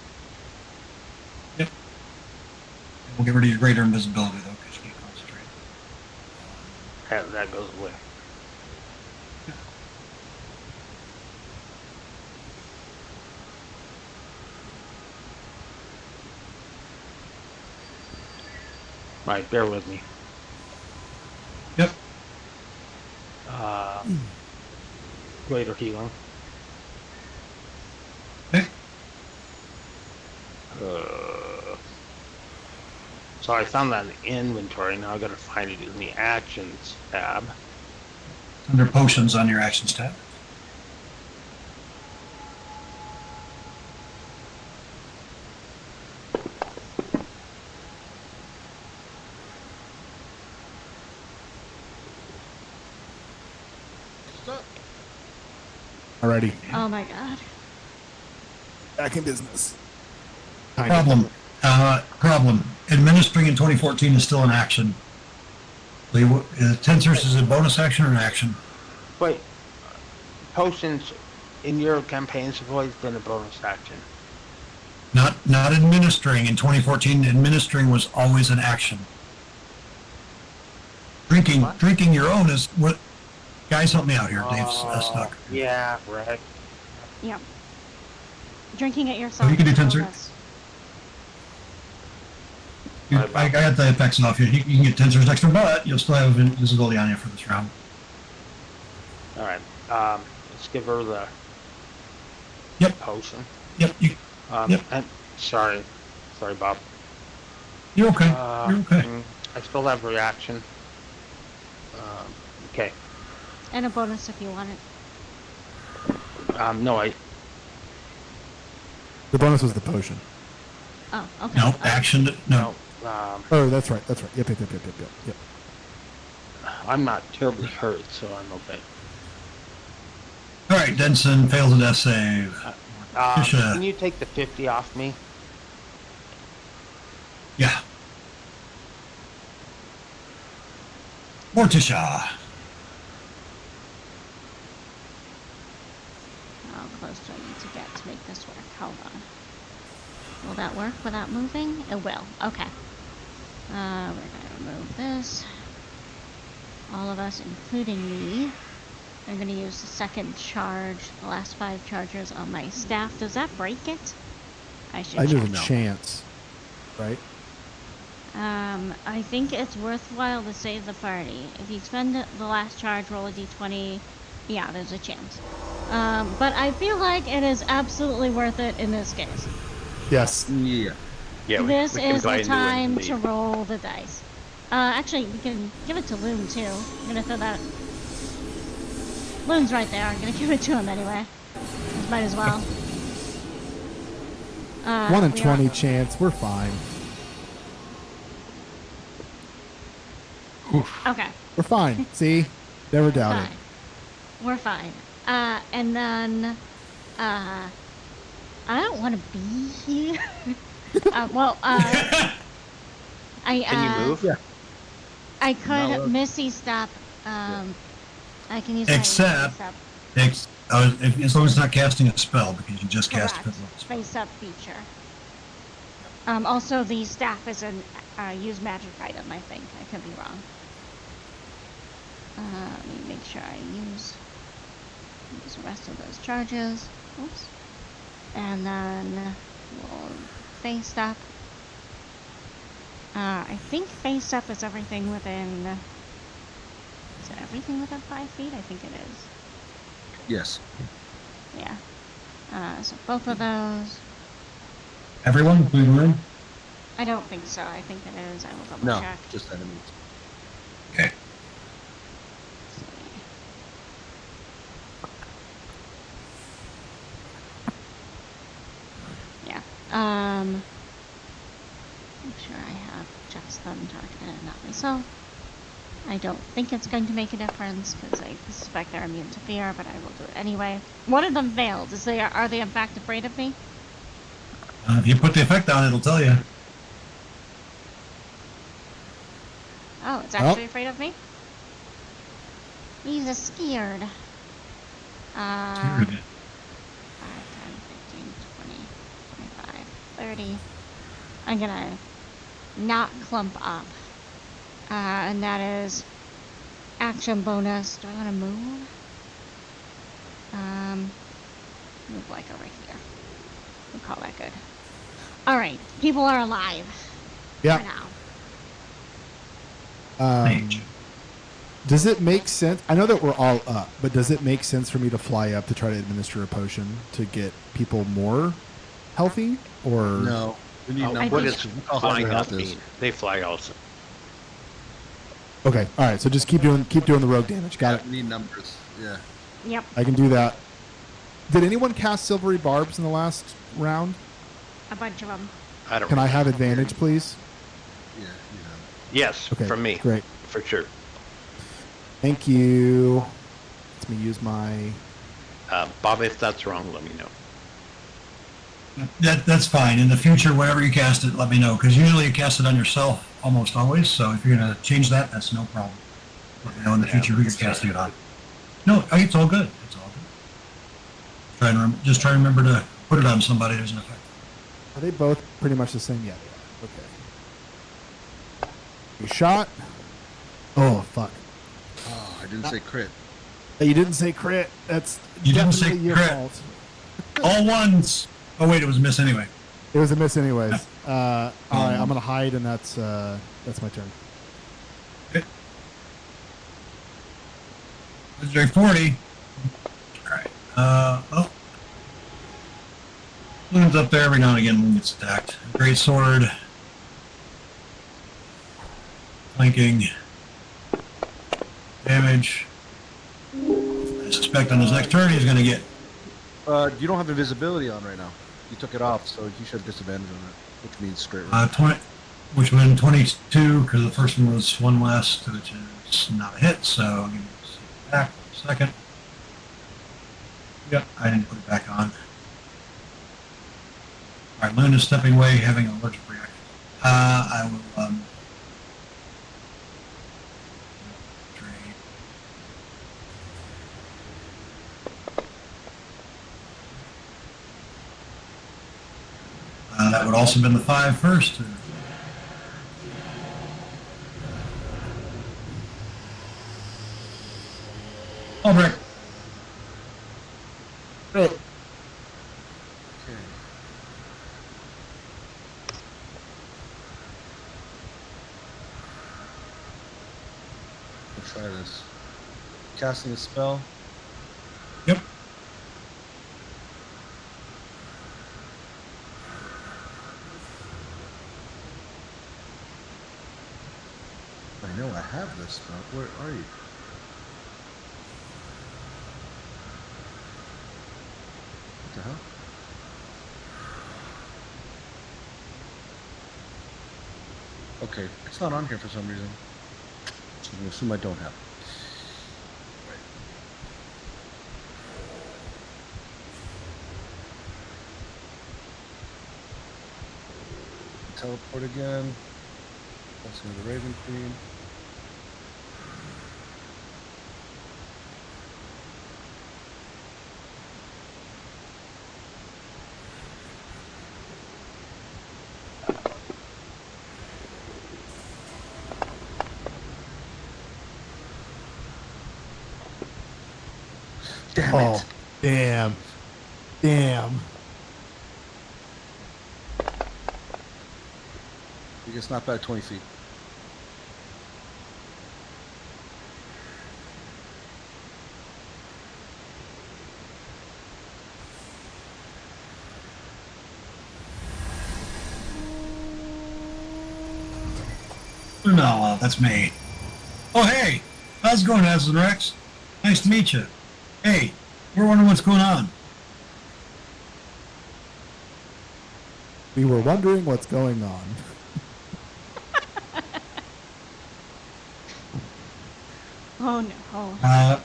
Yep. We'll get rid of your greater invisibility though, because you can't concentrate. That goes away. Right, bear with me. Yep. Greater healing. Okay. So I found that in the inventory. Now I gotta find it in the actions tab. Under potions on your actions tab. Alrighty, Oh my god. back in business. Problem. Administering in 2014 is still an action. Tensors is a bonus action or an action? Wait, potions in your campaigns have always been a bonus action. Not administering in 2014. Administering was always an action. Drinking your own is what. Guys, help me out here. Dave's stuck. Yeah, right. Yep. Drinking it yourself. you can do is a Tensor. bonus. I got the effects off you. You can get Tensors extra, but you'll still have invisibility on you for this round. All right. Let's give her the potion. Yep. Yep. And sorry, Bob. You're okay. You're okay. I still have reaction. Okay. And a bonus if you want it. No, The bonus was the potion. Oh, okay. No, action. No. Oh, that's right. Yep. I'm not terribly hurt, so I'm okay. All right, Denson fails a death save. Can you take the 50 off me? Yeah. Morticia. How close do I need to get to make this work? Hold on. Will that work without moving? It will. Okay. We're gonna remove this. All of us, including me, are gonna use the second charge, the last 5 charges on my staff. Does that break it? I should I check. there's a chance, right? I think it's worthwhile to save the party. If you spend the last charge, roll a d20. Yeah, there's a chance. But I feel like it is absolutely worth it in this case. Yes. Yeah. Yeah. This we can is buy the into it and time to leave. roll the dice. Actually, we can give it to Loon too. I'm gonna throw that. Loon's right there. I'm gonna give it to him anyway. Might as well. 1 in we 20 are- chance. We're fine. Okay. We're fine. See? Never doubted. Fine. We're fine. And then, I don't want to be here. I Can you move? Yeah. I Not could allowed. Misty step. I can use Except- my as long as it's not casting a spell, because you just cast a correct fifth level spell. face up feature. Also, the staff is an use magic item. I think I could be wrong. Let me make sure I use the rest of those charges. Oops. And then we'll face up. I think face up is everything within. Is it everything within 5 feet? I think it is. Yes. Yeah. So both of those. Everyone, including room? I don't think so. I think it is. I will double No, check. just enemies. Okay. Yeah. Make sure I have just them targeted and not myself. I don't think it's going to make a difference because I suspect they're immune to fear, but I will do it anyway. One of them failed. Are they in fact afraid of me? If you put the effect on, it'll tell you. Oh, it's actually afraid of me? He's a scared. 5, 10, 15, 20, 25, 30. I'm gonna not clump up. And that is action bonus. Do I want to move? Move like over here. We'll call that good. Alright, people are alive. Yeah. For now. Mage. Does it make sense? I know that we're all up, but does it make sense for me to fly up to try to administer a potion to get people more healthy? Or No. We need What numbers. does Look how high flying their up health is. mean? They fly also. okay, all right. So just keep doing the rogue damage. Got it. We need numbers. Yeah. Yep. I can do that. Did anyone cast silvery barbs in the last round? A bunch of them. I don't. Can I have remember. advantage, please? Yeah. Yes, Okay, from me. great. For sure. Thank you. Let me use my. Bob, if that's wrong, let me know. That's fine. In the future, whenever you cast it, let me know, because usually you cast it on yourself almost always. So if you're gonna change that, that's no problem. Let me know in the future who you're casting it on. No, it's all good. It's all good. Just try to remember to put it on somebody who's an effect. Are they both pretty much the same? Yeah, they are. Okay. You shot. Oh fuck! Oh, I didn't say crit. You didn't say crit. That's You didn't say definitely your crit. fault. All ones. Oh wait, it was a miss anyway. It was a miss, anyways. All right, I'm gonna hide, and that's my turn. Okay. Legendary 40. All right. Loon's up there every now and again. Loon gets attacked. Great sword. Flanking. Damage. I suspect on his next turn he's going to get. You don't have invisibility on right now. You took it off, so you should have disadvantage on it, which means straight roll. 20, which one 22, because the first one was one less, which is not a hit, so I'll give it back for a second. Yep, I didn't put it back on. Alright, Loon is stepping away, having an allergic reaction. I will, drain. That would also have been the 5 first. Albrecht. Great. Okay. Let's try this. Casting a spell. Yep. I know I have this spell. Where are you? What the hell? Okay, it's not on here for some reason. So I'm gonna assume I don't have it. teleport again. Blessing of the Raven Queen. Damn it. Oh, damn. Damn. You get snapped back 20 feet. No, that's me. Oh, hey. How's it going, Aslan Rex? Nice to meet you. Hey, we're wondering what's going on. We were wondering what's going on. Oh no.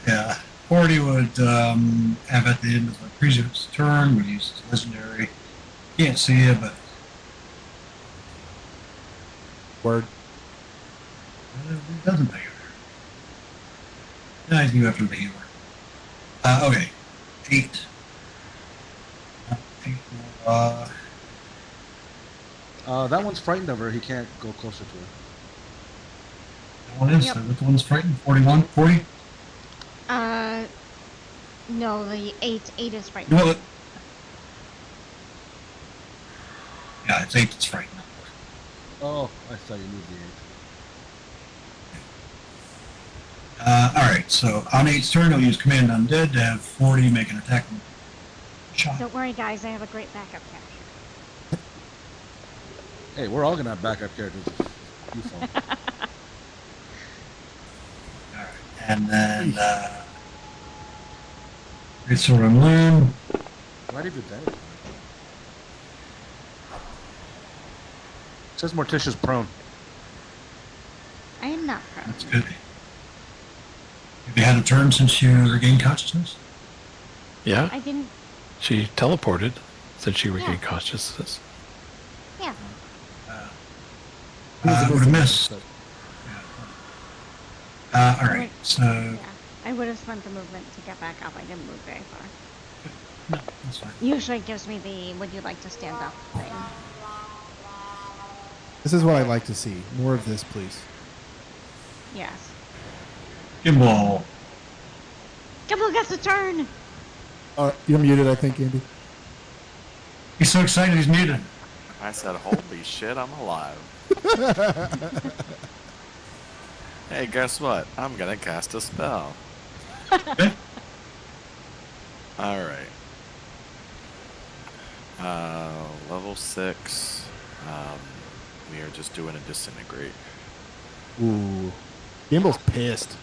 Yeah. 40 would have at the end of the previous turn, would use his legendary. Can't see it, but Word. it doesn't matter. Nice you after the healer. Okay. 8. 8 That one's frightened of her. He can't go closer to her. that one is. Yep. Which one's frightened? 41? 40? No, the 8 is right. Well, yeah, it's 8 that's frightened. Oh, I thought you moved the 8. Alright, so on 8's turn, I'll use Command Undead to have 40 make an attack shot. Don't worry, guys. I have a great backup character. Hey, we're all gonna have backup characters. You fall. Alright, and then, Great Sword and Loom. Why did you do that? It says Morticia's prone. I am not prone. That's good. Have you had a turn since you regained consciousness? Yeah, I didn't. she teleported since she Yeah. regained consciousness. Yeah. I would have missed. Alright, so, Yeah. I would have spent the movement to get back up. I didn't move very far. no, that's fine. Usually it gives me the would you like to stand up thing. This is what I'd like to see. More of this, please. Yes. Gimbal. Gimbal gets a turn! You're muted, I think, Andy. He's so excited he's muted. I said, holy shit, I'm alive. Hey, guess what? I'm gonna cast a spell. Okay. Alright. Level 6. We are just doing a disintegrate. Ooh. Gimble's pissed.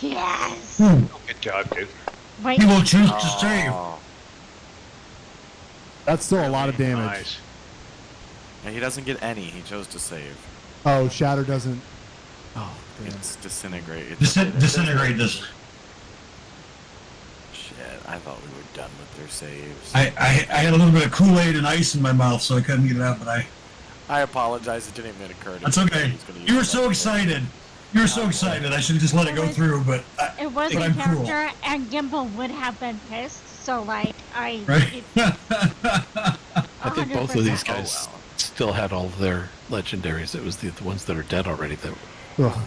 Yes! Good job, dude. Wait. He will choose to save. Oh. That's still a lot of damage. Nice. And he doesn't get any. He chose to save. Oh, Shatter doesn't. Oh, damn. It's disintegrate. It Disintegrate this. Shit, I thought we were done with their saves. I had a little bit of Kool-Aid and ice in my mouth, so I couldn't get it out, but I apologize. It didn't even occur to me. that's okay. that he's gonna use You were that so for- excited. You were so excited. I should have just let it go through, but It was but a I'm cool. character, and Gimbal would have been pissed, so, like, I... Right? I think both of these 100%. guys Oh, wow. still had all of their legendaries. It was the ones that are dead already that Ugh,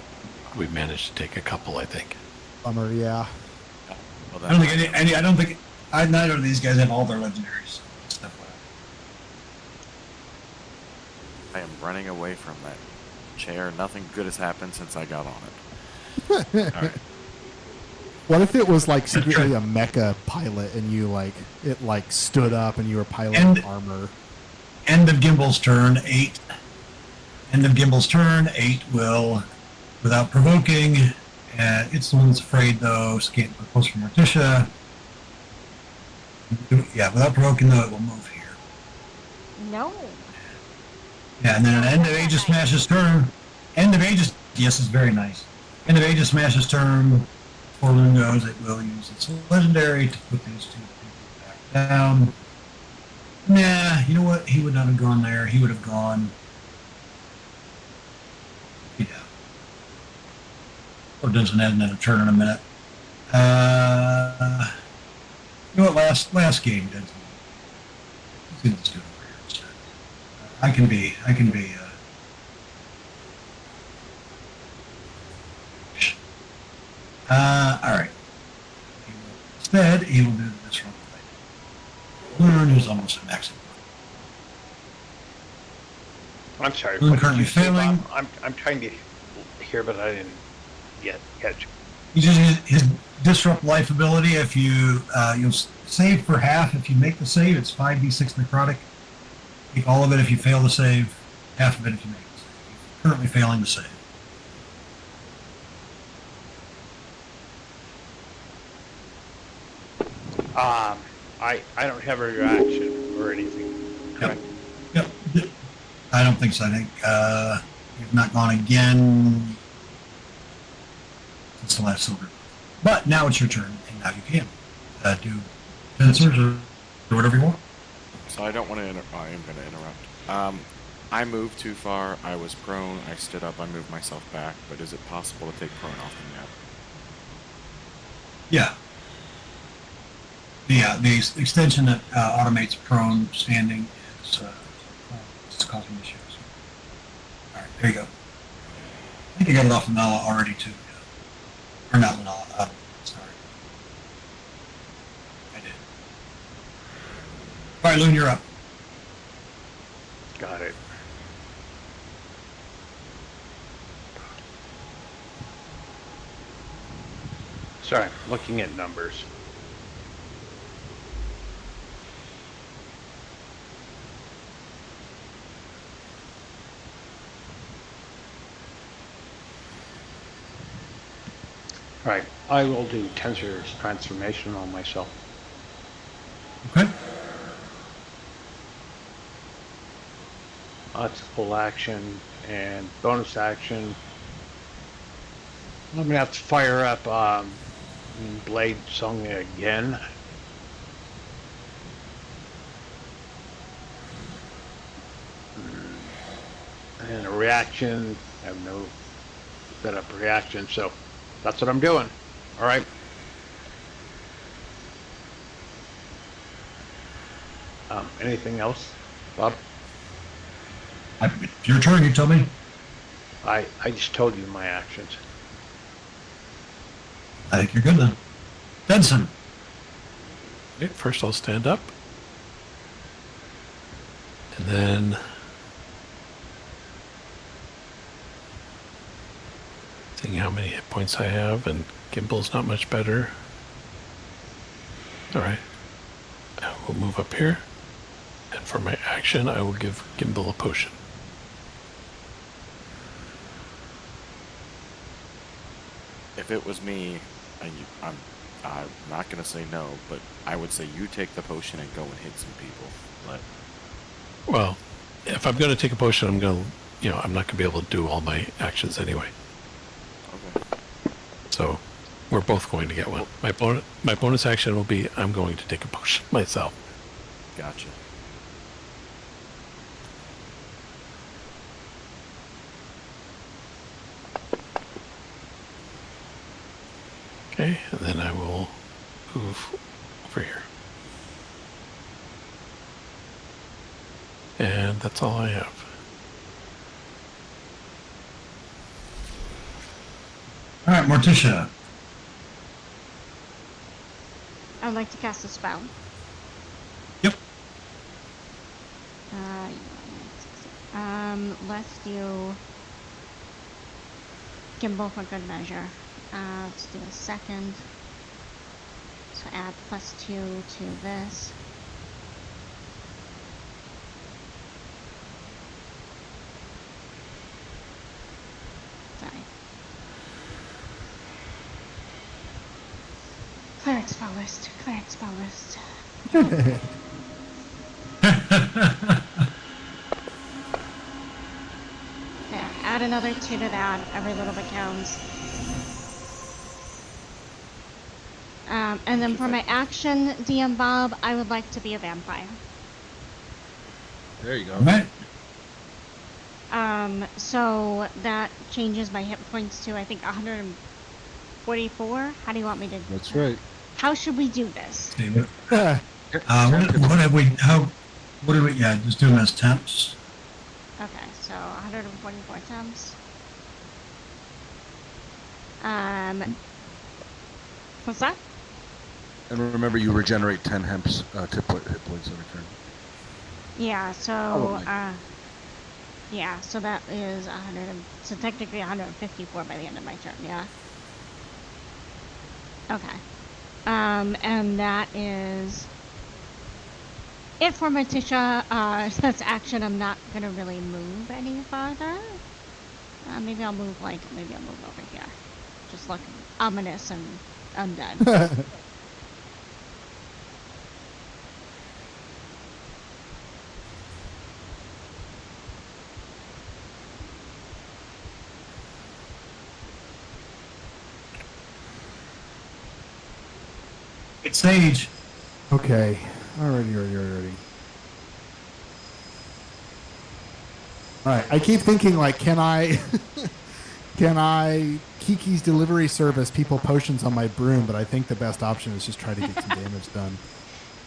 we managed to take a couple, I think. bummer, yeah. Well, I don't think any. I don't think neither of these guys have all their legendaries. Stuff like I am running away from that chair. Nothing good has happened since I got on it. Alright. What if it was like secretly a mecha pilot and you it stood up and you were piloting And- armor? End of Gimbal's turn. 8. End of Gimbal's turn. 8 will, without provoking. It's the one that's afraid though, so can't go close from Morticia. Yeah, without provoking though, it will move here. No. Yeah, and then an end of Aegis Smash's turn. End of Aegis. Yes, it's very nice. End of Aegis Smash's turn. Before Loon goes, it will use its legendary to put these two people back down. Nah, you know what? He would not have gone there. He would have gone. Yeah. Or doesn't have another turn in a minute. You know what? Last game, Denson. Let's do it over here instead. I can be. All right. Instead, he will do this one. Learn is almost a maximum. I'm sorry. Loon what did currently you say, failing. Bob? I'm trying to hear, but I didn't get catch. He's using his disrupt life ability. If you you'll save for half. If you make the save, it's 5d6 necrotic. Take all of it if you fail to save. Half of it if you make the save. He's currently failing to save. I don't have a reaction or anything. Correct? Yep. I don't think so. I think you've not gone again since the last silver. But now it's your turn, and now you can do sensors or whatever you want. So I don't want to I am going to interrupt. I moved too far. I was prone. I stood up. I moved myself back. But is it possible to take prone off the map? Yeah. The extension that automates prone standing is it's causing issues. All right, there you go. I think I got it off of Nala already too. Yeah. Or not Nala. Sorry. I did. All right, Loon, you're up. Got it. Sorry, looking at numbers. All right, I will do Tensor's transformation on myself. Okay. That's full action and bonus action. I'm gonna have to fire up Blade Song again. And a reaction. I have no set up reaction, so that's what I'm doing. All right. Anything else, Bob? It's your turn, you tell me. I just told you my actions. I think you're good then. Benson. Okay, first I'll stand up. And then seeing how many hit points I have, and Gimble's not much better. Alright. I will move up here. And for my action, I will give Gimbal a potion. If it was me, I'm not going to say no, but I would say you take the potion and go and hit some people. But Well, if I'm going to take a potion, I'm going to, I'm not going to be able to do all my actions anyway. okay. So we're both going to get one. My bonus action will be I'm going to take a potion myself. Gotcha. Okay, and then I will move over here. And that's all I have. All right, Morticia. I would like to cast a spell. Yep. Let's do Gimbal for good measure. Let's do a second. So add +2 to this. Sorry. Cleric spell list. Cleric spell list. Yeah, add another 2 to that. Every little bit counts. And then for my action, DM Bob, I would like to be a vampire. There you go. All right. So that changes my hit points to, I think, 144. How do you want me to? That's right. How should we do this? See, what have we? What do we? Yeah, just do them as temps. Okay, so 144 temps. What's that? And remember, you regenerate 10 hit points every turn. Yeah. So. Probably. Yeah. So that is 100. So technically 154 by the end of my turn. Yeah. Okay. And that is it for Matisha. That's action. I'm not gonna really move any farther. Maybe I'll move over here. Just look ominous and undead. It's Sage. Okay. Alrighty. Alright, I keep thinking, like, can I Kiki's delivery service people potions on my broom, but I think the best option is just try to get some damage done.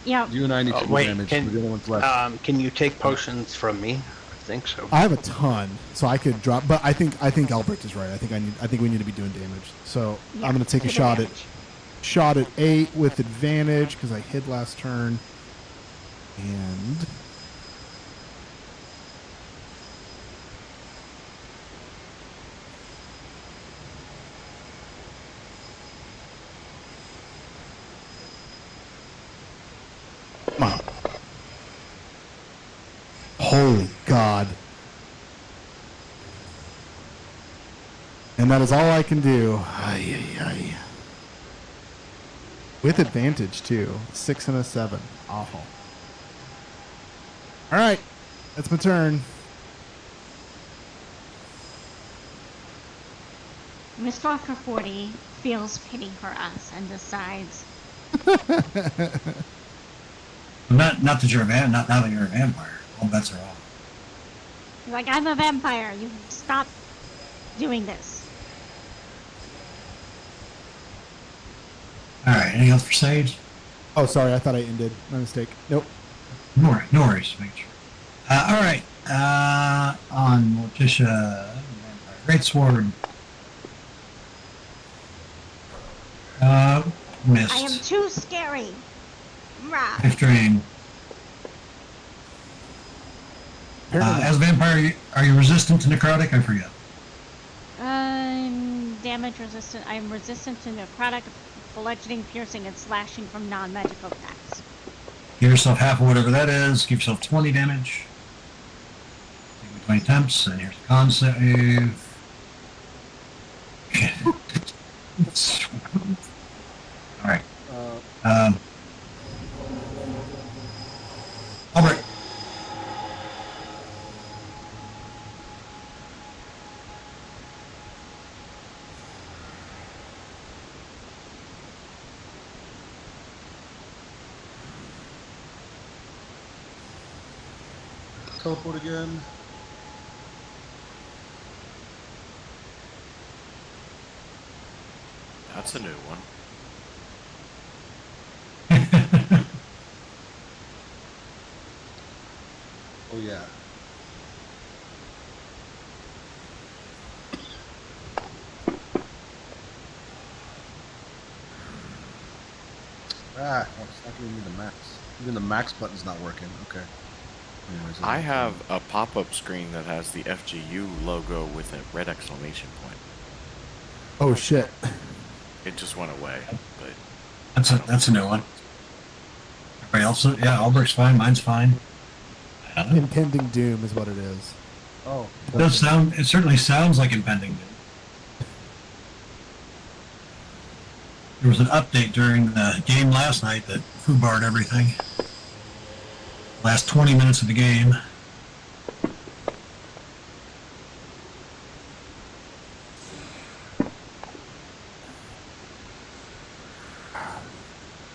Yeah. You and I need to do Wait, damage. We're the only ones left. can you take potions from me? I think so. I have a ton, so I could drop, but I think Albrecht is right. I think we need to be doing damage. So Yeah, I'm gonna take a shot at 8 with advantage because I hid last turn. And come on. Holy God. And that is all I can do. Ay, ay, ay. With advantage, too. 6 and a 7. Awful. All right. That's my turn. Miss Walker 40 feels pity for us and decides. Not that you're a not now that you're a vampire. All bets are off. Like, I'm a vampire. You stop doing this. All right. Anything else for Sage? Oh, sorry. I thought I ended. My mistake. Nope. No worries. Make sure. All right. On Morticia, Great Sword. Missed. I am too scary. Rah. Life drain. As a vampire, are you resistant to necrotic? I forget. Damage resistant. I am resistant to necrotic, bludgeoning, piercing, and slashing from non-magical attacks. Give yourself half of whatever that is. Give yourself 20 damage. Take 20 attempts, and here's the con save. All right. Albert. Teleport again. That's a new one. Oh yeah. Oh, it's not giving me the max. Even the max button's not working. Okay. Anyways, I have a pop-up screen that has the FGU logo with a red exclamation point. Oh, shit. It just went away, but That's a new one. Everybody else? Yeah, Albert's fine. Mine's fine. Impending doom is what it is. Oh. It does sound. It certainly sounds like impending doom. There was an update during the game last night that foobarred everything. Last 20 minutes of the game.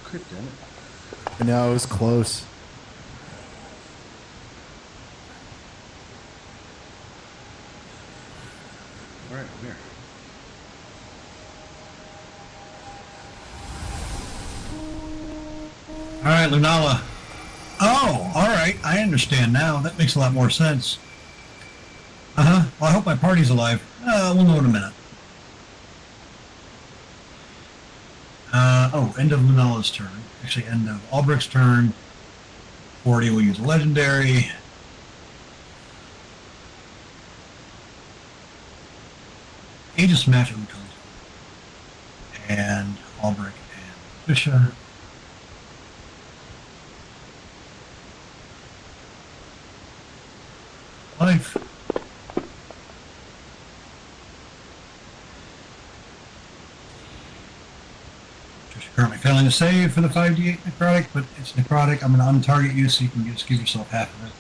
Crit, damn it. I know, it was close. All right, I'm here. All right, Lunala. Oh, all right. I understand now. That makes a lot more sense. Uh-huh. Well, I hope my party's alive. We'll know in a minute. End of Lunala's turn. Actually, end of Albrecht's turn. 40 will use a legendary. Aegis Smash comes. And Albrecht and Patricia. Life. Patricia currently failing to save for the 5d8 necrotic, but it's necrotic. I'm going to untarget you so you can just give yourself half of it.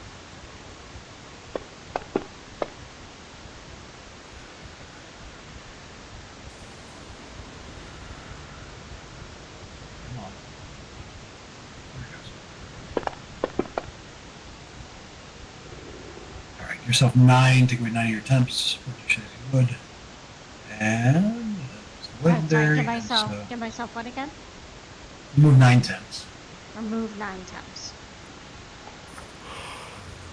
Come on. There it goes. All right, give yourself 9. Take away 9 of your attempts. Patricia, if you would. And legendary. Give myself what again? Move 9 temps. Remove 9 temps.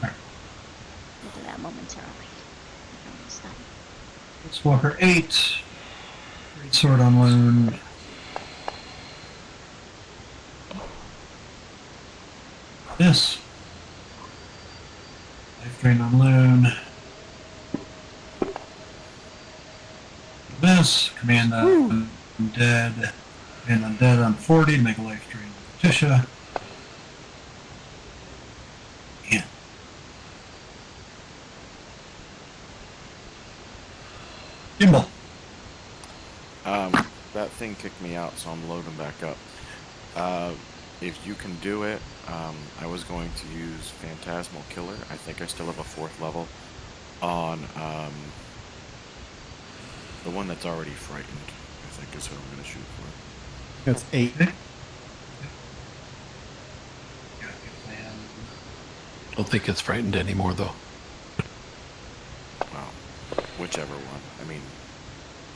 Right. We'll do that momentarily. Stop. Let's Walker 8. Great sword on loon. This. Life drain on loon. This. Command undead. Command undead on 40 to make a life drain with Tisha. Yeah. Gimbal. That thing kicked me out, so I'm loading back up. If you can do it, I was going to use Phantasmal Killer. I think I still have a 4th level on the one that's already frightened, I think is who I'm going to shoot for. That's 8. I don't think it's frightened anymore, though. Well, whichever one. I mean,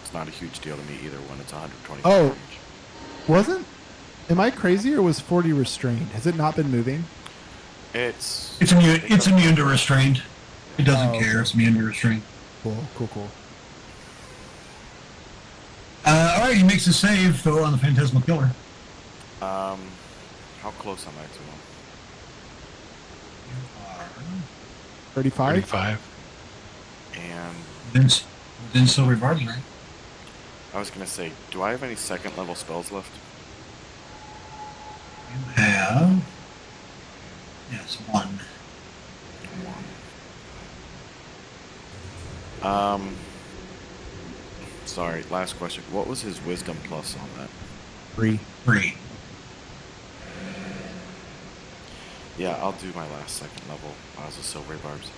it's not a huge deal to me either one. It's 120 Oh. range. Wasn't? Am I crazy or was 40 restrained? Has it not been moving? It's immune to restrained. It doesn't care. Okay. It's immune to restrained. Cool. All right, he makes a save though on the Phantasmal Killer. How close am I to him? You are 35? 35. And within Silver Bard's range. I was going to say, do I have any 2nd level spells left? You have yes, 1. Sorry, last question. What was his wisdom plus on that? 3. Yeah, I'll do my last 2nd level as a silver barbs.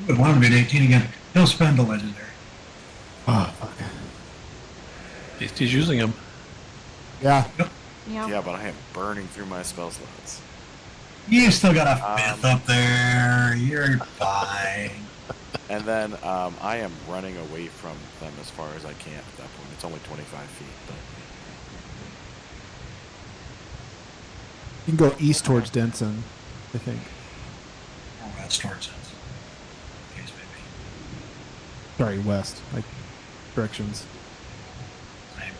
Good, want him to be at 18 again. He'll spend the legendary. Oh, fuck. He's using them. Yeah. Yeah, but I am burning through my spell slots. You still got a 5th up there. You're fine. And then I am running away from them as far as I can at that point. It's only 25 feet, but... You can go east towards Denson, I think. Oh, that's towards us. Case maybe. Sorry, west. Like, directions. Same.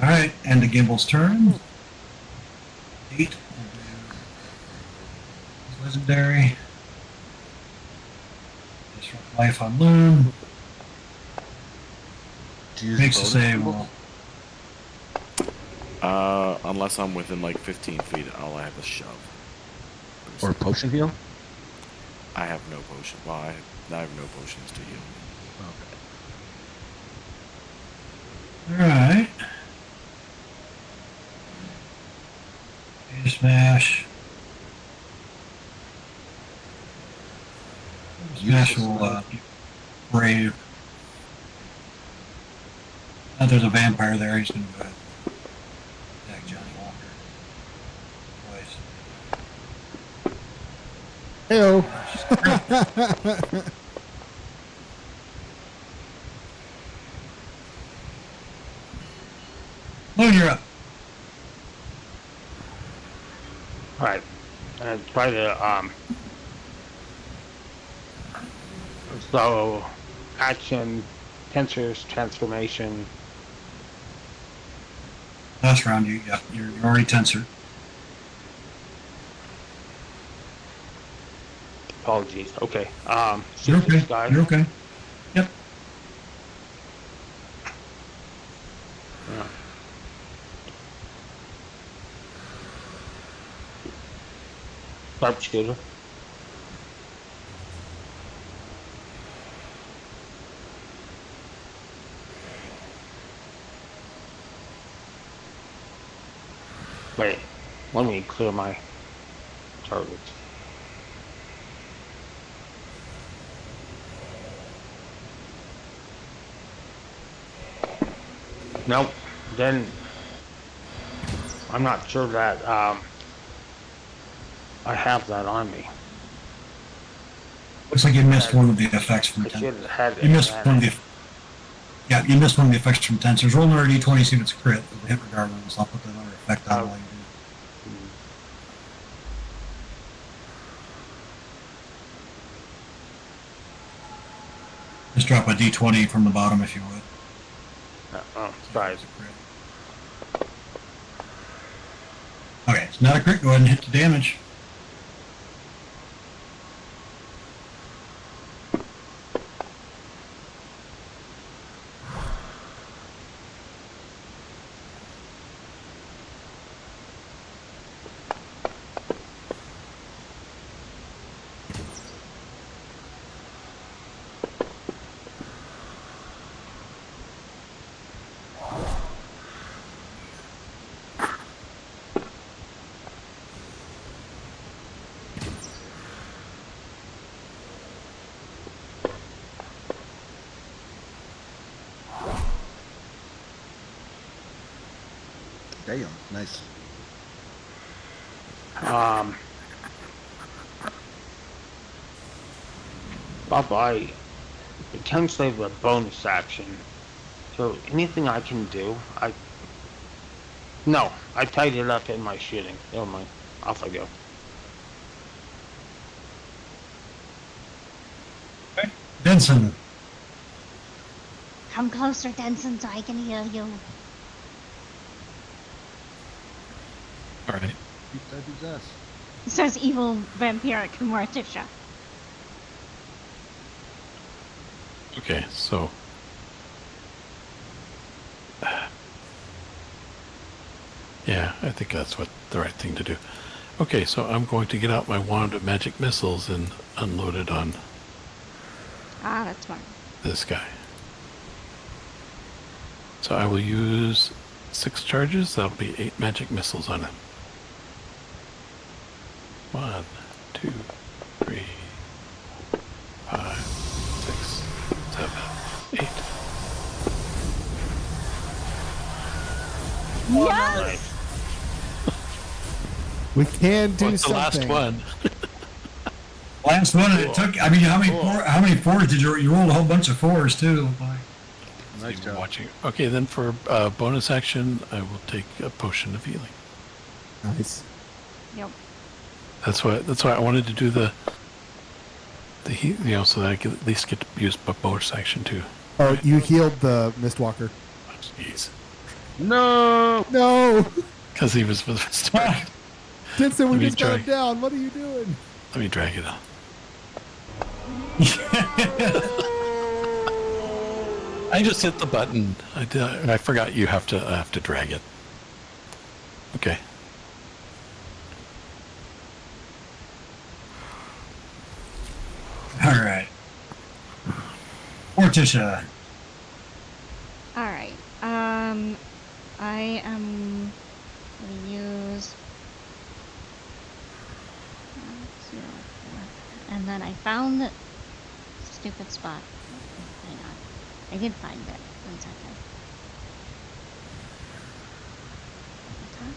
All right, end of Gimbal's turn. 8. Legendary. Disrupt life on loon. Makes a save. Unless I'm within like 15 feet, all I have is shove. Or potion heal? I have no potion. Well, I have no potions to heal. All right. Smash. Smash will brave. Now there's a vampire there. He's going to go ahead. Attack Johnny Walker. Twice. Heyo. Moon, you're up. All right. And try to so action, tensors, transformation. Last round, you're already tensor. Apologies. Okay. You're okay. Sky. You're okay. Yep. Yeah. Sharpshooter. Wait, let me clear my targets. Nope. Then I'm not sure that I have that on me. Looks like you missed one of the effects from I should tensors. have had You missed it. one of the. Yeah, you missed one of the effects from tensors. Roll another d20, see if it's a crit. It'll hit regardless. I'll put that other effect on while you do. Just drop a d20 from the bottom if you would. Oh, sorry. It's a crit. Okay, it's not a crit. Go ahead and hit the damage. Damn, nice. Bob, I potentially have a bonus action. So anything I can do, No, I tied it up in my shooting. Never mind. Off I go. Okay. Benson. Come closer, Denson, so I can heal you. All right. Beat that dude's ass. Says evil vampiric Morticia. Okay, so yeah, I think that's what the right thing to do. Okay, so I'm going to get out my wand of magic missiles and unload it on Ah, that's smart. this guy. So I will use 6 charges. That'll be 8 magic missiles on him. 1, 2, 3, 5, 6, 7, 8. Yes! We can do What's the something. last one? Last one, it took. I mean, how many fours did you roll? A whole bunch of fours too. Nice Even job. watching. Okay, then for bonus action, I will take a potion of healing. Nice. Yep. That's why I wanted to do the heat, so that I could at least get to use a bonus action too. Oh, you healed the Mistwalker. Oh, jeez. No! No! Because he was for the start. Jensen, we Let me just got try. him down. What are you doing? Let me drag it on. I just hit the button. I forgot I have to drag it. Okay. All right. Morticia. Alright. I am going to use... 0, 4. And then I found the stupid spot. Hang on. I did find it. 1 second. Top?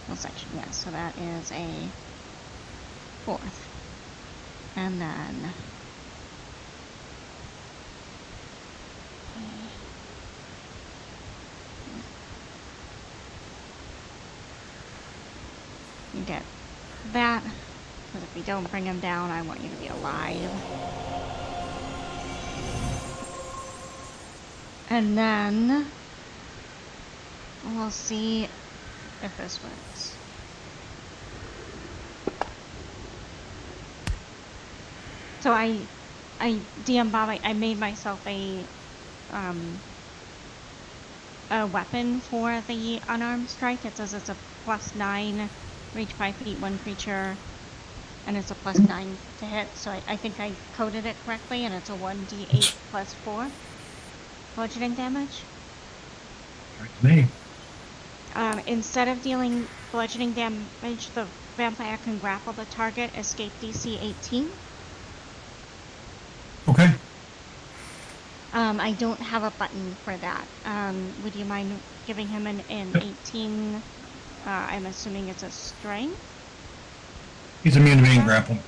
Well, section, yes. So that is a 4th. And then... You get that, because if we don't bring him down, I want you to be alive. And then we'll see if this works. So DM Bob, I made myself a weapon for the unarmed strike. It says it's a +9, reach 5 feet, 1 creature, and it's a +9 to hit. So I think I coded it correctly, and it's a 1d8 +4 bludgeoning damage. Right to me. Instead of dealing bludgeoning damage, the vampire can grapple the target, escape DC 18. Okay. I don't have a button for that. Would you mind giving him an 18? I'm assuming it's a strength. He's immune to being grappled.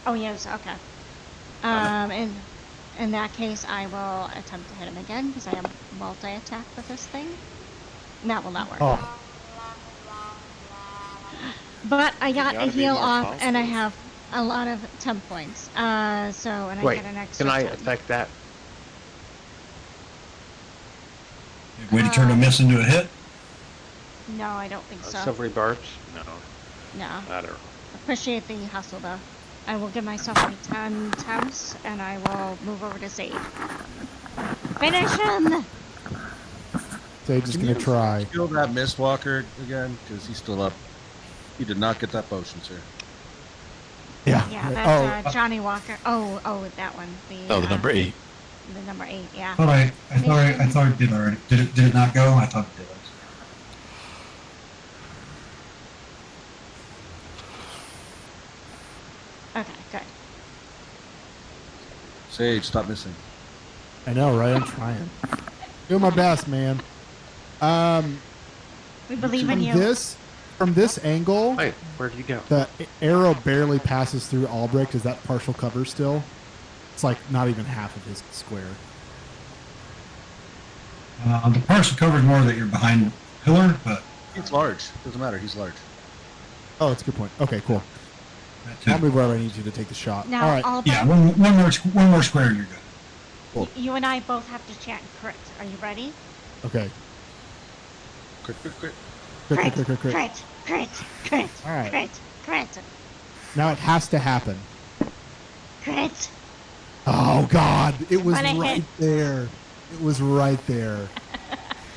Oh yes, okay. In that case, I will attempt to hit him again because I am multi-attack with this thing. And that will not work. Oh. But I got a gotta be heal more off, and I positive. have a lot of temp points. I Wait, get an extra. can I 10. affect that? Way to turn a miss into a hit. No, I don't think so. Silvery barbs? No, No. I don't know. Appreciate the hustle though. I will give myself a 10 temps, and I will move over to Sage. Finish him! Sage is Can gonna you try. Kill that Mistwalker again, because he's still up. He did not get that potion, sir. Yeah. Yeah, that's Johnny Walker. Oh, that one. Oh, the number 8. The number 8, yeah. I thought it did already. Did it not go? I thought it did. Okay, good. Sage, stop missing. I know, right? I'm trying. Doing my best, man. We believe in From you. from this angle, Wait, where'd you go? the arrow barely passes through Albrecht. Is that partial cover still? It's like not even half of his square. The partial cover is more that you're behind the pillar, but He's large. Doesn't matter. He's large. Oh, that's a good point. Okay, cool. that too. I'll move wherever I need you to take the shot. Now, All right. Albert, Yeah, one more square, and you're good. you and I both have to chant crit. Are you ready? Okay. Quick. Crit, crit, crit, crit, crit. Crit, crit, crit, All right. crit, crit, Now it has to happen. crit. Oh God! It was But I right hit. there. It was right there.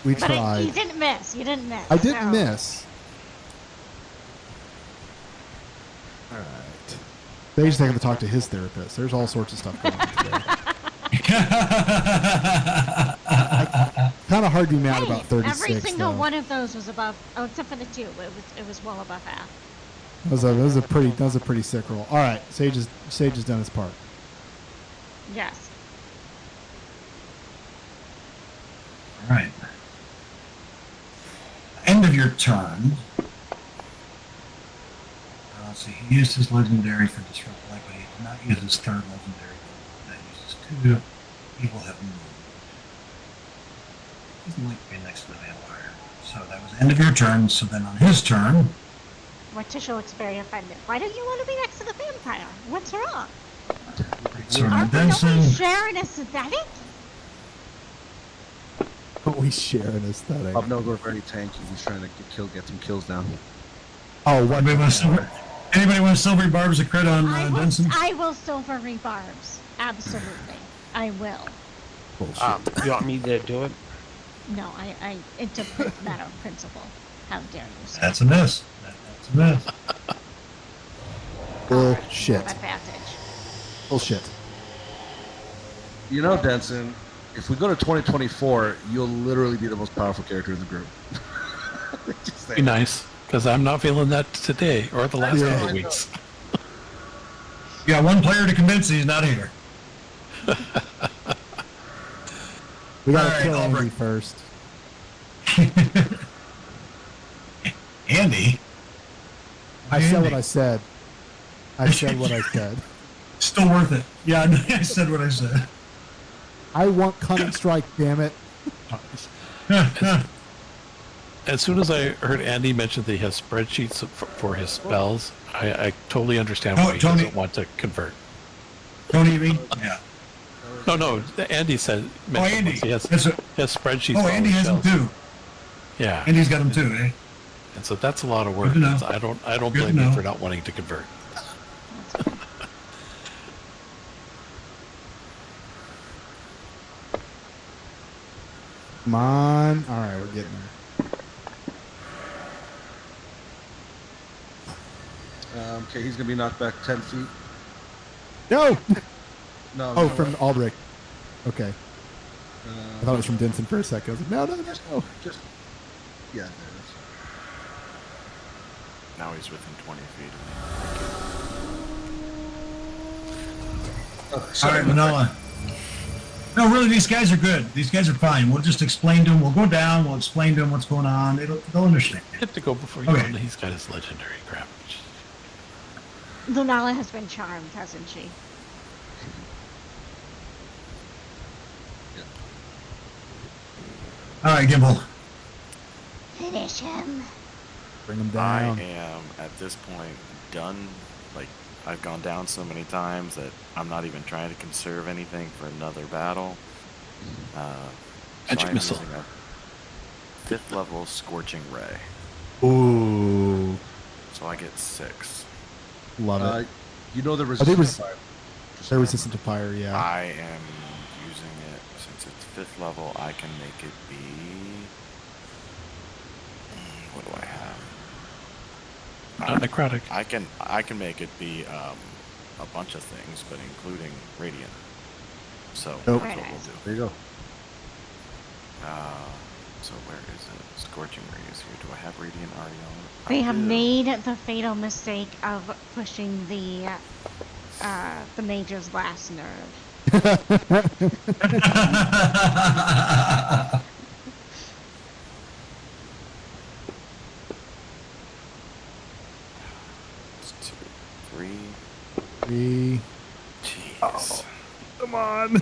We But you tried. didn't miss. You didn't miss. I didn't so- miss. All right. They just have to talk to his therapist. There's all sorts of stuff going on today. Kind of hard to be mad Hey, about 36. every single though. one of those was above. Oh, except for the 2. It was well above half. That was a pretty sick roll. All right, Sage has done his part. Yes. All right. End of your turn. Let's see. He used his legendary for disrupt light, but he did not use his third legendary. That uses 2. He will have moved. He doesn't like being next to the vampire. So that was the end of your turn. So then on his turn, Morticia looks very offended. Why don't you want to be next to the vampire? What's wrong? Sword Are of we only Benson. sharing aesthetic? We share an aesthetic. Bob knows we're very tanky. He's trying to get some kills down. Oh, what? Anybody want silvery barbs a crit on Benson? I will silver rebarbs. Absolutely. I will. Bullshit. You want me to do it? No, it's a matter of principle. How dare you, sir? That's a miss. That's a miss. Bullshit. Advantage. Bullshit. You know, Denson, if we go to 2024, you'll literally be the most powerful character in the group. Just Be saying. nice, because I'm not feeling that today or the last Yeah. couple of weeks. You got one player to convince he's not here. We gotta All right, kill Andy Albrecht. first. Andy? I said what I said. I said what I said. Still worth it. Yeah, I said what I said. I want cunning strike. Damn it. As soon as I heard Andy mention that he has spreadsheets for his spells, I totally understand why he Tony. doesn't want to convert. Tony, you mean? Yeah. No, Andy said Andy. he has spreadsheets. Oh, for all Andy his has them spells. too. Yeah, Andy's got them too, eh? and so that's a lot of work. Good to know. I don't Good to blame you know. for not wanting to convert. Come on. All right, we're getting there. Okay, he's gonna be knocked back 10 feet. No. No. Oh, no, from Albrecht. Okay. Uh, I thought it was from Denson for a second. I was like, no. Just. Yeah, there it is. Now he's within 20 feet of me. Oh, All sorry, right, Manila. No, really, these guys are good. These guys are fine. We'll just explain to them. We'll go down. We'll explain to them what's going on. They'll understand. You have to go before you Okay. go. He's got his legendary crap. Lunala has been charmed, hasn't she? All right, Gimbal. Finish him. Bring him I down. am at this point done. Like, I've gone down so many times that I'm not even trying to conserve anything for another battle. Magic I'm missile. using a 5th level Scorching Ray. Ooh. So I get 6. Love it. You know the they resistance. They're resistant to fire, yeah. I am using it since it's 5th level. I can make it be. What do I have? Not necrotic. I can make it be a bunch of things, but including radiant. So Nope. that's what we'll do. There you go. So where is it? Scorching Ray is here. Do I have radiant already on it? We I have do. made the fatal mistake of pushing the mage's last nerve. It's 2, 3. 3. Jeez. Come on.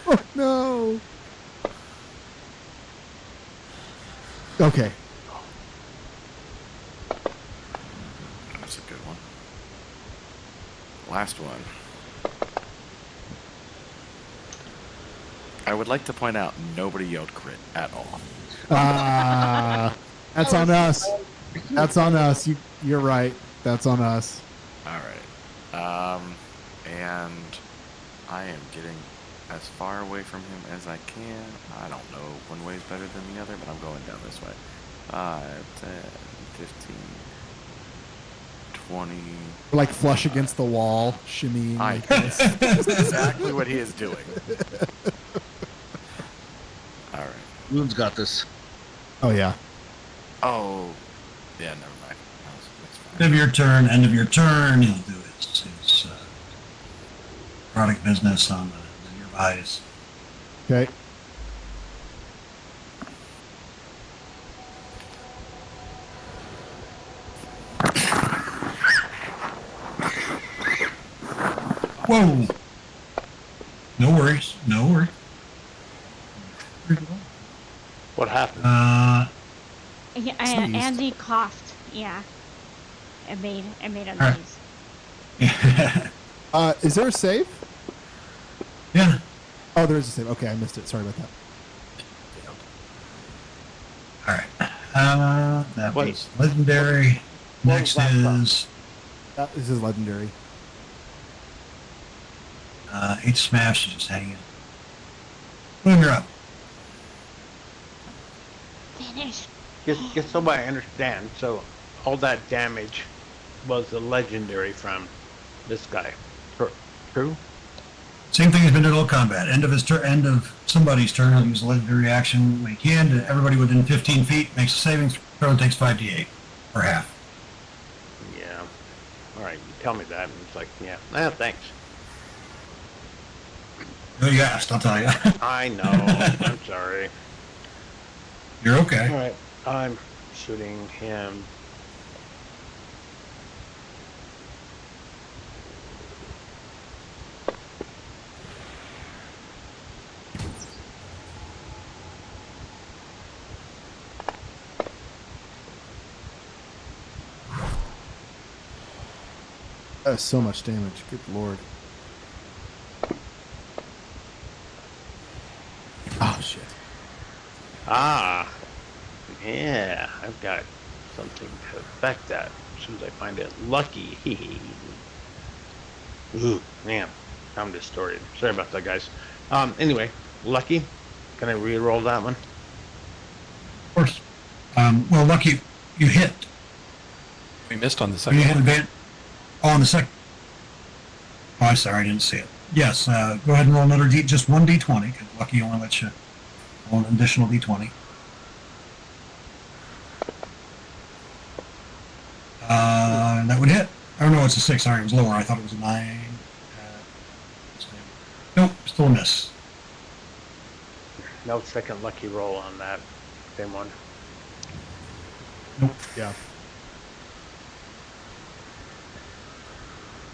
Oh, no. Okay. That's a good one. Last one. I would like to point out nobody yelled crit at all. That's on us. That's on us. You're right. That's on us. All right. And I am getting as far away from him as I can. I don't know if one way is better than the other, but I'm going down this way. 5, 10, 15, 20. Like flush against the wall, shimmying like this. That's exactly what he is doing. All right. Loon's got this. Oh, yeah. Oh, yeah, never mind. That's fine. End of your turn. End of your turn. He'll do his product business on the nearbys. Okay. Whoa. No worries. No worries. What happened? Yeah, Sneezed. Andy coughed. Yeah, it made a Alright. noise. Is there a save? Yeah. Oh, there is a save. Okay, I missed it. Sorry about that. All right. That Wait. was legendary. What Next was that from? is This is legendary. 8 smash. Just hanging. Boom, you're up. Finish. Just so I understand, so all that damage was the legendary from this guy. True? Same thing as Bendigo combat. End of his turn. End of somebody's turn. He'll use a legendary action when he can. To everybody within 15 feet makes a saving throw and takes 5d8 or half. Yeah. All right, you tell me that, and it's like, yeah. Thanks. No, you asked. I'll tell you. I know. I'm sorry. You're okay. All right, I'm shooting him That's so much damage. Good lord. Oh shit. Ah, yeah, I've got something to affect that as soon as I find it. Lucky. Ooh, man, I'm distorted. Sorry about that, guys. Anyway, lucky. Can I re-roll that one? Of course. Well, lucky, you hit. We missed on the You second hit one. advantage. Oh, on the second. Oh, I'm sorry, I didn't see it. Yes, go ahead and roll another just one d20, because lucky only lets you roll an additional d20. That would hit. Oh no, it's a 6. Sorry, it was lower. I thought it was a 9. Nope, still a miss. No second lucky roll on that. Same one. Nope. Yeah.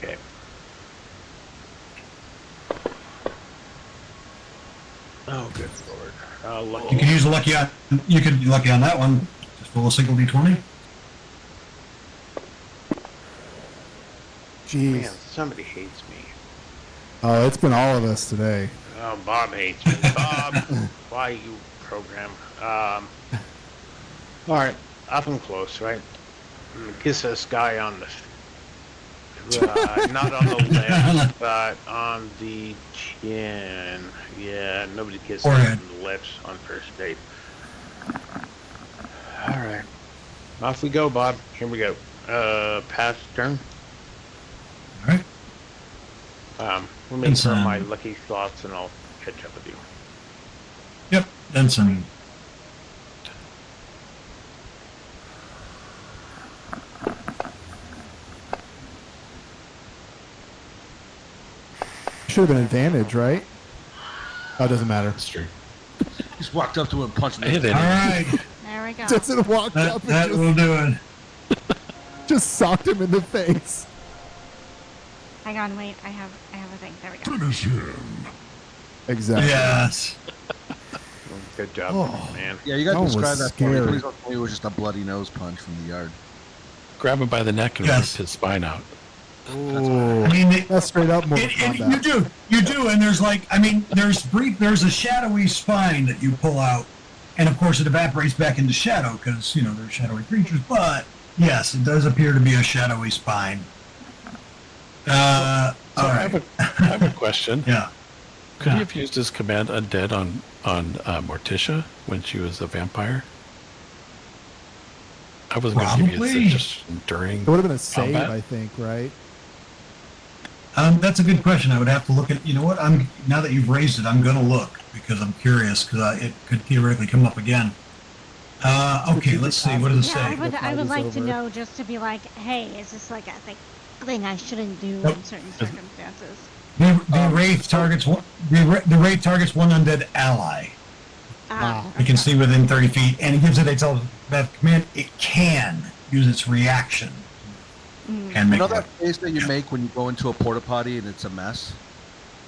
Okay. Oh, good lord. Lucky. You could use a lucky on. You could be lucky on that one. Just roll a single d20. Jeez. Man, somebody hates me. Oh, it's been all of us today. Oh, Bob hates me. Bob, why you program? All right, up and close, right? Kiss this guy on the, not on the lips, but on the chin. Yeah, nobody kisses Forehead. on the lips on first date. All right, off we go, Bob. Here we go. Pass turn. All right. Let me It's, throw my lucky slots and I'll catch up with you. Yep. Benson. Should have been advantage, right? Oh, it doesn't matter. That's true. Just walked up to him and punched him. I hit it. All right. There we go. Just walked That, up that and will do it. just socked him in the face. Hang on, wait. I have a thing. There we go. Finish him. Exactly. Yes. Good job, Oh. man. Yeah, you got That to was describe that for me. scary. Please don't tell me it was just a bloody nose punch from the yard. Grab him by the neck and Yes. rip his spine out. Oh, I mean, that's straight up Mortal Kombat. you do, and there's like, I mean, there's a shadowy spine that you pull out, and of course it evaporates back into shadow because you know they're shadowy creatures. But yes, it does appear to be a shadowy spine. All So I right. have a question. Yeah. Could Yeah. he have used his command undead on Morticia when she was a vampire? I wasn't going to give you a Probably. suggestion during It would have been a save, combat. I think, right? That's a good question. I would have to look at. You know what? Now that you've raised it, I'm going to look because I'm curious because it could theoretically come up again. Okay, let's see. What does it Yeah, say? I fight would is like to over. know just to be like, hey, is this like a thing I shouldn't do Nope. in certain circumstances? The wraith targets one. The wraith targets one undead ally. You can see within 30 feet, and it gives it its that command. It can use its reaction and You make know it. that face that you make when you go into a porta potty and it's a mess?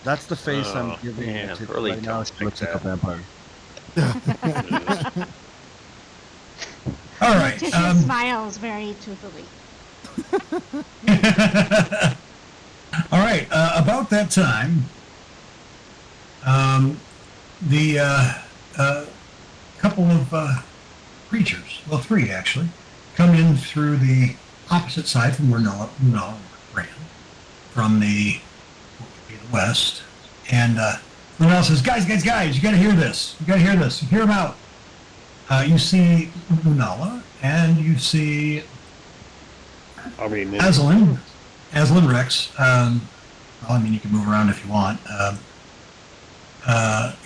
That's the face I'm Oh, giving man, it to really right now. don't She think looks like a that. vampire. All right. Tisha smiles very truthfully. All right. About that time, the couple of creatures, well, 3 actually, come in through the opposite side from where Noah ran, from the west. And Noah says, guys, you got to hear this. You got to hear this. Hear him out. You see Unala, and you see Aslan Rex. Well, I mean, you can move around if you want.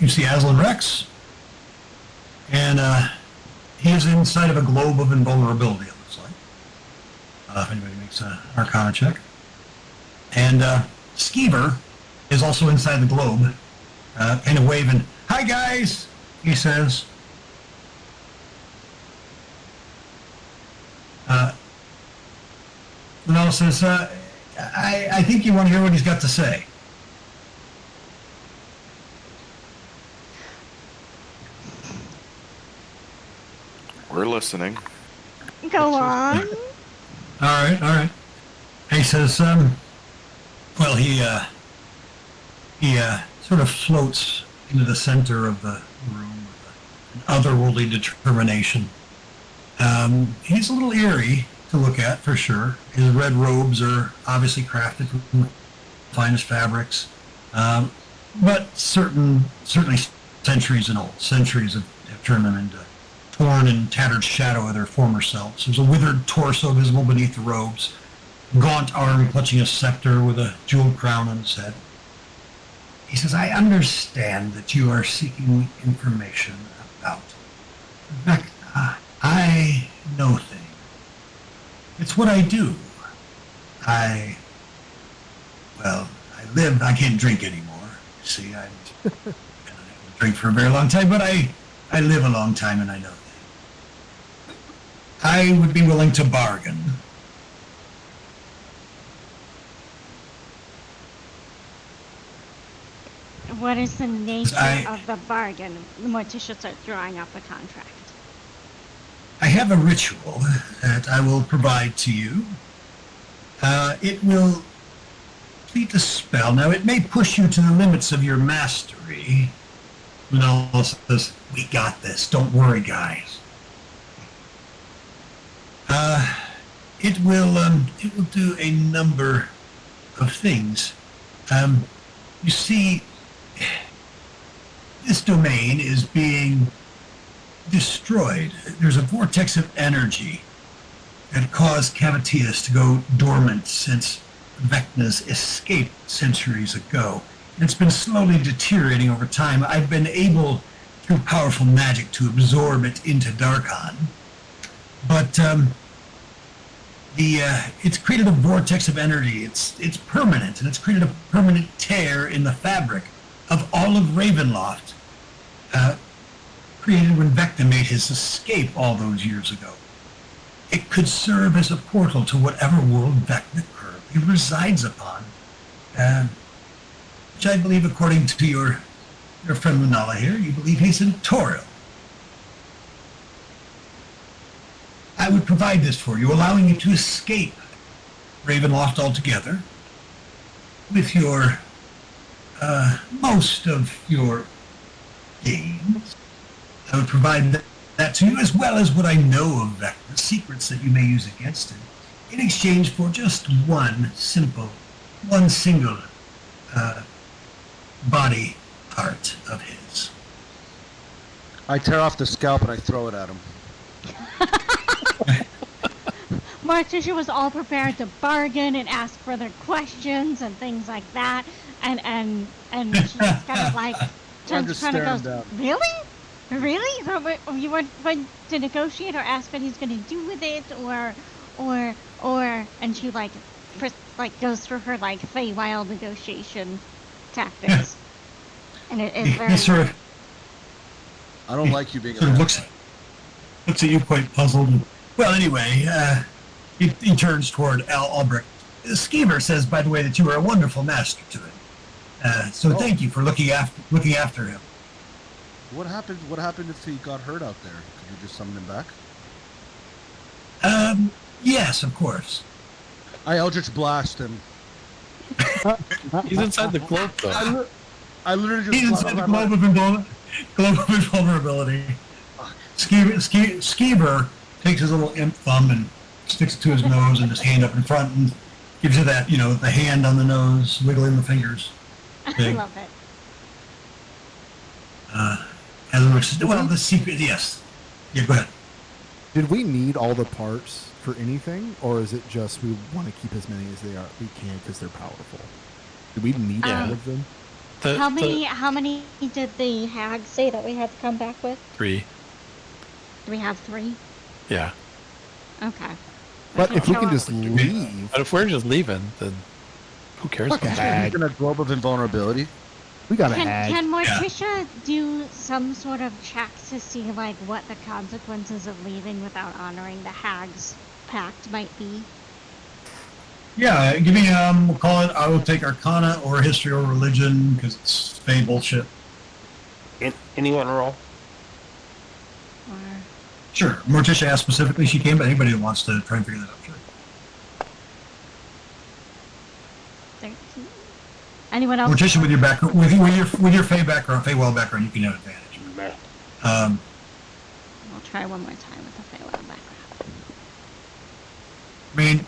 You see Aslan Rex, and he is inside of a globe of invulnerability, it looks like. If anybody makes an Arcana check. And Skeever is also inside the globe, kind of waving, "Hi, guys," he says. Manolo says, I think you want to hear what he's got to say. We're listening. Go on. All right. He says, Well, he sort of floats into the center of the room with an otherworldly determination. He's a little eerie to look at, for sure. His red robes are obviously crafted from the finest fabrics, but certainly centuries and old. Centuries have turned them into torn and tattered shadow of their former selves. There's a withered torso visible beneath the robes, gaunt arm clutching a scepter with a jeweled crown on its head. He says, I understand that you are seeking information about Vecna. I know things. It's what I do. I I can't drink anymore. You see, I haven't drank for a very long time, but I live a long time and I know things. I would be willing to bargain. What is the nature of the bargain? Morticia starts drawing up a contract. I have a ritual that I will provide to you. It will complete the spell. Now, it may push you to the limits of your mastery. Manala says, we got this. Don't worry, guys. It will do a number of things. You see, this domain is being destroyed. There's a vortex of energy that caused Cavitius to go dormant since Vecna's escape centuries ago. And it's been slowly deteriorating over time. I've been able, through powerful magic, to absorb it into Darkon. But it's created a vortex of energy. It's permanent, and it's created a permanent tear in the fabric of all of Ravenloft, created when Vecna made his escape all those years ago. It could serve as a portal to whatever world Vecna currently resides upon, which I believe, according to your friend Manala here, you believe he's in Toril. I would provide this for you, allowing you to escape Ravenloft altogether with your most of your gains. I would provide that to you, as well as what I know of Vecna, secrets that you may use against him, in exchange for just one single body part of his. I tear off the scalp and I throw it at him. Morticia was all prepared to bargain and ask further questions and things like that, and she just kind of like turns kind of goes, down. Really? So you weren't going to negotiate or ask what he's going to do with it, or, and she like goes through her like Feywild negotiation tactics, and it is very. Sort of, I don't like you being. Sort of looks at you quite puzzled. Well, anyway, he turns toward Al Albrecht. Skeever says, by the way, that you were a wonderful master to him. So thank you for looking after him. What happened if he got hurt out there? Could you just summon him back? Yes, of course. I Eldritch Blast him. He's inside the globe, though. I literally just... He's inside the globe of invulnerability. Skeever takes his little imp thumb and sticks it to his nose and his hand up in front and gives you that, the hand on the nose, wiggling the fingers. I love it. Well, the secret, yes. Yeah, go ahead. Did we need all the parts for anything, or is it just we want to keep as many as we can because they're powerful? Do we need all of them? How many did the hag say that we had to come back with? 3. Do we have 3? Yeah. Okay. But if we can just leave... But if we're just leaving, then who cares? Fuck a hag. In a globe of invulnerability. We got a hag. Can Morticia do some sort of check to see like what the consequences of leaving without honoring the hag's pact might be? Yeah, give me we'll call it. I will take Arcana or History or Religion because it's Fey bullshit. Anyone roll? Or Sure. Morticia asked specifically. She can, but anybody who wants to try and figure that out, sure. 13. Anyone else? Mortician with your background, with your Fey background, Feywild background, you can have advantage. I'll try one more time with the Feywild background. I mean,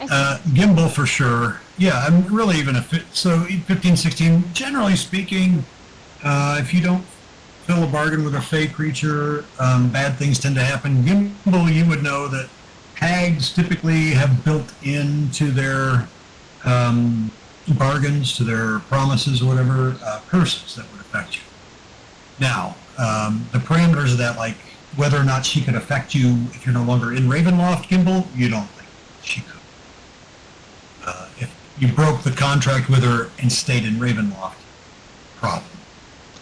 Gimbal for sure. Yeah, I'm really even a fit. So 15, 16, generally speaking, if you don't fill a bargain with a Fey creature, bad things tend to happen. Gimbal, you would know that hags typically have built into their bargains, to their promises or whatever, curses that would affect you. Now, the parameters of that, like whether or not she could affect you if you're no longer in Ravenloft, Gimbal, you don't think she could. If you broke the contract with her and stayed in Ravenloft, problem.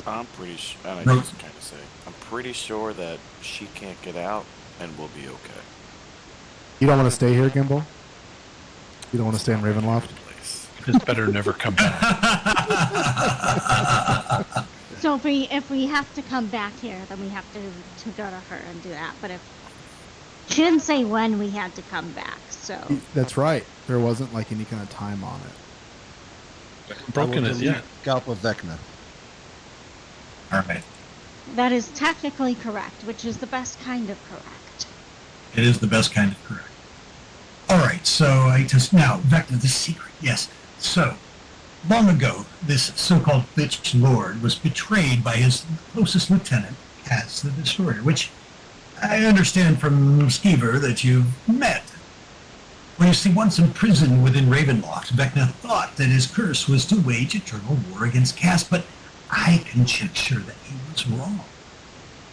I'm pretty sure. I No. was kind of say. I'm pretty sure that she can't get out, and we'll be okay. You don't want to stay here, Gimbal? You don't want to stay in Ravenloft? Place. It's better never come back. So if we have to come back here, then we have to go to her and do that. But if she didn't say when we had to come back, so That's right. There wasn't like any kind of time on it. Broken is yeah. Scalp of Vecna. All right. that is technically correct, which is the best kind of correct. It is the best kind of correct. All right, so I just now Vecna, the secret. Yes. So long ago, this so-called bitch lord was betrayed by his closest lieutenant, Cass the Destroyer, which I understand from Skeever that you've met. Well, you see, once imprisoned within Ravenloft, Vecna thought that his curse was to wage eternal war against Cass, but I can check sure that he was wrong.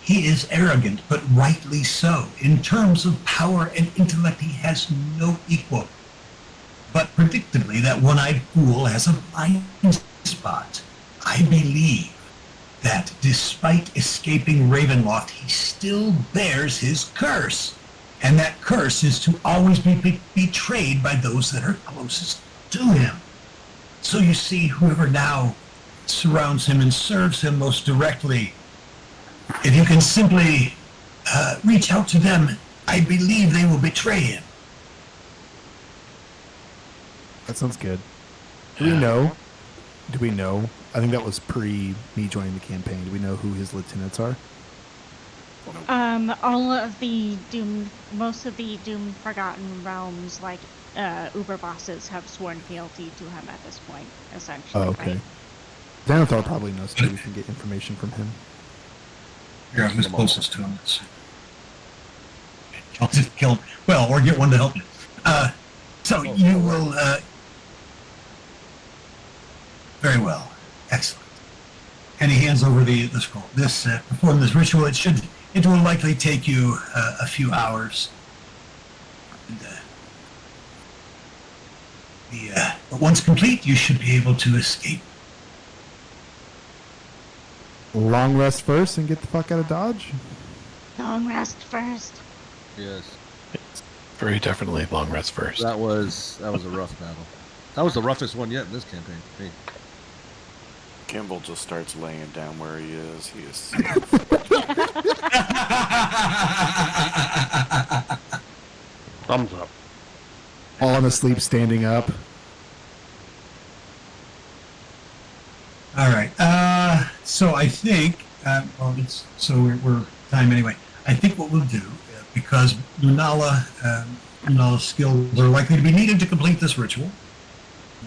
He is arrogant, but rightly so. In terms of power and intellect, he has no equal. But predictably, that one-eyed fool has a blind spot. I believe that despite escaping Ravenloft, he still bears his curse. And that curse is to always be betrayed by those that are closest to him. So you see, whoever now surrounds him and serves him most directly, if you can simply reach out to them, I believe they will betray him. That sounds good. Do we know? I think that was pre me joining the campaign. Do we know who his lieutenants are? All of the most of the Doom Forgotten Realms, like Uber bosses, have sworn fealty to him at this point, essentially. Oh, okay. Right? Xanathar probably knows too. We can get information from him. You're who's closest to him. I'll just kill him. Well, or get one to help you. So you will... very well. Excellent. And he hands over the scroll. Perform this ritual. It will likely take you a few hours. And, but once complete, you should be able to escape. Long rest first and get the fuck out of Dodge? Long rest first. Yes. It's very definitely long rest first. That was a rough battle. That was the roughest one yet in this campaign. Hey. Kimball just starts laying down where he is. He is. Thumbs up. Falling asleep, standing up. All right. So I think, we're time anyway. I think what we'll do, because Lunala's skills are likely to be needed to complete this ritual,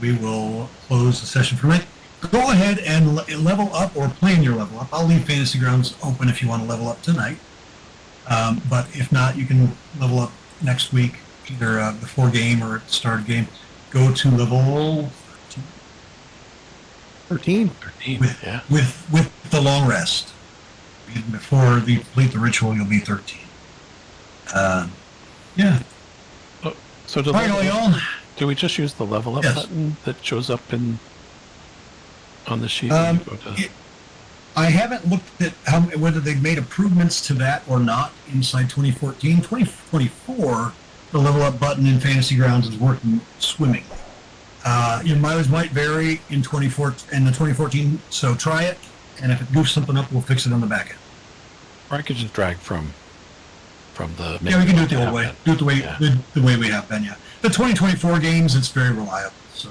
we will close the session for it. Go ahead and level up or plan your level up. I'll leave Fantasy Grounds open if you want to level up tonight. But if not, you can level up next week, either before game or at the start of game. Go to level 13. 13, yeah. with the long rest. Before you complete the ritual, you'll be 13. Yeah. Oh, so All right, all y'all. do we just use the level up Yes. button that shows up on the sheet? I haven't looked at whether they've made improvements to that or not inside 2014. 2024, the level up button in Fantasy Grounds is working swimmingly. Your mileage might vary in the 2014, so try it, and if it goofs something up, we'll fix it on the back end. Or I could just drag from the. Yeah, we can do it the old way. Do it the way Yeah. the way we have been. Yeah, the 2024 games, it's very reliable. So.